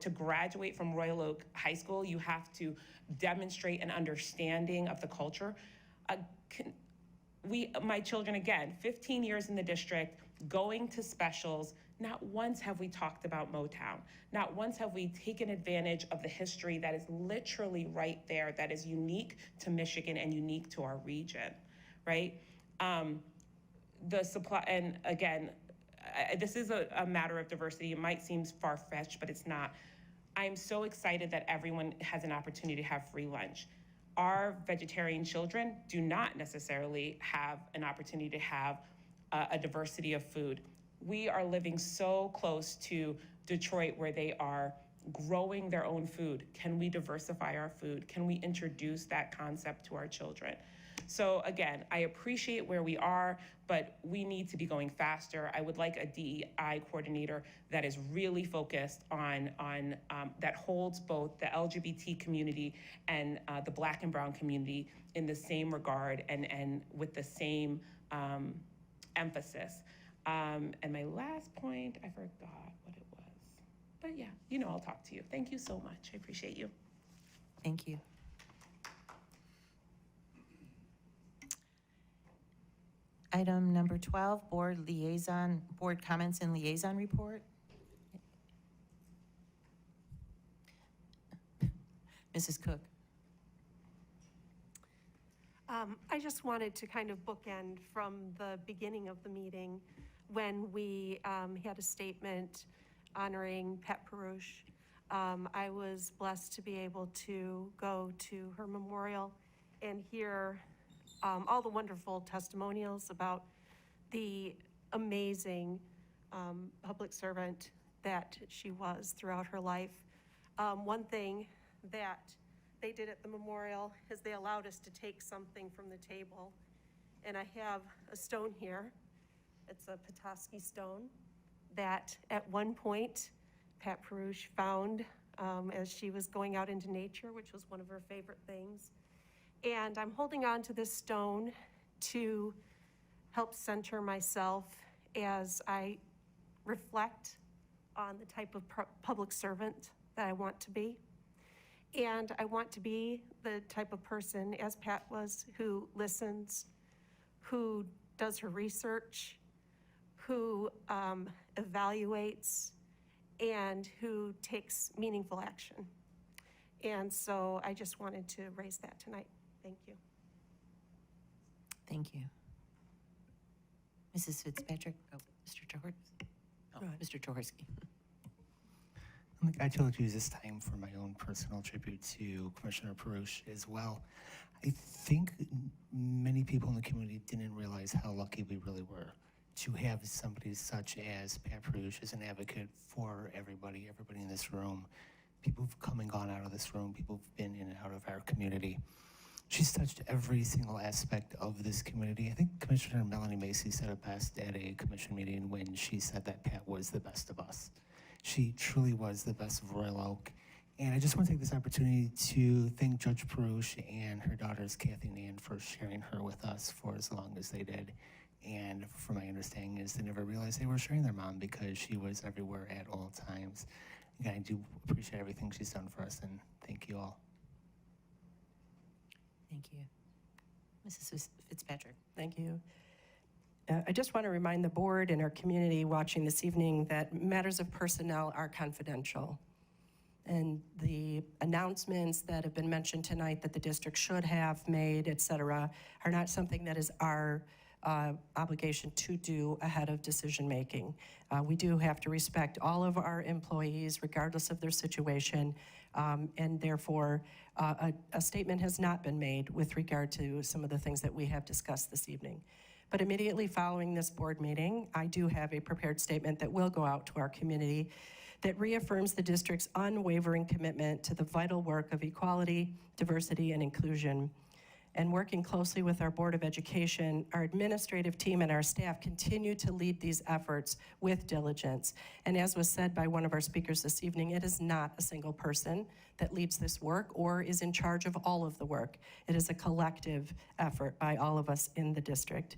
to graduate from Royal Oak High School, you have to demonstrate an understanding of the culture? My children, again, 15 years in the district, going to specials, not once have we talked about Motown. Not once have we taken advantage of the history that is literally right there, that is unique to Michigan and unique to our region, right? The supply, and again, this is a matter of diversity. It might seem far-fetched, but it's not. I'm so excited that everyone has an opportunity to have free lunch. Our vegetarian children do not necessarily have an opportunity to have a diversity of food. We are living so close to Detroit where they are growing their own food. Can we diversify our food? Can we introduce that concept to our children? So again, I appreciate where we are, but we need to be going faster. I would like a DEI coordinator that is really focused on that holds both the LGBT community and the Black and Brown community in the same regard and with the same emphasis. And my last point, I forgot what it was. But yeah, I'll talk to you. Thank you so much. I appreciate you. Thank you. Item number 12, board comments and liaison report. Mrs. Cook. I just wanted to kind of bookend from the beginning of the meeting when we had a statement honoring Pat Perush. I was blessed to be able to go to her memorial and hear all the wonderful testimonials about the amazing public servant that she was throughout her life. One thing that they did at the memorial is they allowed us to take something from the table. And I have a stone here. It's a Petoskey stone that at one point Pat Perush found as she was going out into nature, which was one of her favorite things. And I'm holding on to this stone to help center myself as I reflect on the type of public servant that I want to be. And I want to be the type of person, as Pat was, who listens, who does her research, who evaluates, and who takes meaningful action. And so I just wanted to raise that tonight. Thank you. Thank you. Mrs. Fitzpatrick. Oh, Mr. Jaworski. Oh, Mr. Jaworski. I'd like to use this time for my own personal tribute to Commissioner Perush as well. I think many people in the community didn't realize how lucky we really were to have somebody such as Pat Perush as an advocate for everybody in this room. People who've come and gone out of this room, people who've been in and out of our community. She's touched every single aspect of this community. I think Commissioner Melanie Macy said it best at a commission meeting when she said that Pat was the best of us. She truly was the best of Royal Oak. And I just want to take this opportunity to thank Judge Perush and her daughters, Kathy and Ann, for sharing her with us for as long as they did. And from my understanding is they never realized they were sharing their mom because she was everywhere at all times. Again, I do appreciate everything she's done for us, and thank you all. Thank you. Mrs. Fitzpatrick. Thank you. I just want to remind the board and our community watching this evening that matters of personnel are confidential. And the announcements that have been mentioned tonight that the district should have made, et cetera, are not something that is our obligation to do ahead of decision making. We do have to respect all of our employees regardless of their situation, and therefore a statement has not been made with regard to some of the things that we have discussed this evening. But immediately following this board meeting, I do have a prepared statement that will go out to our community that reaffirms the district's unwavering commitment to the vital work of equality, diversity, and inclusion. And working closely with our Board of Education, our administrative team and our staff continue to lead these efforts with diligence. And as was said by one of our speakers this evening, it is not a single person that leads this work or is in charge of all of the work. It is a collective effort by all of us in the district.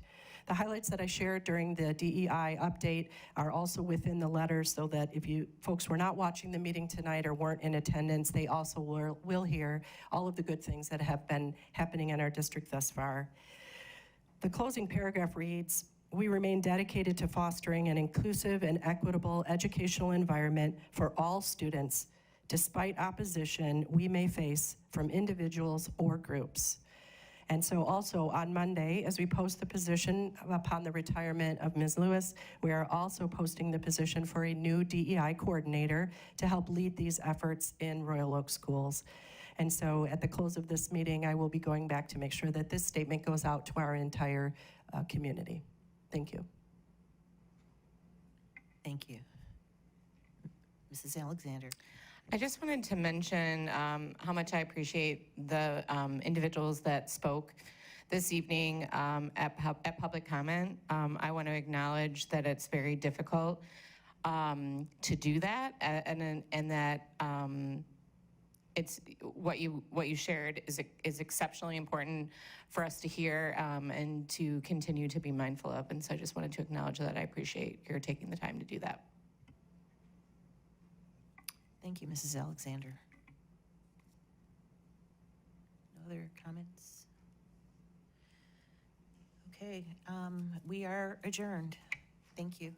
The highlights that I shared during the DEI update are also within the letter, so that if you folks were not watching the meeting tonight or weren't in attendance, they also will hear all of the good things that have been happening in our district thus far. The closing paragraph reads, "We remain dedicated to fostering an inclusive and equitable educational environment for all students, despite opposition we may face from individuals or groups." And so also on Monday, as we post the position upon the retirement of Ms. Lewis, we are also posting the position for a new DEI coordinator to help lead these efforts in Royal Oak schools. And so at the close of this meeting, I will be going back to make sure that this statement goes out to our entire community. Thank you. Thank you. Mrs. Alexander. I just wanted to mention how much I appreciate the individuals that spoke this evening at public comment. I want to acknowledge that it's very difficult to do that, and that it's what you shared is exceptionally important for us to hear and to continue to be mindful of. And so I just wanted to acknowledge that. I appreciate your taking the time to do that. Thank you, Mrs. Alexander. No other comments? Okay, we are adjourned. Thank you.